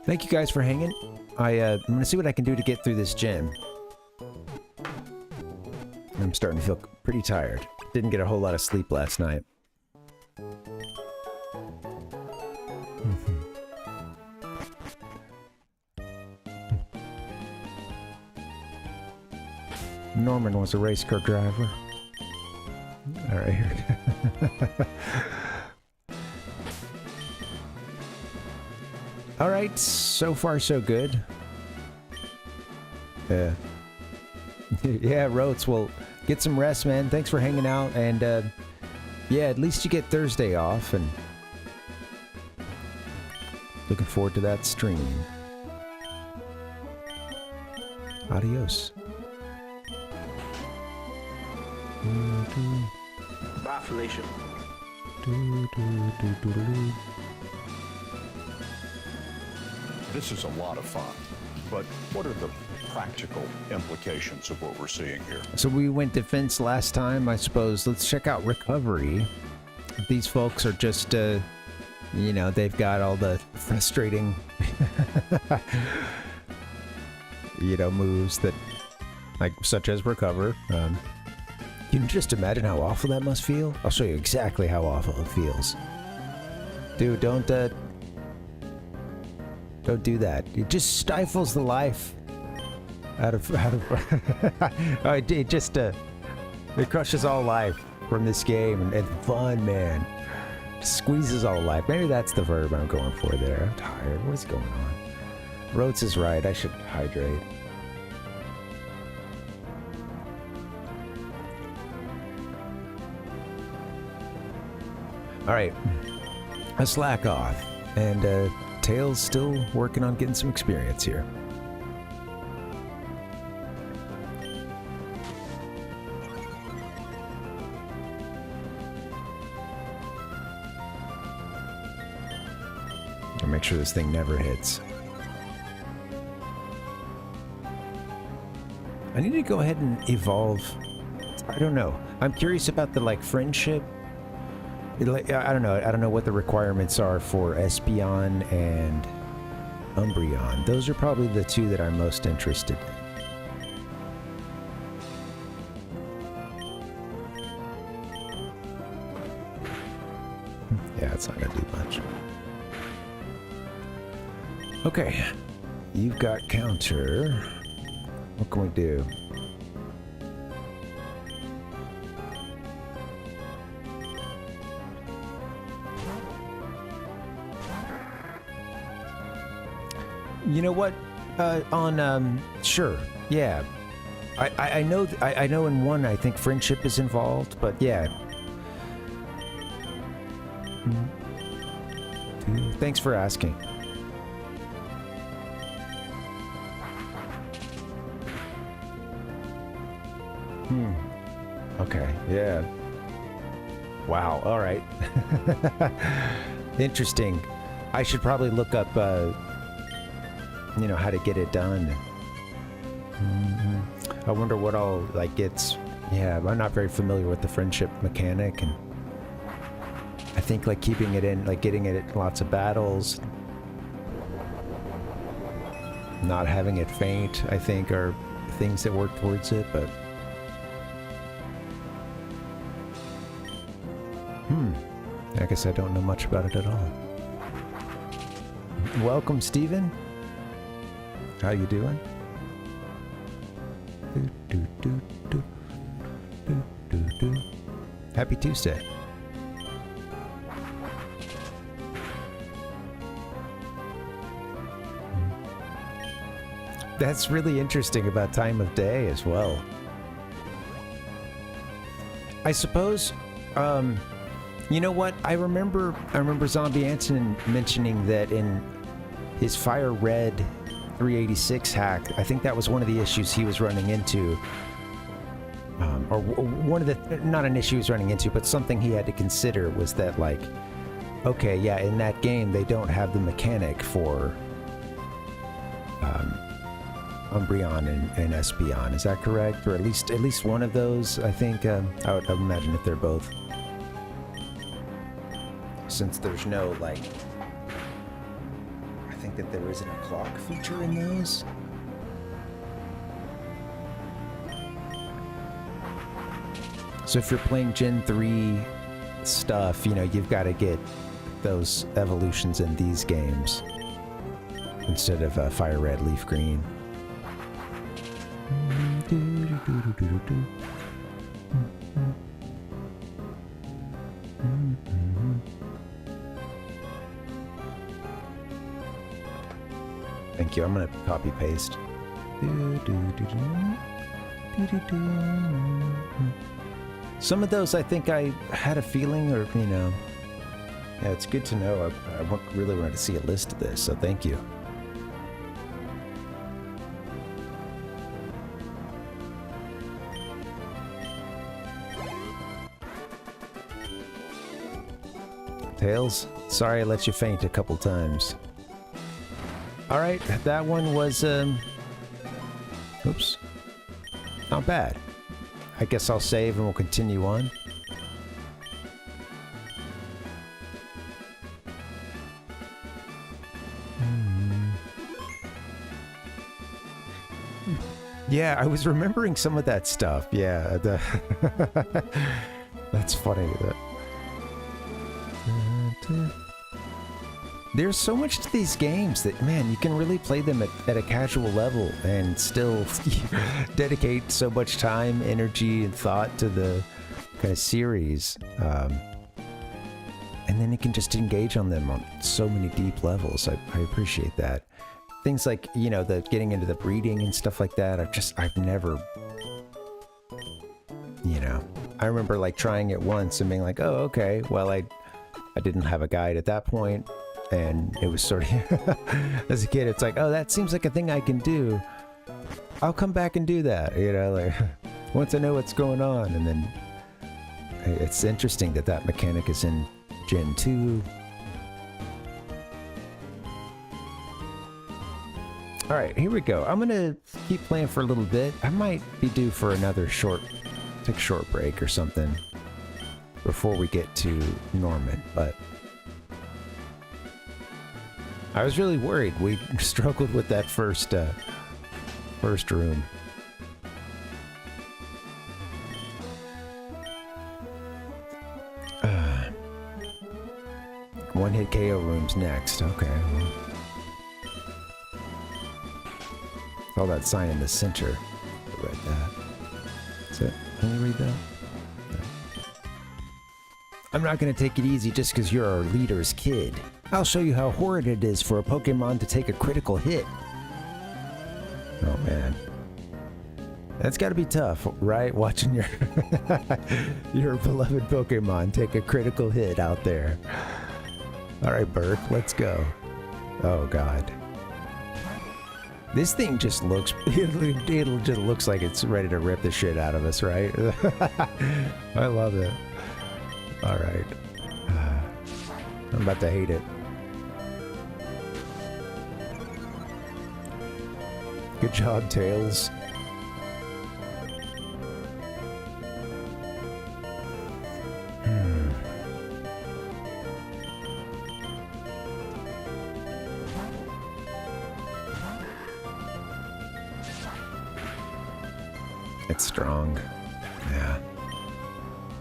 Thank you guys for hanging. I'm gonna see what I can do to get through this gym. I'm starting to feel pretty tired. Didn't get a whole lot of sleep last night. Norman was a race car driver. All right. All right, so far so good. Yeah. Yeah, Rotes, well, get some rest, man. Thanks for hanging out, and yeah, at least you get Thursday off, and looking forward to that stream. Adios. Bye, Felicia. This is a lot of fun, but what are the practical implications of what we're seeing here? So we went defense last time, I suppose. Let's check out recovery. These folks are just, you know, they've got all the frustrating, you know, moves that, like, such as recover. You can just imagine how awful that must feel. I'll show you exactly how awful it feels. Dude, don't do that. It just stifles the life out of it just it crushes all life from this game, and fun, man. Squeezes all life. Maybe that's the verb I'm going for there. I'm tired. What's going on? Rhodes is right. I should hydrate. All right, I slack off, and Tails still working on getting some experience here. make sure this thing never hits. I need to go ahead and evolve. I don't know. I'm curious about the like friendship. I don't know. I don't know what the requirements are for Espeon and Umbreon. Those are probably the two that I'm most interested in. Yeah, it's not gonna do much. Okay, you've got counter. What can we do? You know what? Sure, yeah. I know. I know in one, I think friendship is involved, but yeah. Thanks for asking. Okay, yeah. Wow, all right. Interesting. I should probably look up, you know, how to get it done. I wonder what all, like, gets... Yeah, I'm not very familiar with the friendship mechanic, and I think, like, keeping it in, like, getting it in lots of battles, not having it faint, I think, are things that work towards it, but... I guess I don't know much about it at all. Welcome, Steven. How you doing? Happy Tuesday. That's really interesting about time of day as well. I suppose, you know what? I remember Zombie Anson mentioning that in his Fire Red 386 hack, I think that was one of the issues he was running into. Or one of the, not an issue he was running into, but something he had to consider was that, like, okay, yeah, in that game, they don't have the mechanic for Umbreon and Espeon. Is that correct? Or at least one of those, I think. I would imagine if they're both. Since there's no, like, I think that there isn't a clock feature in those. So if you're playing Gen 3 stuff, you know, you've got to get those evolutions in these games instead of Fire Red, Leaf Green. Thank you. I'm going to copy paste. Some of those I think I had a feeling, or, you know, yeah, it's good to know. I really wanted to see a list of this, so thank you. Tails, sorry I let you faint a couple times. Alright, that one was, oops. Not bad. I guess I'll save and we'll continue on. Yeah, I was remembering some of that stuff. Yeah, that's funny. There's so much to these games that, man, you can really play them at a casual level and still dedicate so much time, energy, and thought to the kind of series. And then you can just engage on them on so many deep levels. I appreciate that. Things like, you know, the getting into the breeding and stuff like that, I've never, you know, I remember like trying it once and being like, oh, okay, well, I didn't have a guide at that point. And it was sort of, as a kid, it's like, oh, that seems like a thing I can do. I'll come back and do that, you know, like, once I know what's going on. And then it's interesting that that mechanic is in Gen 2. All right, here we go. I'm gonna keep playing for a little bit. I might be due for another take a short break or something before we get to Norman, but I was really worried. We struggled with that first room. One hit KO rooms next. Okay. Well. All that sign in the center. I read that. That's it. Can you read that? No. I'm not going to take it easy just because you're our leader's kid. I'll show you how horrid it is for a Pokemon to take a critical hit. Oh man. That's got to be tough, right? Watching your your beloved Pokemon take a critical hit out there. All right, Burke, let's go. Oh god. This thing just looks, it just looks like it's ready to rip the shit out of us, right? I love it. All right. I'm about to hate it. Good job, Tails. It's strong. Yeah.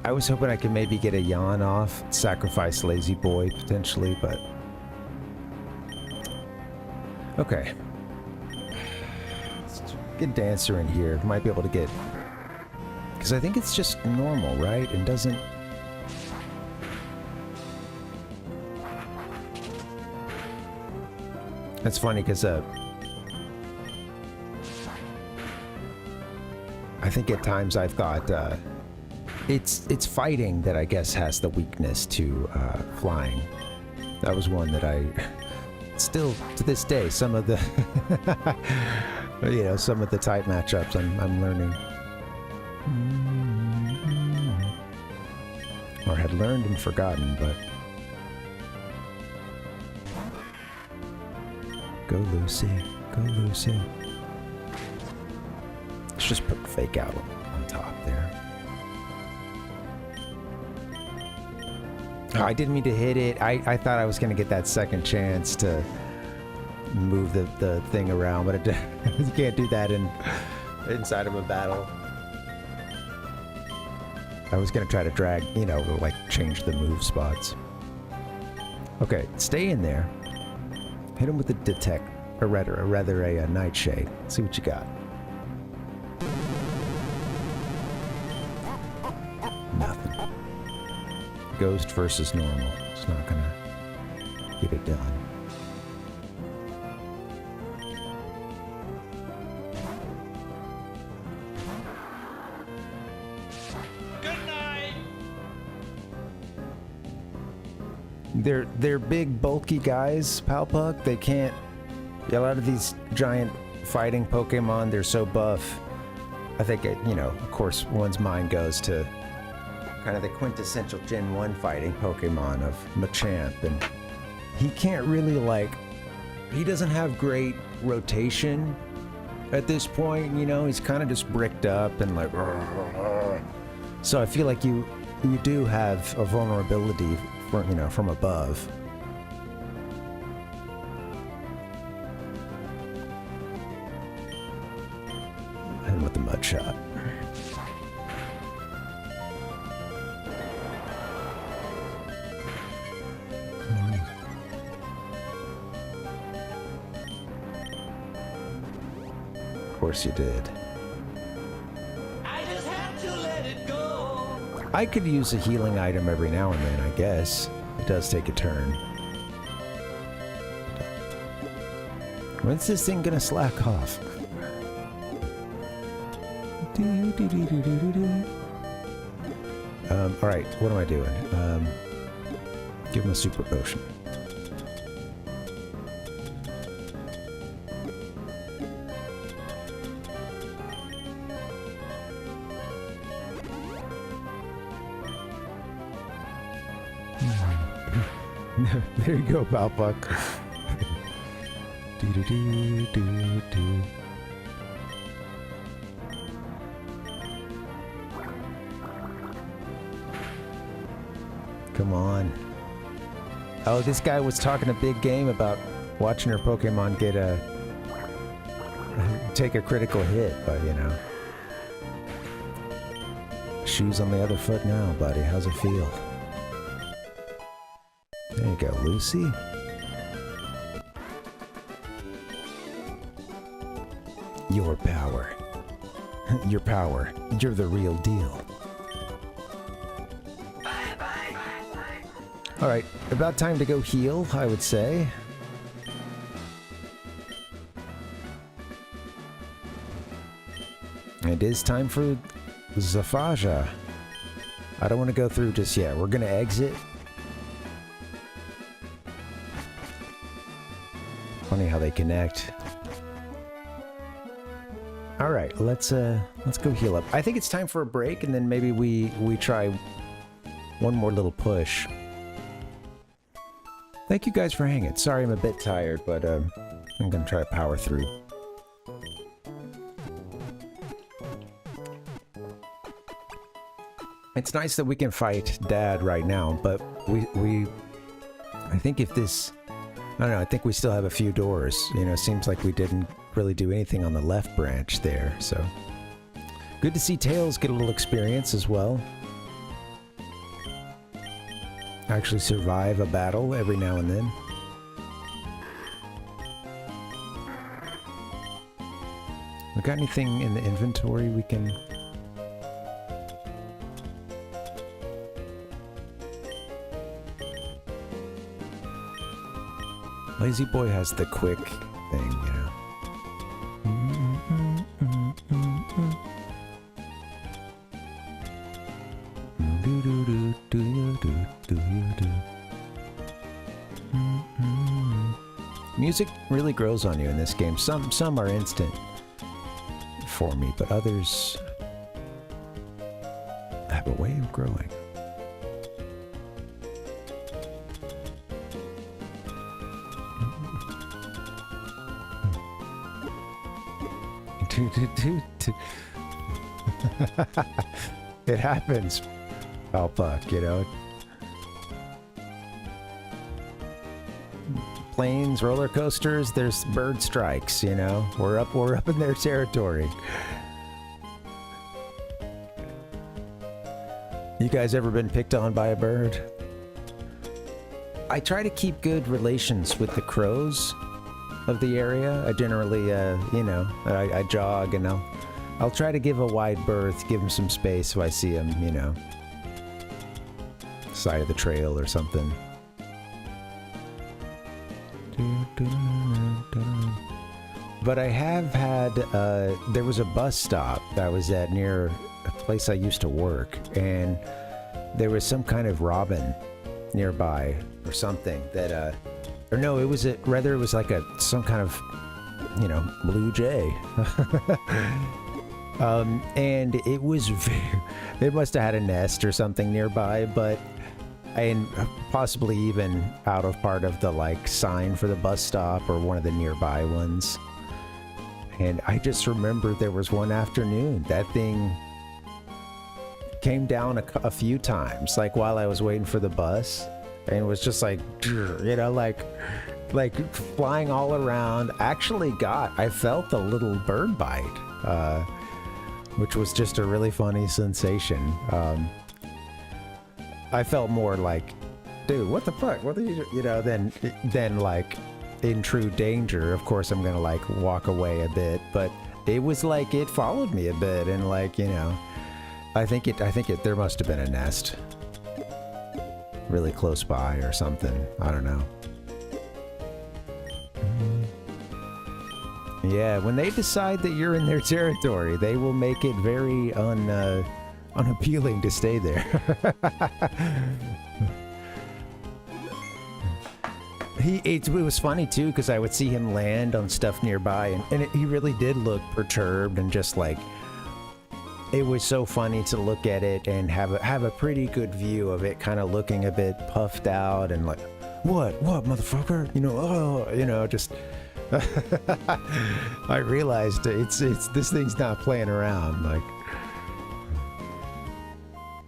I was hoping I could maybe get a yawn off, sacrifice Lazy Boy potentially, but... Okay. Let's get Dancer in here. Might be able to get... Because I think it's just normal, right? And doesn't... That's funny because I think at times I've thought it's fighting that I guess has the weakness to flying. That was one that I still to this day some of the some of the type matchups I'm learning or had learned and forgotten, but go Lucy, go Lucy. Let's just put Fake Out on top there. Oh, I didn't mean to hit it. I thought I was going to get that second chance to move the thing around, but you can't do that inside of a battle. I was going to try to drag, like change the move spots. Okay, stay in there. Hit him with the detect, or rather a Nightshade. See what you got. Nothing. Ghost versus normal. It's not gonna get it done. Good night. They're big, bulky guys, Palpuck. They can't. A lot of these giant fighting Pokemon, they're so buff. I think of course, one's mind goes to kind of the quintessential Gen 1 fighting Pokemon of Machamp, and he can't really he doesn't have great rotation at this point, he's kind of just bricked up and so I feel like you do have a vulnerability from above. And with the mud shot. Of course you did. I just had to let it go. I could use a healing item every now and then, I guess. It does take a turn. When's this thing gonna slack off? Alright, what am I doing? Give him a super potion. There you go, Palpuck. come on. Oh, this guy was talking a big game about watching her Pokemon get take a critical hit, but you know. Shoes on the other foot now, buddy. How's it feel? There you go, Lucy. Your power. Your power. You're the real deal. Alright, about time to go heal, I would say. It is time for Zafaja. I don't want to go through just yet. We're going to exit. Funny how they connect. All right, let's go heal up. I think it's time for a break, and then maybe we try one more little push. Thank you guys for hanging. Sorry I'm a bit tired, but I'm gonna try to power through. It's nice that we can fight Dad right now, but I think if this, I don't know, I think we still have a few doors. You know, seems like we didn't really do anything on the left branch there, so. Good to see Tails get a little experience as well. Actually survive a battle every now and then. We got anything in the inventory we can... Lazy Boy has the quick thing, you know. Music really grows on you in this game. Some are instant for me, but others have a way of growing. It happens, Alpuck, you know. Planes, roller coasters, there's bird strikes, you know. We're up in their territory. You guys ever been picked on by a bird? I try to keep good relations with the crows of the area. I generally, you know, I jog and I'll try to give a wide berth, give them some space if I see them, you know, side of the trail or something. But I have had, there was a bus stop that I was at near a place I used to work, and there was some kind of robin nearby or something that, or no, it was rather it was like some kind of, you know, blue jay. And it was they must have had a nest or something nearby, but and possibly even out of part of the like sign for the bus stop or one of the nearby ones. And I just remember there was one afternoon that thing came down a few times, like while I was waiting for the bus, and it was just like, you know, like flying all around. Actually I felt a little bird bite, which was just a really funny sensation. I felt more like, dude, what the fuck? What are you know, than like in true danger. Of course, I'm gonna like walk away a bit, but it was like it followed me a bit, and like, you know, I think there must have been a nest really close by or something. I don't know. Yeah, when they decide that you're in their territory, they will make it very unappealing to stay there. It was funny too, because I would see him land on stuff nearby, and he really did look perturbed, and just like, it was so funny to look at it and have a pretty good view of it, kind of looking a bit puffed out and like, what motherfucker, you know, oh, you know, just. I realized it's this thing's not playing around, like.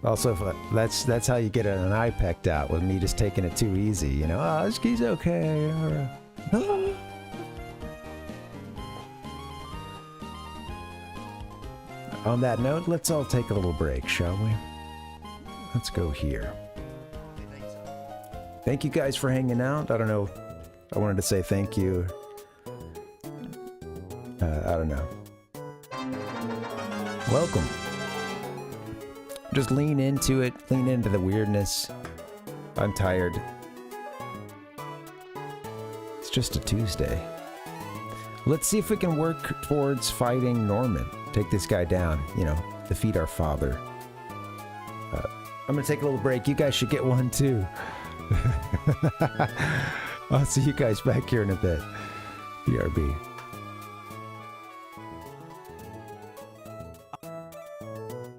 Also, that's how you get an eye pecked out, with me just taking it too easy. You know, oh, this key's okay. Ah. On that note, let's all take a little break, shall we? Let's go here. Thank you guys for hanging out. I don't know. I wanted to say thank you. I don't know. Welcome. Just lean into it. Lean into the weirdness. I'm tired. It's just a Tuesday. Let's see if we can work towards fighting Norman. Take this guy down. You know, defeat our father. I'm gonna take a little break. You guys should get one too. I'll see you guys back here in a bit. BRB.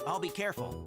I'll be careful.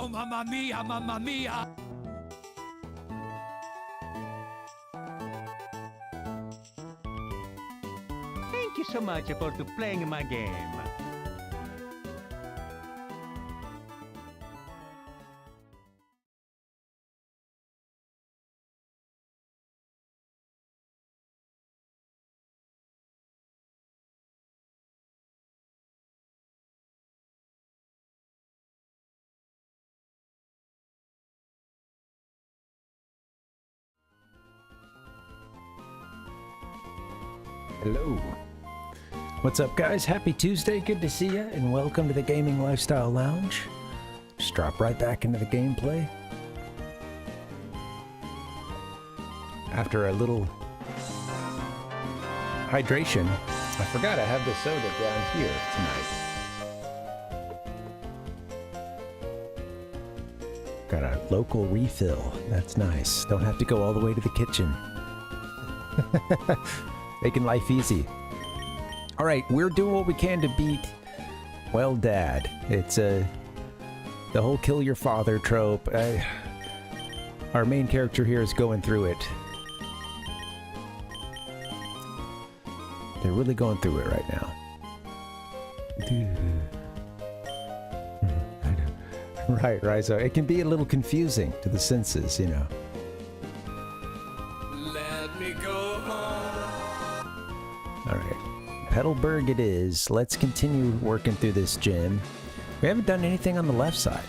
Oh, mamma mia, mamma mia! Thank you so much for playing my game. Hello. What's up, guys? Happy Tuesday. Good to see you, and welcome to the Gaming Lifestyle Lounge. Just drop right back into the gameplay. After a little hydration, I forgot I have the soda down here tonight. Got a local refill. That's nice. Don't have to go all the way to the kitchen. Making life easy. All right, we're doing what we can to beat, well, Dad. It's the whole kill your father trope. Our main character here is going through it. They're really going through it right now. Right. So it can be a little confusing to the senses, you know. Let me go home. All right. Petalburg it is. Let's continue working through this gym. We haven't done anything on the left side.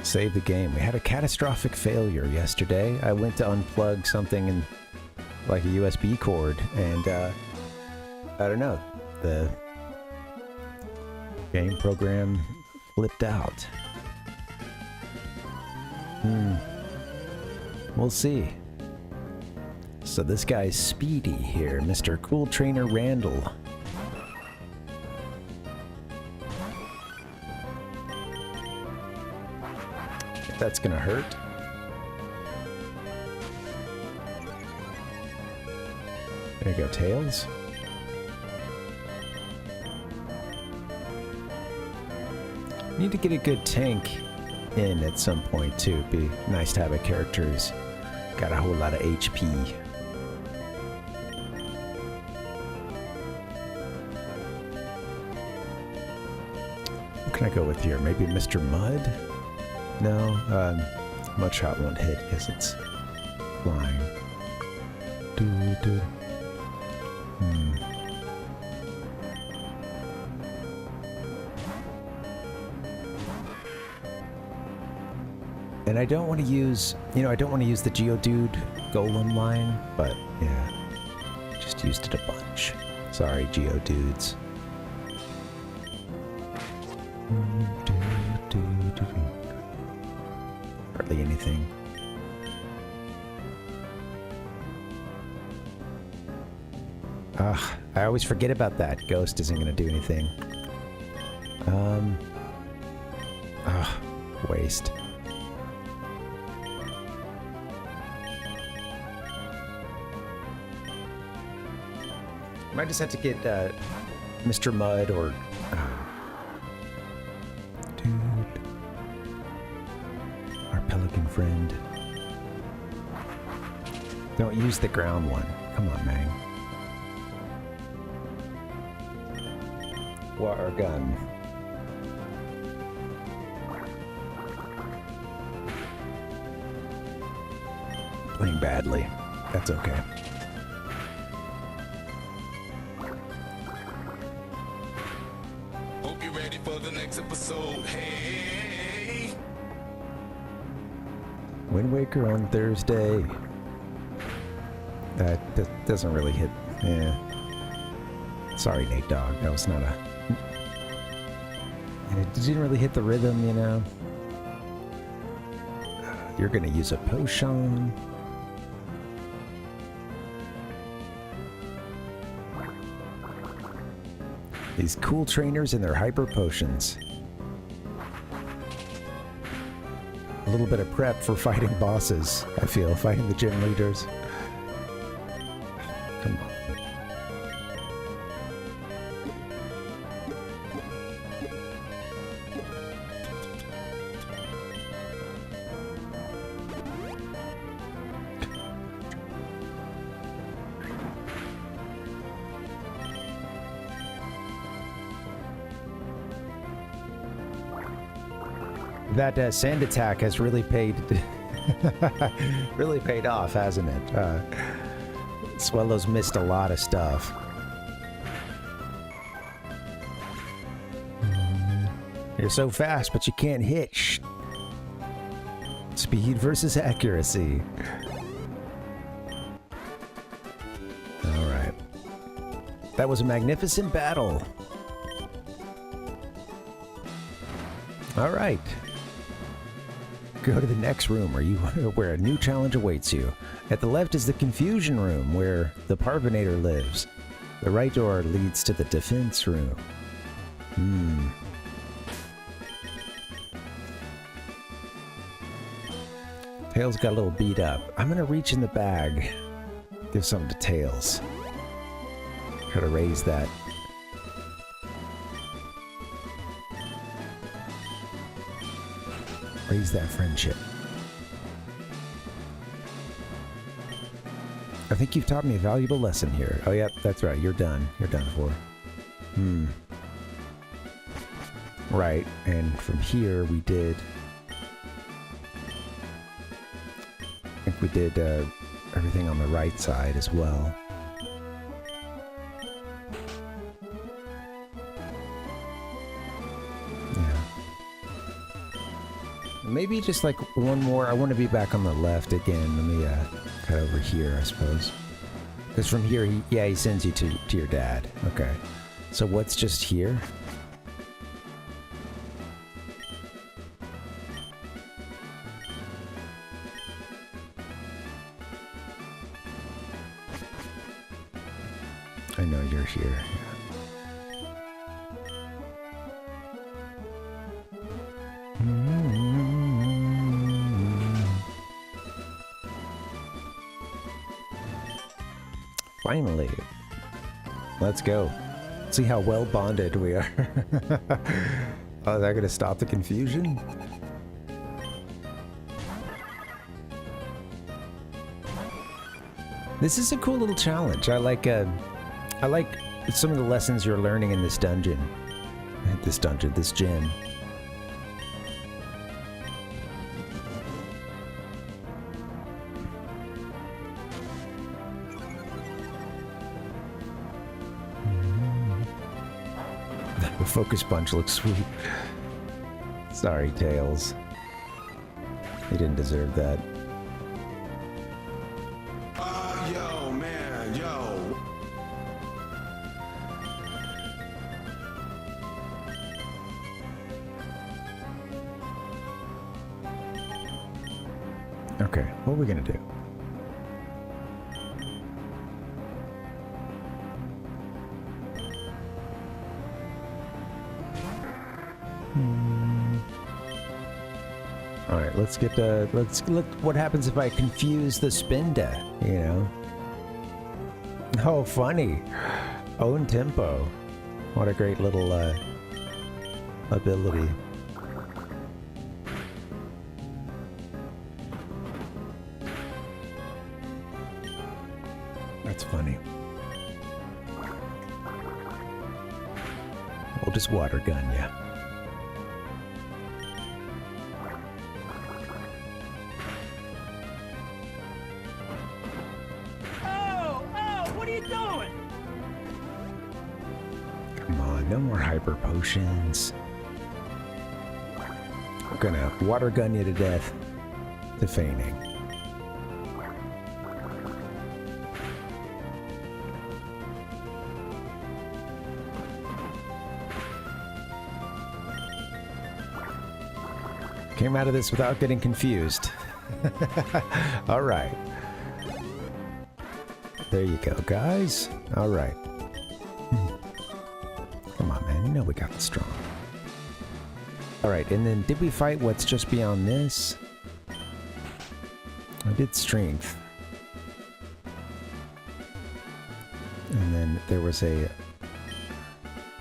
Save the game. We had a catastrophic failure yesterday. I went to unplug something in like a USB cord and I don't know. The game program flipped out. We'll see. So this guy's Speedy here, Mr. Cool Trainer Randall. If that's gonna hurt. There you go, Tails. Need to get a good tank in at some point too. It'd be nice to have a character who's got a whole lot of HP. What can I go with here? Maybe Mr. Mud? No, Mudshot won't hit because it's flying. And I don't want to use, I don't want to use the Geodude Golem line, but yeah, just used it a bunch. Sorry, Geodudes. Hardly anything. I always forget about that. Ghost isn't going to do anything. Waste. Might just have to get Mr. Mud or dude, our pelican friend. Don't use the ground one. Come on, man. Water gun. Playing badly. That's okay. Hope you're ready for the next episode. Hey. Wind Waker on Thursday. That doesn't really hit. Yeah. Sorry, Nate Dogg. That was not a. It didn't really hit the rhythm, you know. You're gonna use a potion. These cool trainers and their hyper potions. A little bit of prep for fighting bosses, I feel, fighting the gym leaders. Come on. That sand attack has really paid really paid off, hasn't it? Swallows missed a lot of stuff. You're so fast, but you can't hit. Shh. Speed versus accuracy. All right. That was a magnificent battle. All right. Go to the next room where a new challenge awaits you. At the left is the confusion room where the Parvinator lives. The right door leads to the defense room. Tails got a little beat up. I'm gonna reach in the bag. Give something to Tails. Try to raise that. Raise that friendship. I think you've taught me a valuable lesson here. Oh, yep, that's right. You're done. You're done for. Right, and from here we did... I think we did everything on the right side as well. Yeah. Maybe just like one more. I want to be back on the left again. Let me cut over here, I suppose. Because from here, he sends you to your dad. Okay. So what's just here? I know you're here. Finally. Let's go. See how well bonded we are. Oh, is that going to stop the confusion? This is a cool little challenge. I like some of the lessons you're learning in this dungeon. This gen. The focus punch looks sweet. Sorry, Tails. You didn't deserve that. Yo, man, yo. Okay, what are we gonna do? All right, let's get let's look what happens if I confuse the Spinda, you know? Oh, funny. Own tempo. What a great little ability. That's funny. We'll just water gun ya. No more hyper potions. We're gonna water gun you to death. To feigning. Came out of this without getting confused. All right. There you go, guys. All right. Come on, man. You know we got the strong. Alright, and then did we fight what's just beyond this? I did strength. And then there was a...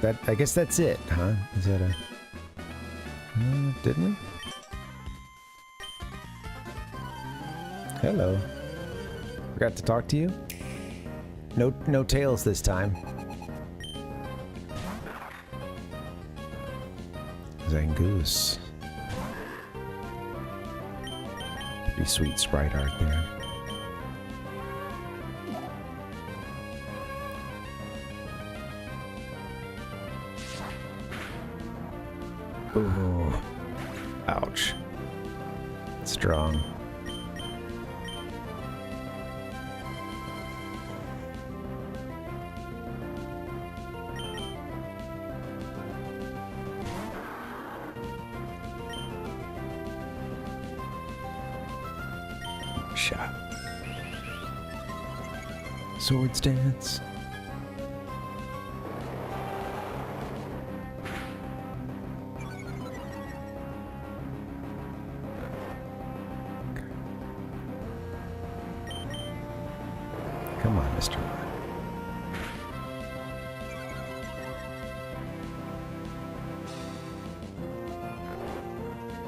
That, I guess that's it, huh? Is that a... didn't we? Hello. Forgot to talk to you? No tails this time. Zangoose. Pretty sweet sprite art there. Ooh. Ouch. Strong. Shot. Swords dance. Come on, Mr. One.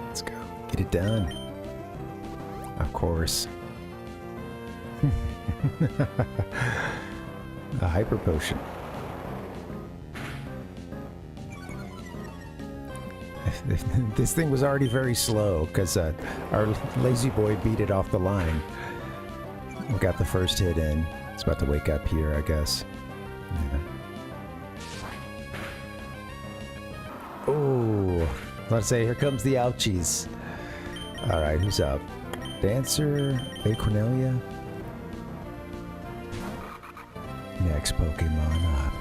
Let's go. Get it done. Of course. A hyper potion. This thing was already very slow because our lazy boy beat it off the line. We got the first hit in. It's about to wake up here, I guess. Yeah. Oh, let's say here comes the ouchies. All right, who's up? Dancer, Cornelia. Next Pokemon up.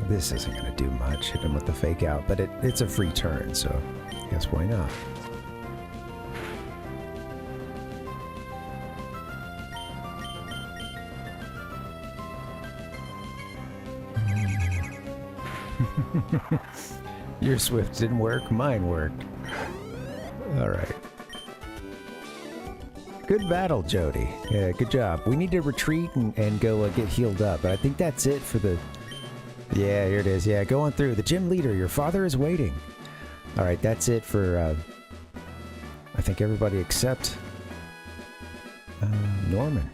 This isn't going to do much. Hit him with the fake out, but it's a free turn, so I guess why not? Your Swift didn't work, mine worked. Alright. Good battle, Jody. Yeah, good job. We need to retreat and go get healed up, but I think that's it for the... Yeah, here it is. Yeah, go on through. The gym leader, your father is waiting. Alright, that's it for, I think everybody except... Norman.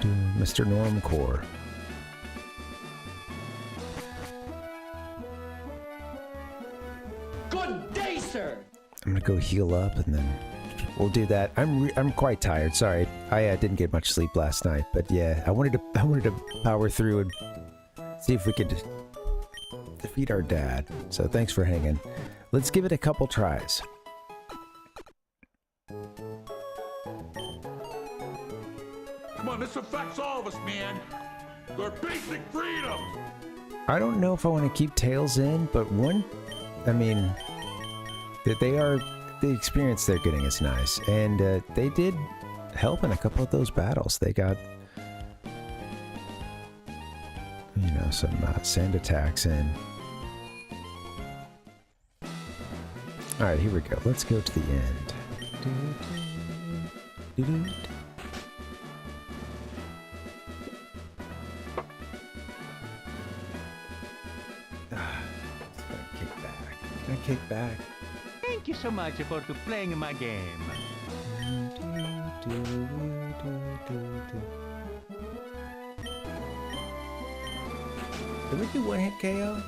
And, Mr. Normcore. Good day, sir. I'm gonna go heal up and then we'll do that. I'm quite tired. Sorry, I didn't get much sleep last night, but yeah, I wanted to power through and see if we could defeat our dad. So thanks for hanging. Let's give it a couple tries. Come on, this affects all of us, man. They're basic freedoms. I don't know if I want to keep Tails in, but I mean, that the experience they're getting is nice, and they did help in a couple of those battles. They got, you know, some sand attacks in. All right, here we go. Let's go to the end. Can I kick back? Thank you so much for playing my game. Did we do one hit KO?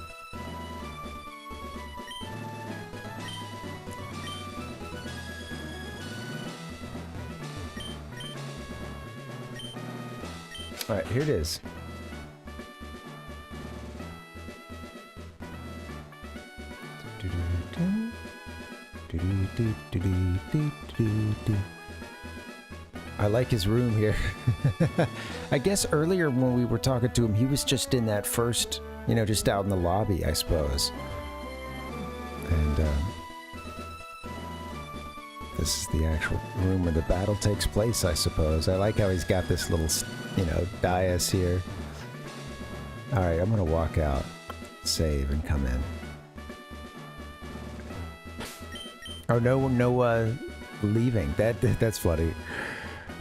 Alright, here it is. I like his room here. I guess earlier when we were talking to him, he was just in that first, you know, just out in the lobby, I suppose. And this is the actual room where the battle takes place, I suppose. I like how he's got this little, you know, dais here. Alright, I'm gonna walk out, save, and come in. Oh, no, leaving. That's funny.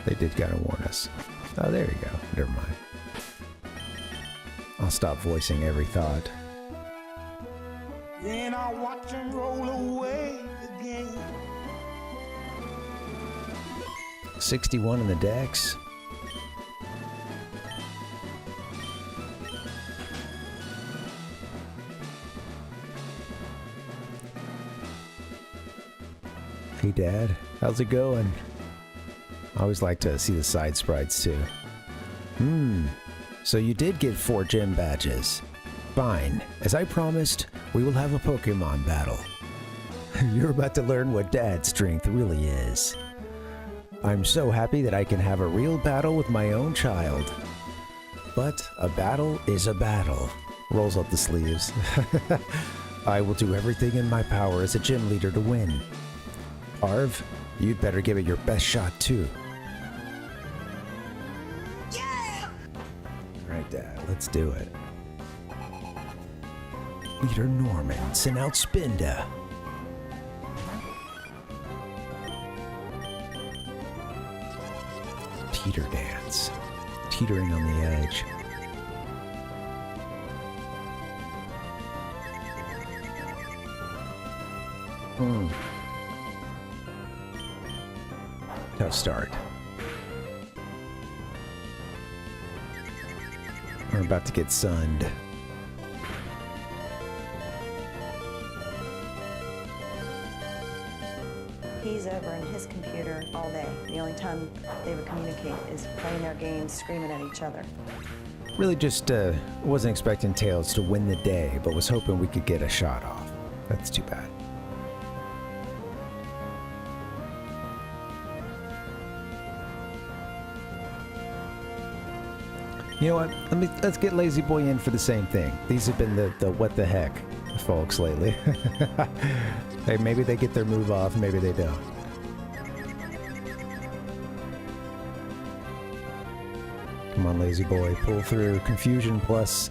They did kind of warn us. Oh, there you go. Never mind. I'll stop voicing every thought. Then I'll watch him roll away again. 61 in the decks. Hey, Dad. How's it going? I always like to see the side sprites, too. So you did get 4 gym badges. Fine. As I promised, we will have a Pokemon battle. You're about to learn what Dad's strength really is. I'm so happy that I can have a real battle with my own child. But a battle is a battle. Rolls up the sleeves. I will do everything in my power as a gym leader to win. Parv, you'd better give it your best shot too. Yeah! Alright, Dad, let's do it. Leader Norman, send out Spinda. Teeter dance. Teetering on the edge. Tough start. We're about to get sunned. He's over in his computer all day. The only time they would communicate is playing their games, screaming at each other. Really just wasn't expecting Tails to win the day, but was hoping we could get a shot off. That's too bad. You know what? Let's get Lazy Boy in for the same thing. These have been the what the heck folks lately. Hey, maybe they get their move off, maybe they don't. Come on, Lazy Boy, pull through. Confusion plus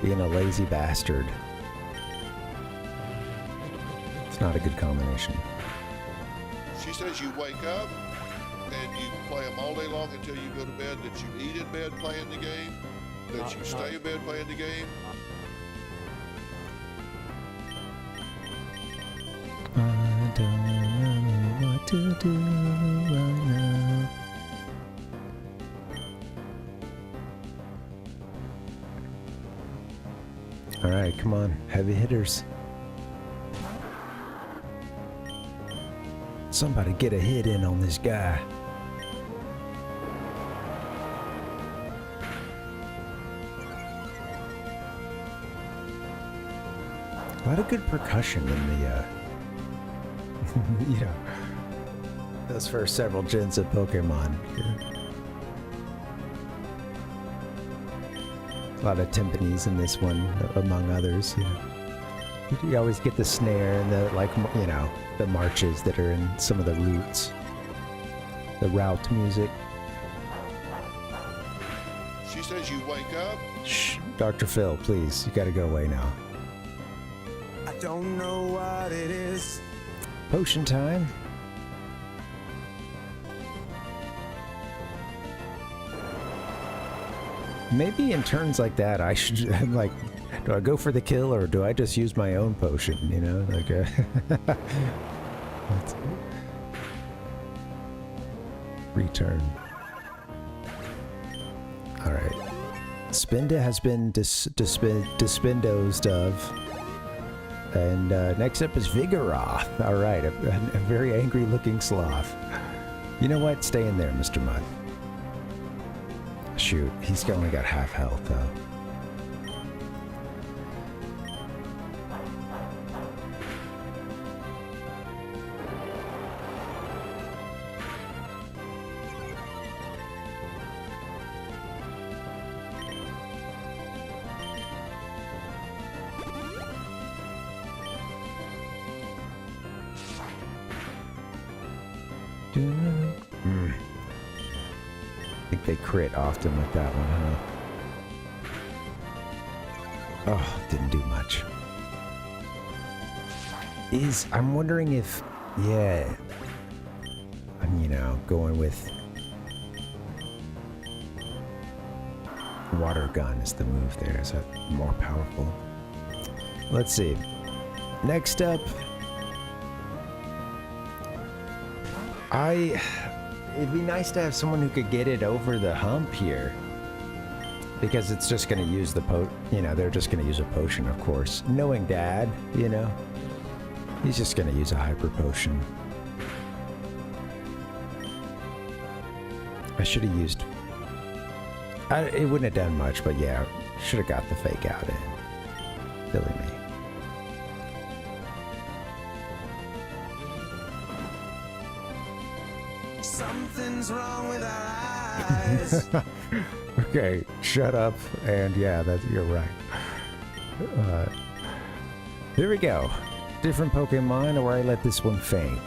being a lazy bastard. It's not a good combination. She says you wake up and you play them all day long until you go to bed, that you eat in bed playing the game, that you stay in bed playing the game. I don't know what to do right now. All right, come on, heavy hitters. Somebody get a hit in on this guy. A lot of good percussion in the, you know, those first several gens of Pokemon. A lot of timpanis in this one, among others. You know, you always get the snare and the, like, you know, the marches that are in some of the roots, the route music. She says you wake up. Shh, Dr. Phil, please, you gotta go away now. I don't know what it is. Potion time. Maybe in turns like that, I should, I'm like, do I go for the kill or do I just use my own potion, you know? Like, return. Alright. Spinda has been dispendosed of. And next up is Vigoroth. Alright, a very angry looking sloth. You know what? Stay in there, Mr. Mudd. Shoot, he's only got half health though. I think they crit often with that one, huh? Oh, didn't do much. I'm wondering if, yeah, I'm, you know, going with water gun is the move there. Is that more powerful? Let's see. Next up, it'd be nice to have someone who could get it over the hump here. Because it's just going to use the you know, they're just going to use a potion, of course. Knowing Dad, you know, he's just going to use a hyper potion. I should have used... it wouldn't have done much, but yeah, should have got the fake out in. Silly me. Something's wrong with our eyes. Okay, shut up. And yeah, you're right. Here we go. Different Pokemon, or I let this one faint.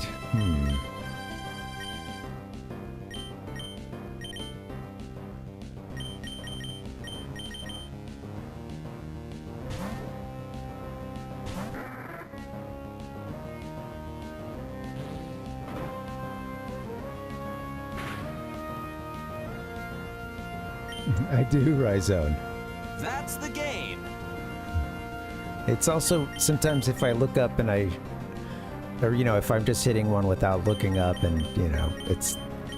I do, Rhizone. That's the game. It's also sometimes if I look up and or you know, if I'm just hitting one without looking up, and you know,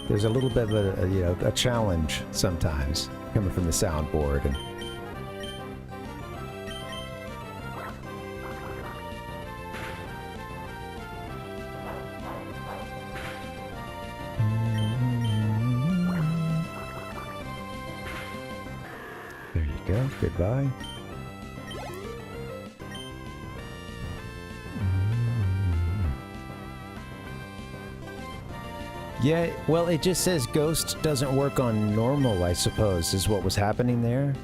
there's a little bit of a challenge sometimes coming from the soundboard. And there you go. Goodbye. Yeah, well, it just says Ghost doesn't work on normal, I suppose, is what was happening there.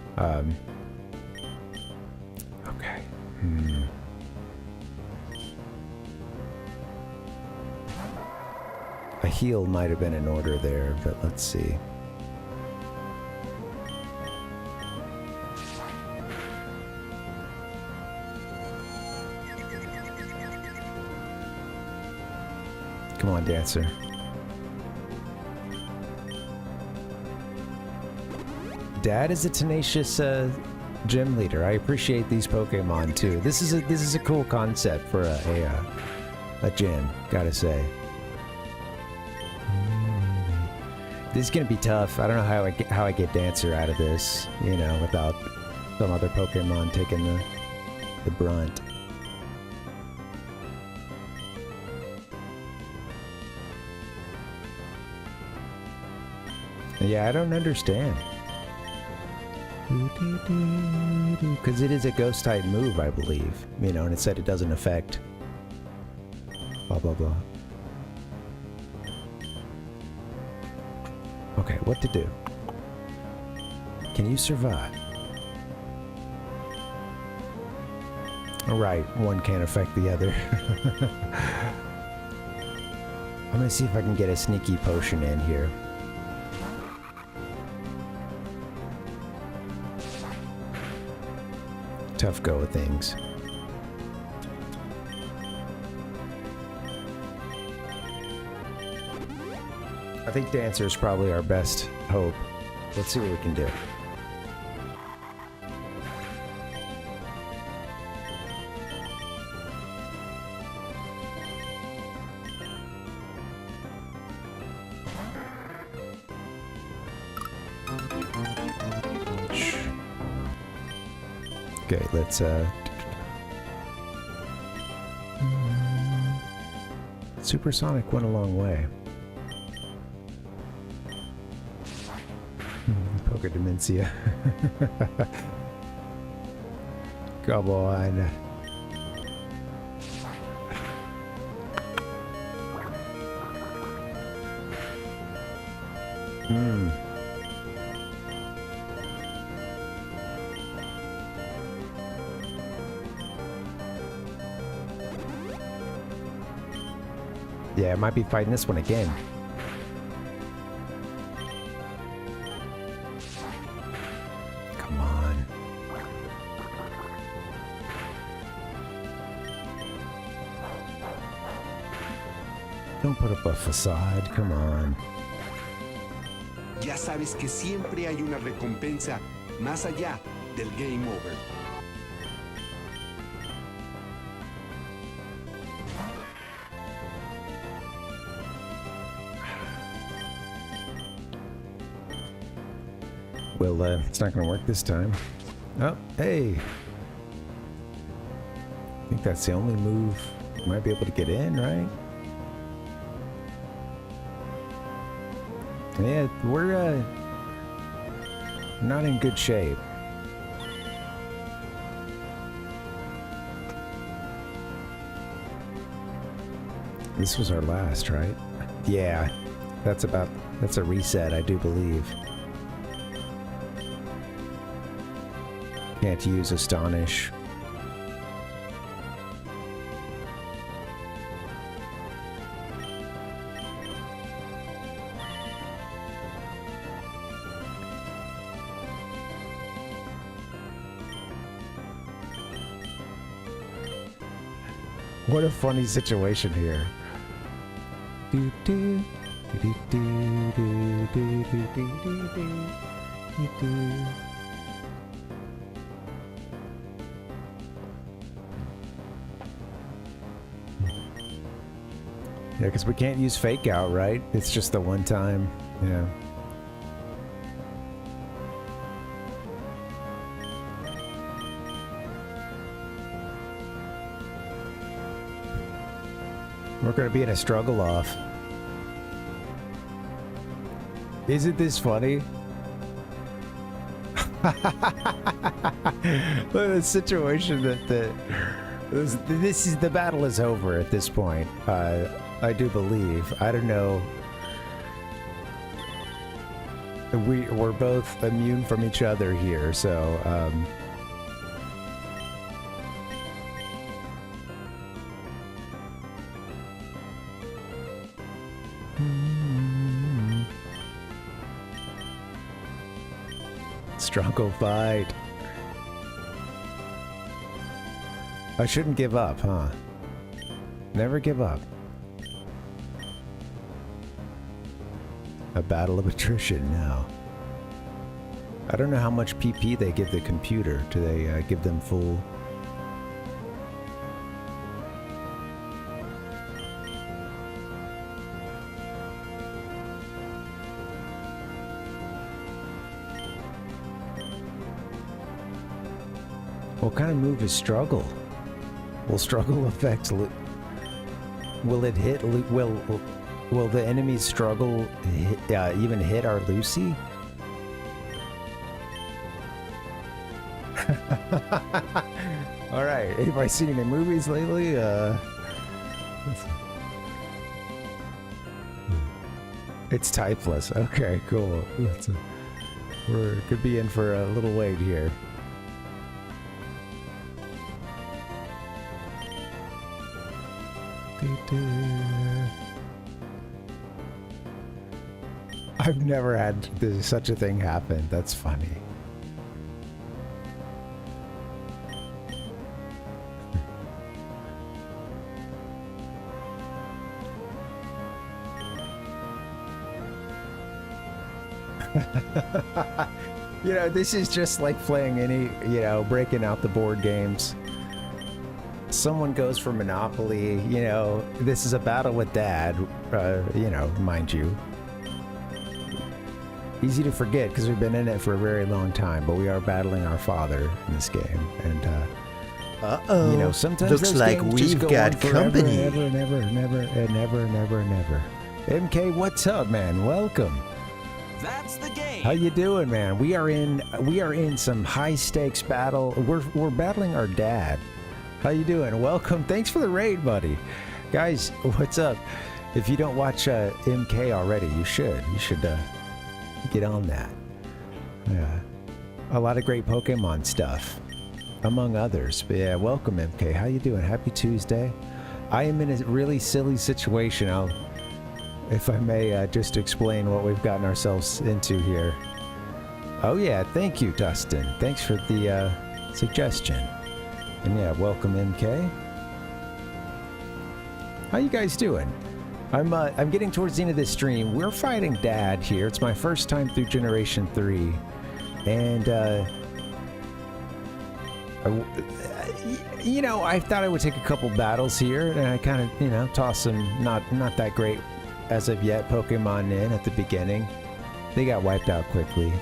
Okay. A heal might have been in order there, but let's see. Come on, Dancer. Dad is a tenacious gym leader. I appreciate these Pokemon too. This is a cool concept for a gym, gotta say. This is gonna be tough. I don't know how I get Dancer out of this, you know, without some other Pokemon taking the brunt. Yeah, I don't understand. Because it is a ghost type move, I believe. You know, and it said it doesn't affect. Blah, blah, blah. Okay, what to do? Can you survive? Alright, one can't affect the other. I'm gonna see if I can get a sneaky potion in here. Tough go of things. I think Dancer is probably our best hope. Let's see what we can do. Okay, let's Supersonic went a long way. Poker Dementia. Come on. Yeah, I might be fighting this one again. Come on. Don't put up a facade, come on. Ya sabes que siempre hay una recompensa más allá del game over. Well, it's not going to work this time. Oh, hey. I think that's the only move. You might be able to get in, right? Yeah, we're not in good shape. This was our last, right? Yeah, that's a reset, I do believe. Can't use Astonish. What a funny situation here. Do, do, do, do, do, do, do, do, do, do. Yeah, because we can't use fake out, right? It's just the one time. Yeah. We're going to be in a struggle off. Isn't this funny? The situation that this is the battle is over at this point. I do believe. I don't know. We're both immune from each other here, so struggle fight. I shouldn't give up, huh? Never give up. A battle of attrition now. I don't know how much PP they give the computer. Do they give them full? What kind of move is struggle? Will struggle affect? Will it hit? Will the enemy's struggle even hit our Lucy? All right. Anybody seen any movies lately? It's typeless. Okay, cool. We could be in for a little wait here. I've never had such a thing happen. That's funny. You know, this is just like playing any, you know, breaking out the board games. Someone goes for Monopoly, you know, this is a battle with Dad, you know, mind you. Easy to forget because we've been in it for a very long time, but we are battling our father in this game. And, uh-oh. You know, sometimes looks those like games we've just go got on forever, company. Never. MK, what's up, man? Welcome. That's the game. How you doing, man? We are in some high stakes battle. We're battling our dad. How you doing? Welcome. Thanks for the raid, buddy. Guys, what's up? If you don't watch MK already, you should. You should get on that. Yeah. A lot of great Pokemon stuff, among others. But yeah, welcome, MK. How you doing? Happy Tuesday. I am in a really silly situation. If I may just explain what we've gotten ourselves into here. Oh yeah, thank you, Dustin. Thanks for the suggestion. And yeah, welcome MK. How you guys doing? I'm getting towards the end of this stream. We're fighting Dad here. It's my first time through Generation 3. And you know, I thought I would take a couple battles here, and I kind of, you know, toss some not that great as of yet Pokemon in at the beginning. They got wiped out quickly.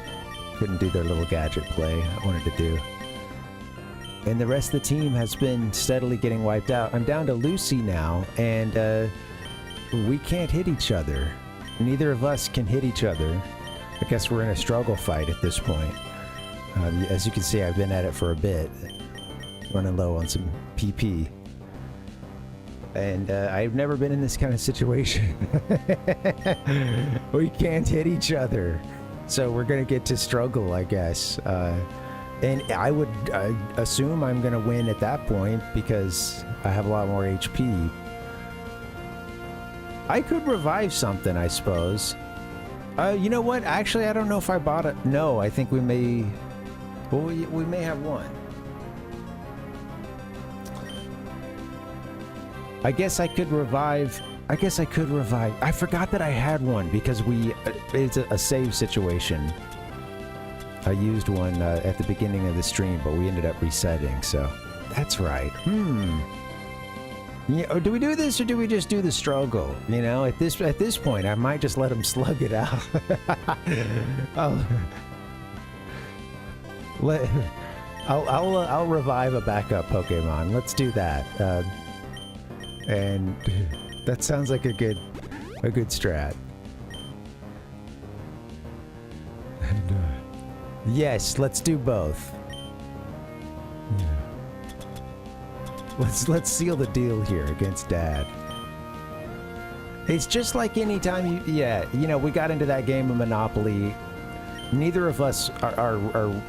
Couldn't do their little gadget play I wanted to do. And the rest of the team has been steadily getting wiped out. I'm down to Lucy now, and we can't hit each other. neither of us can hit each other. I guess we're in a struggle fight at this point. As you can see, I've been at it for a bit, running low on some PP. And I've never been in this kind of situation. We can't hit each other. So we're going to get to struggle, I guess. And I would assume I'm going to win at that point because I have a lot more HP. I could revive something, I suppose. You know what? Actually, I don't know if I bought it. No, I think we may... Well, we may have one. I guess I could revive... I forgot that I had one because it's a save situation. I used one at the beginning of the stream, but we ended up resetting, so... That's right. Yeah, or do we do this, or do we just do the struggle? You know, at this point, I might just let him slug it out. I'll revive a backup Pokemon. Let's do that. And that sounds like a good strat. And, yes, let's do both. Let's seal the deal here against Dad. It's just like any time you know, we got into that game of Monopoly. Neither of us are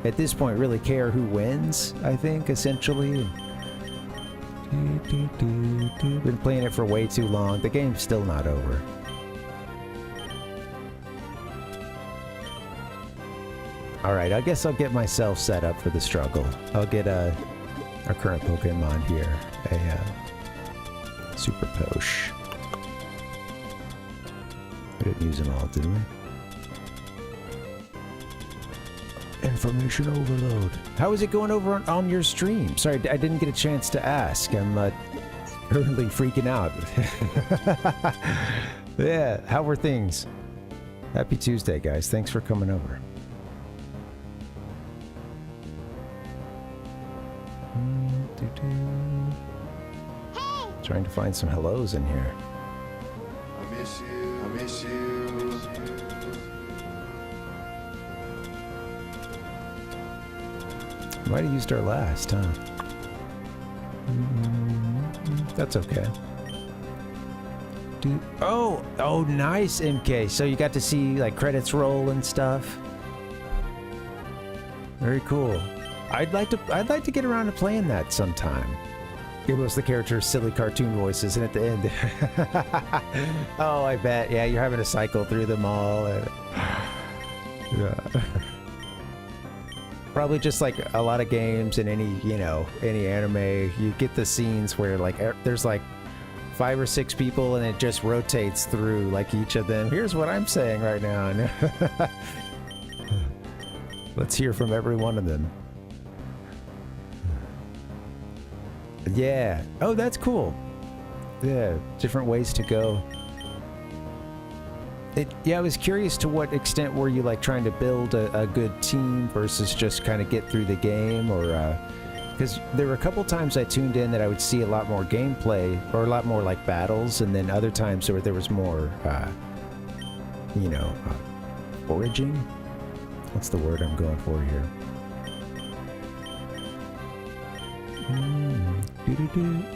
at this point really care who wins, I think, essentially. Been playing it for way too long. The game's still not over. Alright, I guess I'll get myself set up for the struggle. I'll get our current Pokemon here, a Super Posh. We didn't use them all, did we? Information overload. How is it going over on your stream? Sorry, I didn't get a chance to ask. I'm currently freaking out. Yeah, how were things? Happy Tuesday, guys. Thanks for coming over. Hey! Trying to find some hellos in here. I miss you. I miss you. Might have used our last, huh? That's okay. Oh, nice, MK. So you got to see like credits roll and stuff. Very cool. I'd like to get around to playing that sometime. Give us the characters' silly cartoon voices, and at the end, oh, I bet. Yeah, you're having to cycle through them all. Yeah. Probably just like a lot of games in any anime, you get the scenes where like there's like 5 or 6 people and it just rotates through like each of them. Here's what I'm saying right now. Let's hear from every one of them. Yeah. Oh, that's cool. Yeah, different ways to go. Yeah, I was curious to what extent were you like trying to build a good team versus just kind of get through the game, or because there were a couple times I tuned in that I would see a lot more gameplay or a lot more like battles, and then other times where there was more, foraging. What's the word I'm going for here?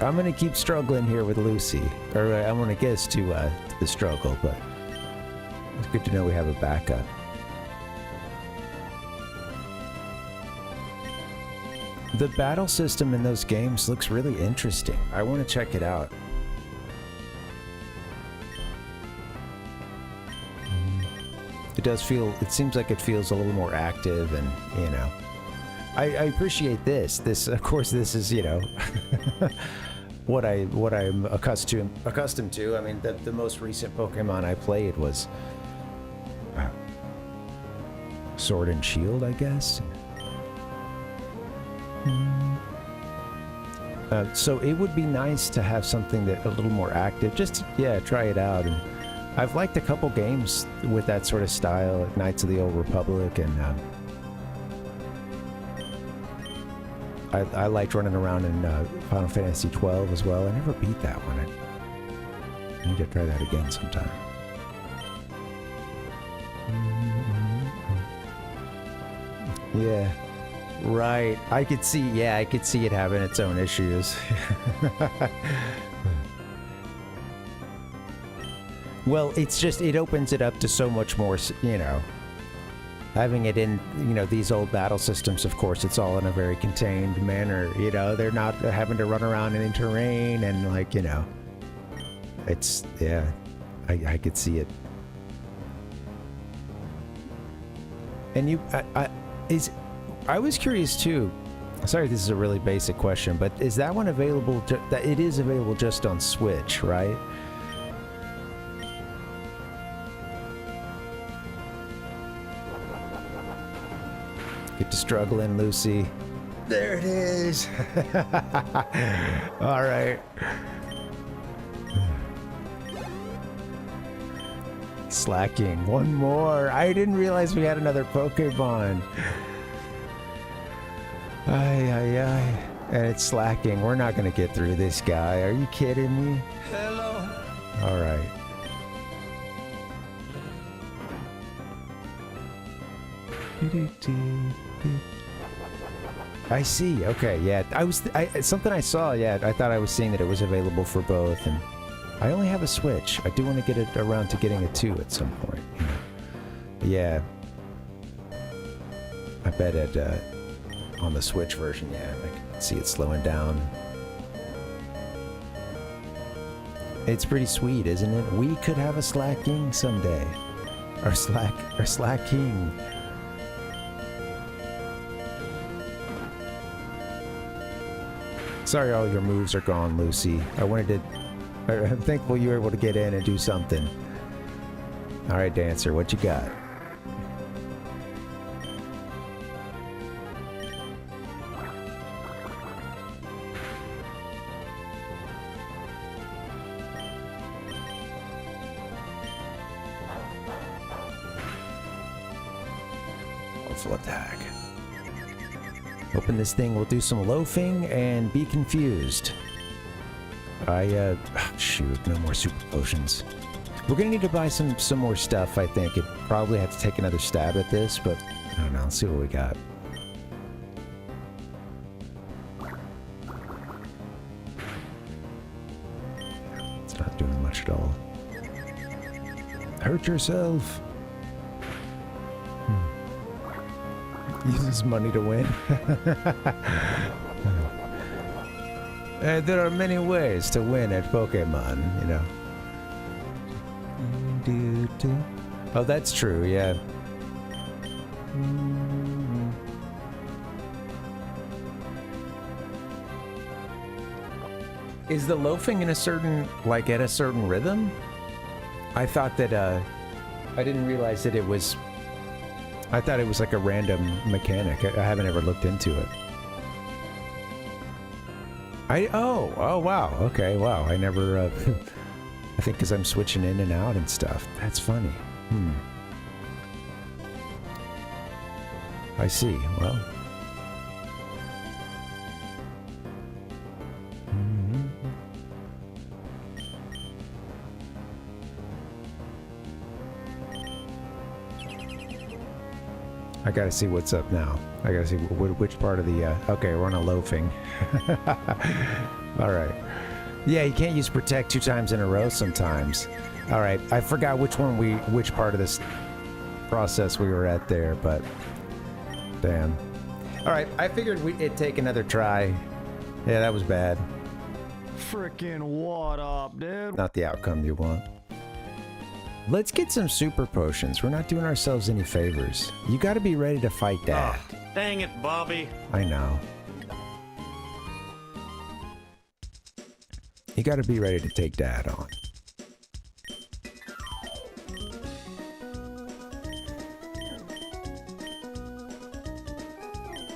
I'm gonna keep struggling here with Lucy, or I'm gonna guess to the struggle, but. It's good to know we have a backup. The battle system in those games looks really interesting. I want to check it out. It seems like it feels a little more active, and, you know. I appreciate this. Of course, this is, you know, what I'm accustomed to. I mean, the most recent Pokemon I played was Sword and Shield, I guess. So it would be nice to have something that a little more active, just to, try it out. And I've liked a couple games with that sort of style, like Knights of the Old Republic, and I liked running around in Final Fantasy 12 as well. I never beat that one. I need to try that again sometime. Yeah. Right. I could see it having its own issues. Well, it's just, it opens it up to so much more, you know. Having it in, you know, these old battle systems, of course, it's all in a very contained manner, you know. They're not having to run around in terrain and, like, you know. It's, yeah, I could see it. And I was curious too. Sorry, this is a really basic question, but is that one available? It is available just on Switch, right? Get to struggling, Lucy. There it is. All right. Slacking. One more. I didn't realize we had another Pokemon. Ay. And it's slacking. We're not going to get through this guy. Are you kidding me? Hello. All right. I see. Okay, yeah. Something I saw, yeah. I thought I was seeing that it was available for both, and I only have a Switch. I do want to get it around to getting a 2 at some point. Yeah. I bet it, on the Switch version, yeah, I can see it slowing down. It's pretty sweet, isn't it? We could have a slacking someday. Or slacking. Sorry all your moves are gone, Lucy. I'm thankful you were able to get in and do something. Alright, Dancer, what you got? Full attack. Open this thing, we'll do some loafing and be confused. Shoot, no more super potions. We're gonna need to buy some more stuff, I think. It'd probably have to take another stab at this, but I don't know, let's see what we got. It's not doing much at all. Hurt yourself. Uses money to win. There are many ways to win at Pokemon, you know. Oh, that's true, yeah. Is the loafing in a certain, like, at a certain rhythm? I thought that, I didn't realize that it was... I thought it was like a random mechanic. I haven't ever looked into it. Oh wow. Okay, wow. I never, I think because I'm switching in and out and stuff. That's funny. I see. Well. I gotta see what's up now. I gotta see which part of the, okay, we're on a loafing. Alright. Yeah, you can't use protect 2 times in a row sometimes. Alright, I forgot which part of this process we were at there, but damn. Alright, I figured it'd take another try. Yeah, that was bad. Frickin' what up, dude? Not the outcome you want. Let's get some super potions. We're not doing ourselves any favors. You gotta be ready to fight Dad. Oh, dang it, Bobby. I know. You gotta be ready to take Dad on.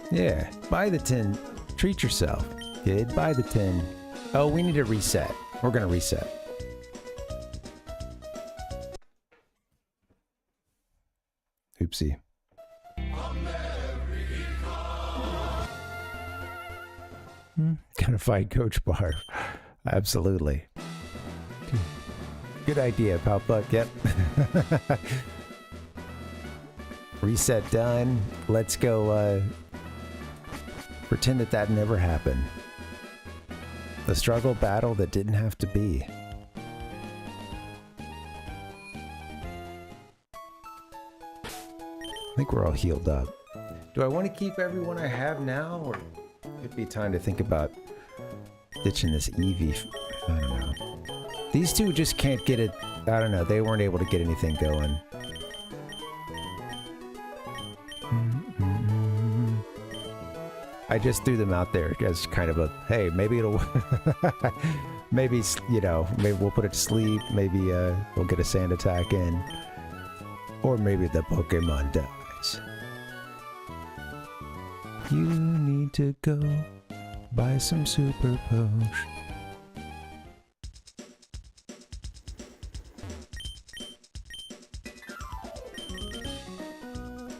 Yeah, buy the 10. Treat yourself, kid. Buy the 10. Oh, we need to reset. We're gonna reset. Oopsie. Gonna fight Coach Parv. Absolutely. Good idea, Pal Buck. Yep. Reset done. Let's go pretend that that never happened. The struggle battle that didn't have to be. I think we're all healed up. Do I want to keep everyone I have now, or it'd be time to think about ditching this Eevee? I don't know. These two just can't get it. I don't know. They weren't able to get anything going. I just threw them out there as kind of a, hey, maybe it'll, maybe, you know, maybe we'll put it to sleep. Maybe we'll get a sand attack in. Or maybe the Pokemon dies. You need to go buy some super potion.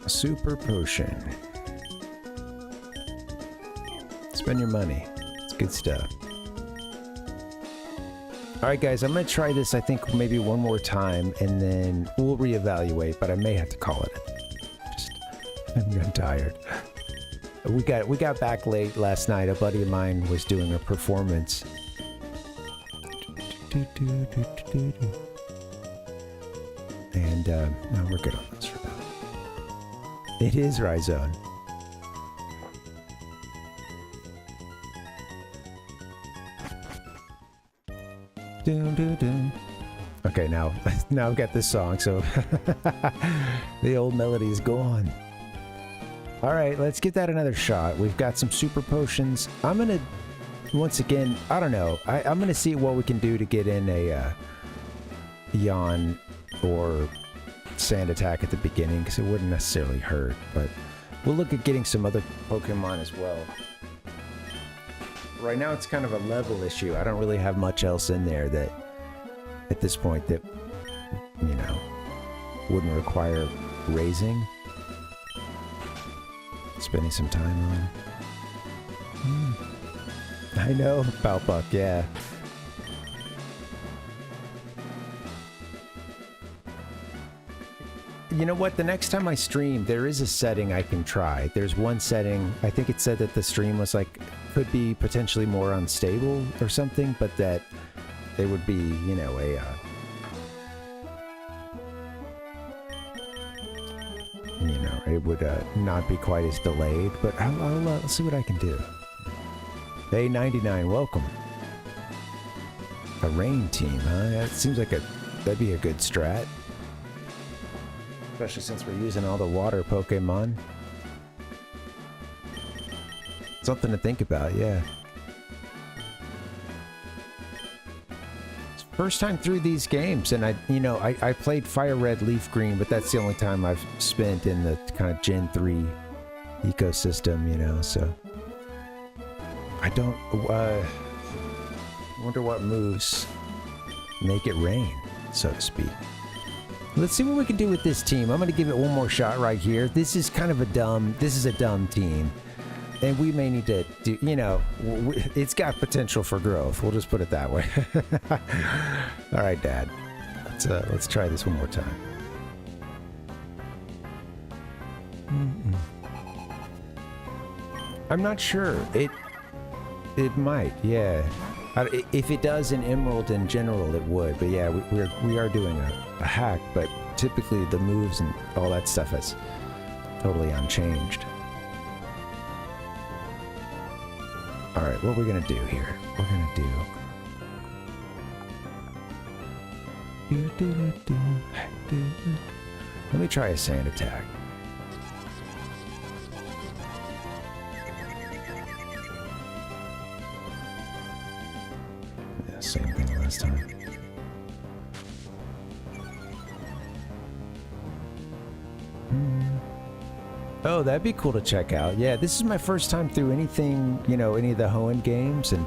Super potion. Spend your money. It's good stuff. Alright guys, I'm gonna try this I think maybe one more time and then we'll reevaluate, but I may have to call it. Just I'm getting tired. We got back late last night. A buddy of mine was doing a performance. And no, we're good on this for now. It is Rhizone. Okay, now I've got this song, so the old melody is gone. All right, let's get that another shot. We've got some super potions. I'm gonna, once again, I don't know. I'm gonna see what we can do to get in a yawn or sand attack at the beginning, because it wouldn't necessarily hurt. But we'll look at getting some other Pokemon as well. Right now it's kind of a level issue. I don't really have much else in there that, at this point, that, you know, wouldn't require raising. Spending some time on. I know, Palpuck, yeah. You know what? The next time I stream, there is a setting I can try. There's one setting, I think it said that the stream was like, could be potentially more unstable or something, but that it would be, you know, you know, it would not be quite as delayed, but I'll see what I can do. Hey, 99, welcome. A rain team, huh? That seems like that'd be a good strat. Especially since we're using all the water Pokemon. Something to think about, yeah. It's first time through these games, and I played Fire Red, Leaf Green, but that's the only time I've spent in the kind of Gen 3 ecosystem, you know, so. I don't, wonder what moves make it rain, so to speak. Let's see what we can do with this team. I'm going to give it one more shot right here. This is kind of a dumb team. And we may need to do, you know, it's got potential for growth. We'll just put it that way. All right, Dad. Let's try this one more time. I'm not sure. It might, yeah. If it does in Emerald in general, it would. But yeah, we are doing a hack, but typically the moves and all that stuff is totally unchanged. All right, what we're gonna do here? We're gonna do. Let me try a sand attack. Yeah, same thing last time. Oh, that'd be cool to check out. Yeah, this is my first time through anything, you know, any of the Hoenn games, and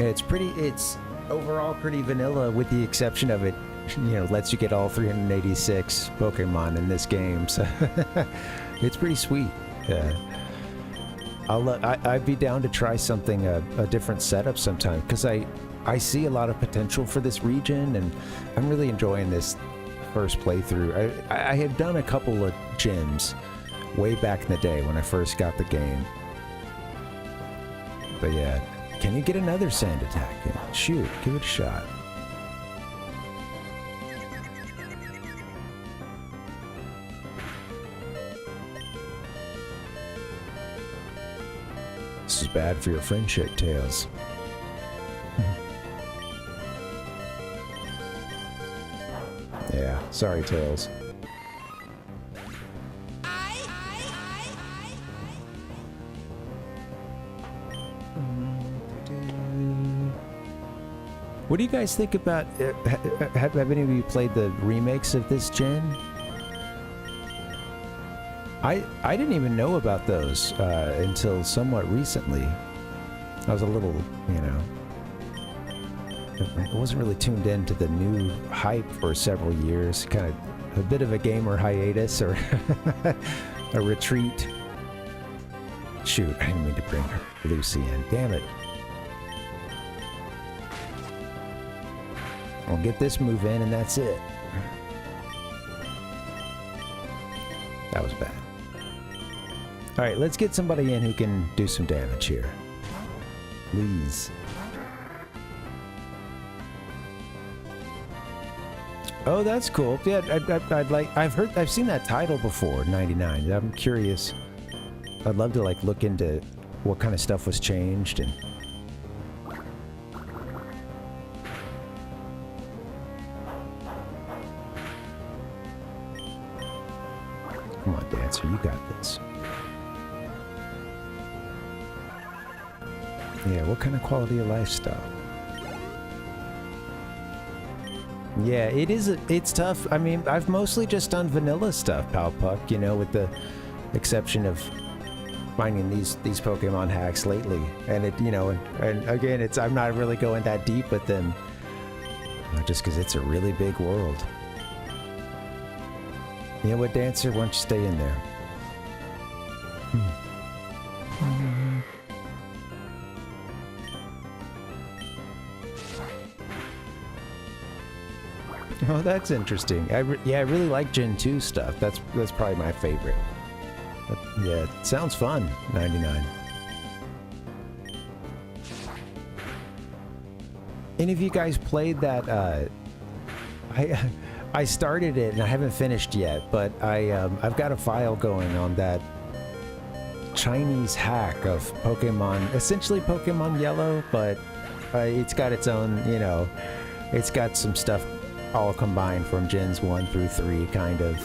it's overall pretty vanilla with the exception of it, you know, lets you get all 386 Pokemon in this game, so it's pretty sweet. Yeah. I'd be down to try something, a different setup sometime, because I see a lot of potential for this region, and I'm really enjoying this first playthrough. I had done a couple of gyms way back in the day when I first got the game. But yeah, can you get another sand attack? Shoot, give it a shot. This is bad for your friendship, Tails. Yeah, sorry, Tails. What do you guys think about... have any of you played the remakes of this gen? I didn't even know about those until somewhat recently. I was a little, you know... I wasn't really tuned in to the new hype for several years. Kind of a bit of a gamer hiatus or a retreat. Shoot, I didn't mean to bring Lucy in. Damn it. I'll get this move in and that's it. That was bad. Alright, let's get somebody in who can do some damage here. Please. Oh, that's cool. Yeah, I'd like... I've seen that title before, 99. I'm curious. I'd love to like look into what kind of stuff was changed and... Come on, Dancer, you got this. Yeah, what kind of quality of life stuff? Yeah, it's tough. I mean, I've mostly just done vanilla stuff, Palpuck, you know, with the exception of finding these Pokemon hacks lately. And it, you know, and again, I'm not really going that deep with them. Just because it's a really big world. You know what, Dancer? Why don't you stay in there? Oh, that's interesting. Yeah, I really like Gen 2 stuff. That's probably my favorite. But, yeah, it sounds fun. 99. Any of you guys played that? I started it and I haven't finished yet, but I've got a file going on that Chinese hack of Pokemon, essentially Pokemon Yellow, but it's got its own, you know, it's got some stuff all combined from Gens 1 through 3, kind of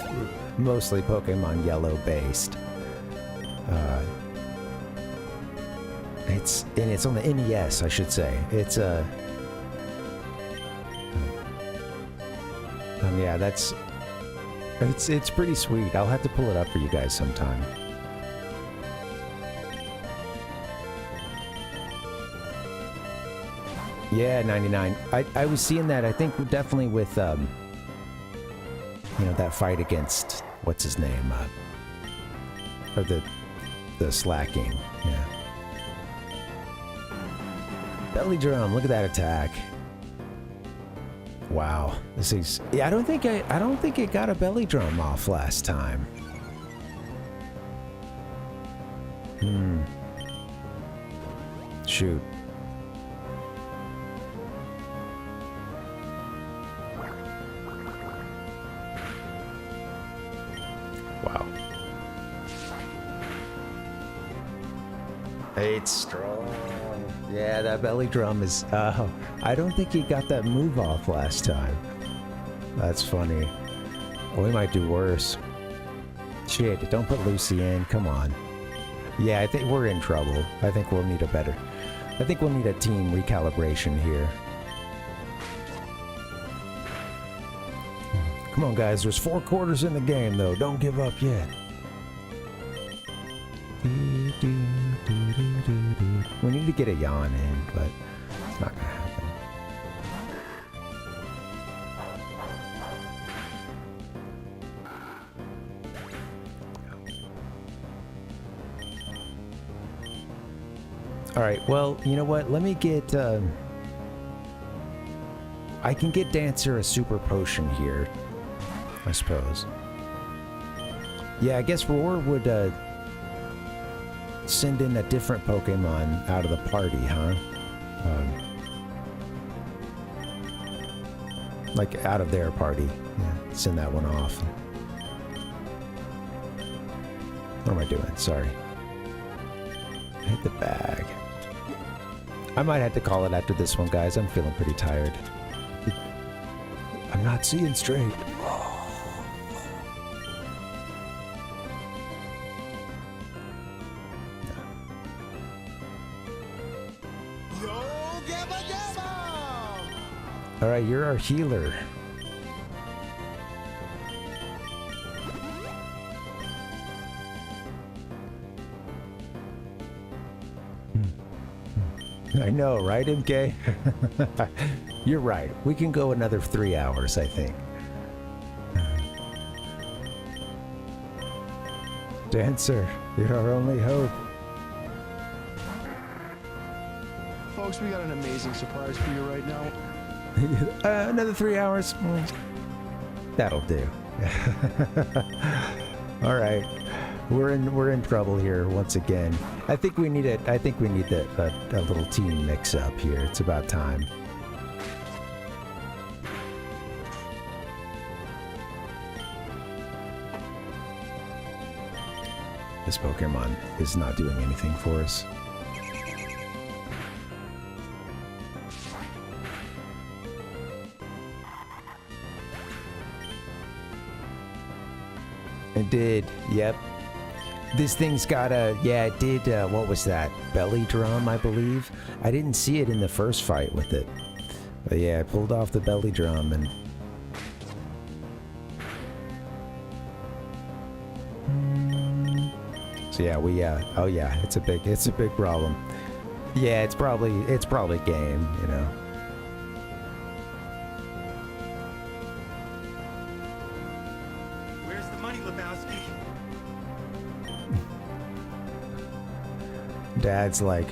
mostly Pokemon Yellow based. It's on the NES, I should say. It's yeah, it's pretty sweet. I'll have to pull it up for you guys sometime. Yeah, 99. I was seeing that, I think definitely with, you know, that fight against, what's his name? Or the slacking, yeah. Belly drum, look at that attack. Wow, this is, yeah, I don't think it got a belly drum off last time. Shoot. Wow. It's strong. Yeah, that belly drum is... I don't think he got that move off last time. That's funny. Oh, we might do worse. Shit, don't put Lucy in. Come on. Yeah, I think we're in trouble. I think we'll need a better... I think we'll need a team recalibration here. Come on, guys. There's 4 quarters in the game, though. Don't give up yet. We need to get a yawn in, but it's not gonna happen. Alright, well, you know what? Let me get... I can get Dancer a super potion here. I suppose. Yeah, I guess Roar would send in a different Pokemon out of the party, huh? Like out of their party. Yeah, send that one off. What am I doing? Sorry. Hit the bag. I might have to call it after this one, guys. I'm feeling pretty tired. I'm not seeing straight. All right, you're our healer. I know, right, MK? You're right. We can go another 3 hours, I think. Dancer, you're our only hope. Folks, we got an amazing surprise for you right now. Another 3 hours? That'll do. All right. We're in trouble here once again. I think we need a little team mix up here. It's about time. This Pokemon is not doing anything for us. It did, yep. This thing's got a, yeah, it did, what was that? Belly drum, I believe? I didn't see it in the first fight with it. But yeah, I pulled off the belly drum and... So yeah, oh yeah, it's a big problem. Yeah, it's probably game, you know. Where's the money, Lebowski? Dad's like,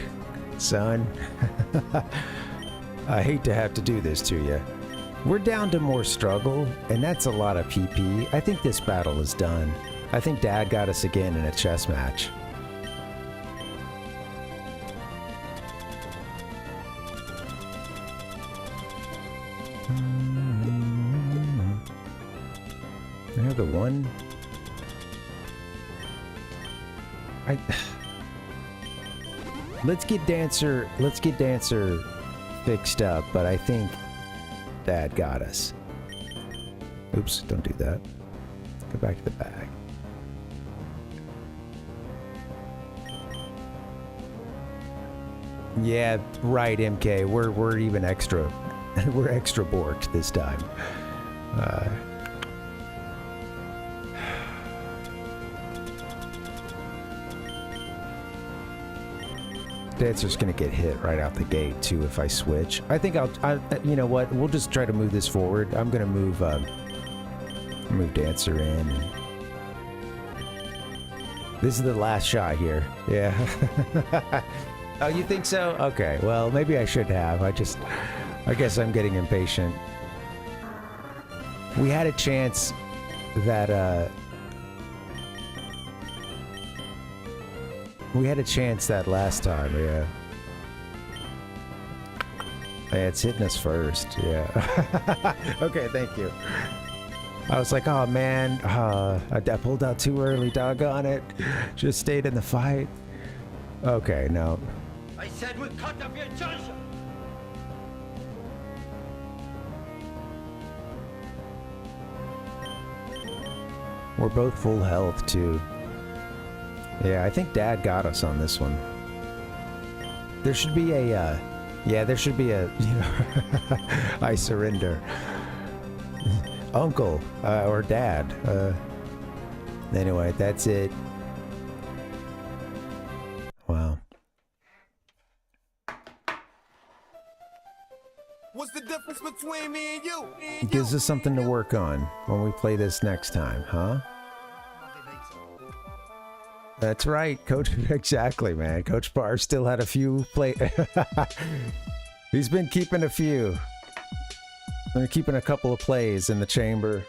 son, I hate to have to do this to you. We're down to more struggle, and that's a lot of PP. I think this battle is done. I think Dad got us again in a chess match. I have the one. Let's get Dancer fixed up, but I think Dad got us. Oops, don't do that. Go back to the bag. Yeah, right, MK. We're even extra. We're extra borked this time. Dancer's gonna get hit right out the gate too if I switch. I think you know what? We'll just try to move this forward. I'm gonna move Dancer in. And this is the last shot here. Yeah. Oh, you think so? Okay. Well, maybe I should have. I guess I'm getting impatient. We had a chance that last time, yeah. Yeah, it's hitting us first, yeah. Okay, thank you. I was like, oh man, I pulled out too early, doggone it. Just stayed in the fight. Okay, no. I said we cut up your junction. We're both full health too. Yeah, I think Dad got us on this one. There should be a, there should be a, you know, I surrender. Uncle, or Dad. Anyway, that's it. Wow. What's the difference between me and you? It gives us something to work on when we play this next time, huh? That's right, Coach. Exactly, man. Coach Parv still had a few He's been keeping a few. They're keeping a couple of plays in the chamber.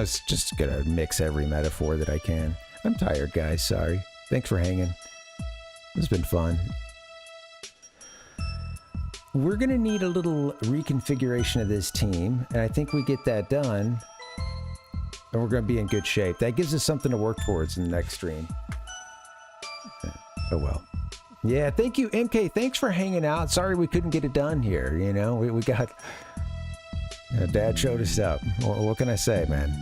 I was just gonna mix every metaphor that I can. I'm tired, guys. Sorry. Thanks for hanging. It's been fun. We're gonna need a little reconfiguration of this team, and I think we get that done, and we're gonna be in good shape. That gives us something to work towards in the next stream. Oh well. Yeah, thank you, MK. Thanks for hanging out. Sorry we couldn't get it done here. You know, we got... Dad showed us up. What can I say, man?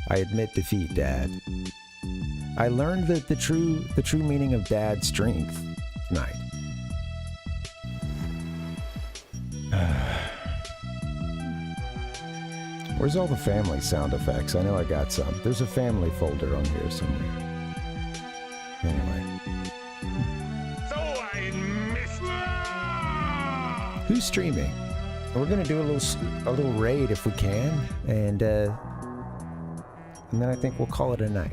I admit defeat, Dad. I learned that the true meaning of Dad's strength tonight. Where's all the family sound effects? I know I got some. There's a family folder on here somewhere. Anyway. So I missed. Who's streaming? We're gonna do a little raid if we can, and then I think we'll call it a night.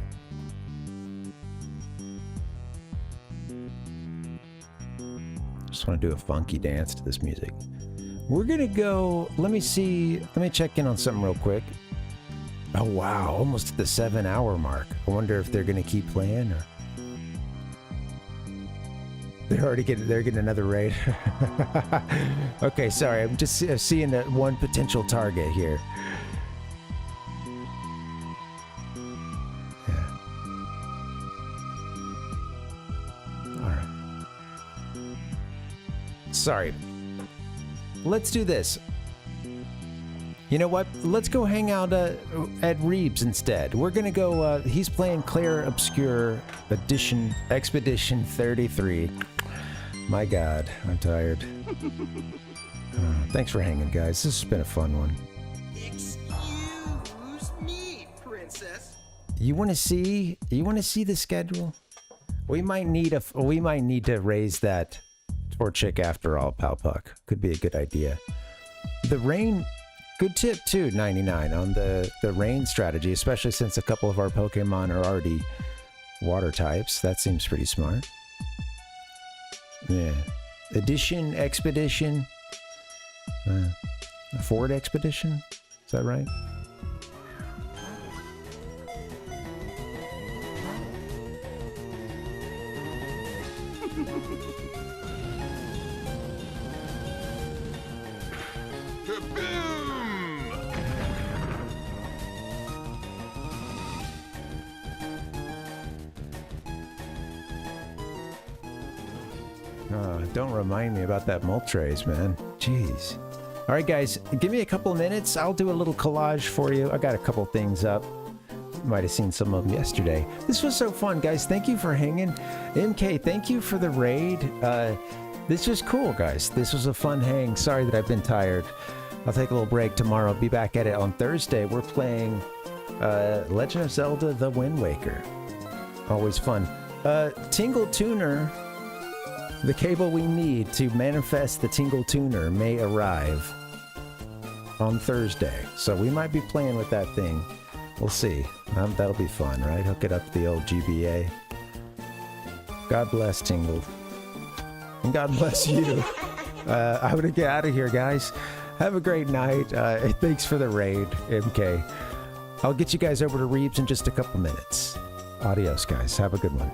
Just want to do a funky dance to this music. We're gonna go, let me check in on something real quick. Oh wow, almost at the 7-hour mark. I wonder if they're gonna keep playing or... They're getting another raid. Okay, sorry, I'm just seeing that one potential target here. Yeah. Alright. Sorry. Let's do this. You know what? Let's go hang out at Reeves instead. We're gonna go, he's playing Claire Obscure Edition Expedition 33. My God, I'm tired. Thanks for hanging, guys. This has been a fun one. Excuse me, princess. You want to see the schedule? We might need to raise that Torchic after all, Palpuck. Could be a good idea. The rain, good tip too, 99 on the rain strategy, especially since a couple of our Pokemon are already water types. That seems pretty smart. Yeah. Edition, Expedition. Ford Expedition? Is that right? Don't remind me about that Moltres, man. Jeez. All right, guys, give me a couple minutes. I'll do a little collage for you. I got a couple things up. You might have seen some of them yesterday. This was so fun, guys. Thank you for hanging. MK, thank you for the raid. This was cool, guys. This was a fun hang. Sorry that I've been tired. I'll take a little break tomorrow. I'll be back at it on Thursday. We're playing Legend of Zelda The Wind Waker. Always fun. Tingle Tuner. The cable we need to manifest the Tingle Tuner may arrive on Thursday. So we might be playing with that thing. We'll see. That'll be fun, right? Hook it up to the old GBA. God bless Tingle. And God bless you. I'm going to get out of here, guys. Have a great night. Thanks for the raid, MK. I'll get you guys over to Reeves in just a couple minutes. Adios, guys. Have a good one.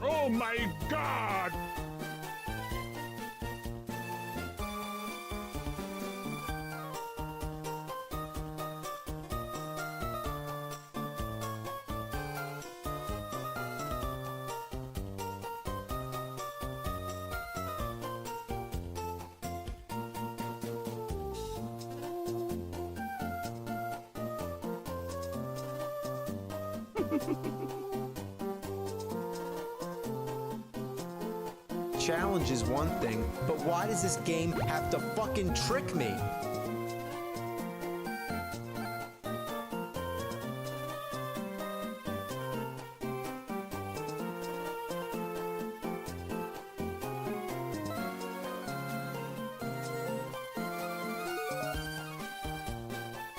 Oh my God! Challenge is one thing, but why does this game have to fucking trick me?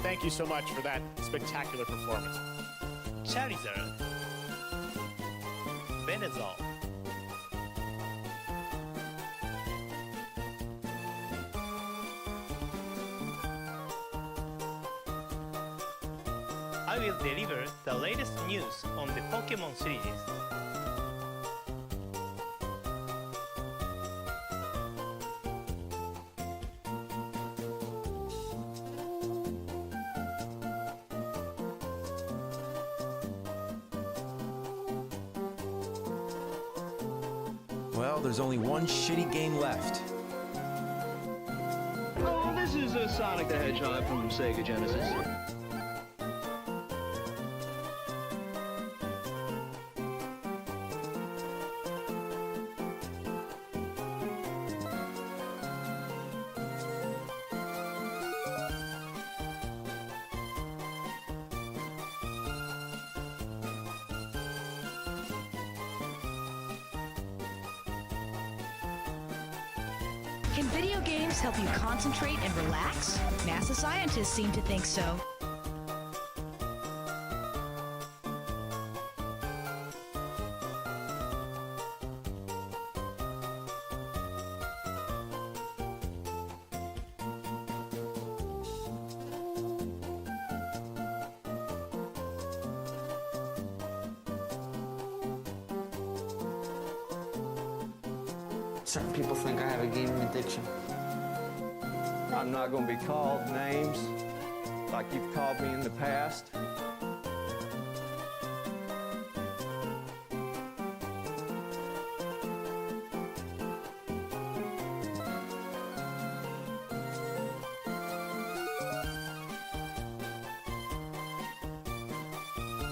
Thank you so much for that spectacular performance. Charizard. Benazol. I will deliver the latest news on the Pokemon series. Well, there's only one shitty game left. Oh, this is a Sonic the Hedgehog from Sega Genesis. Can video games help you concentrate and relax? NASA scientists seem to think so. Certain people think I have a gaming addiction. I'm not going to be called names like you've called me in the past.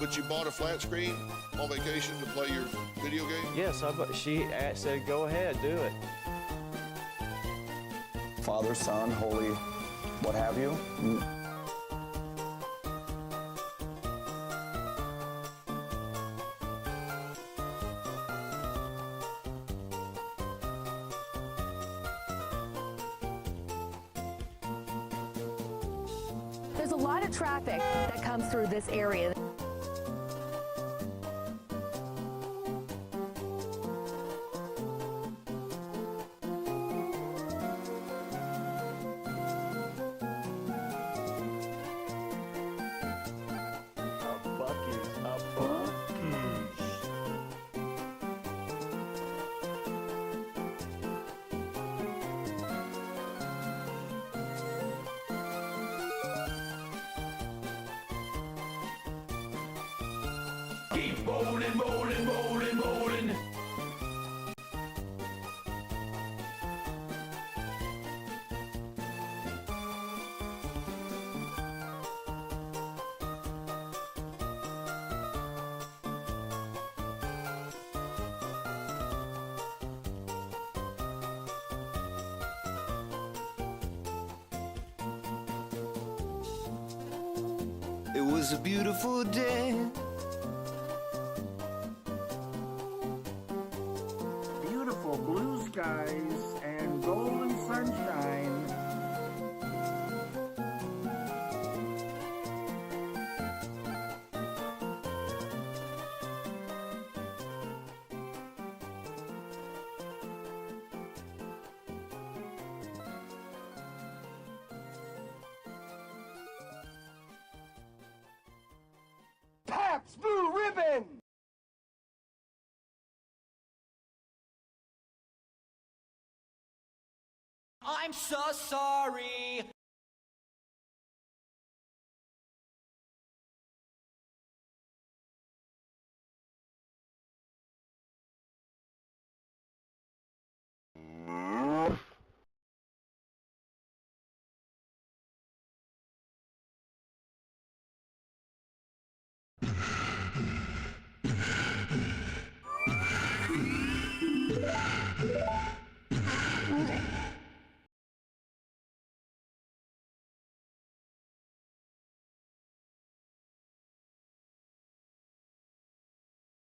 But you bought a flat screen on vacation to play your video game? Yes, she said, go ahead, do it. Father, Son, Holy, what have you. There's a lot of traffic that comes through this area. Keep bowling, bowling, bowling, bowling. It was a beautiful day. Beautiful blue skies and golden sunshine. Pabst Blue Ribbon! I'm so sorry.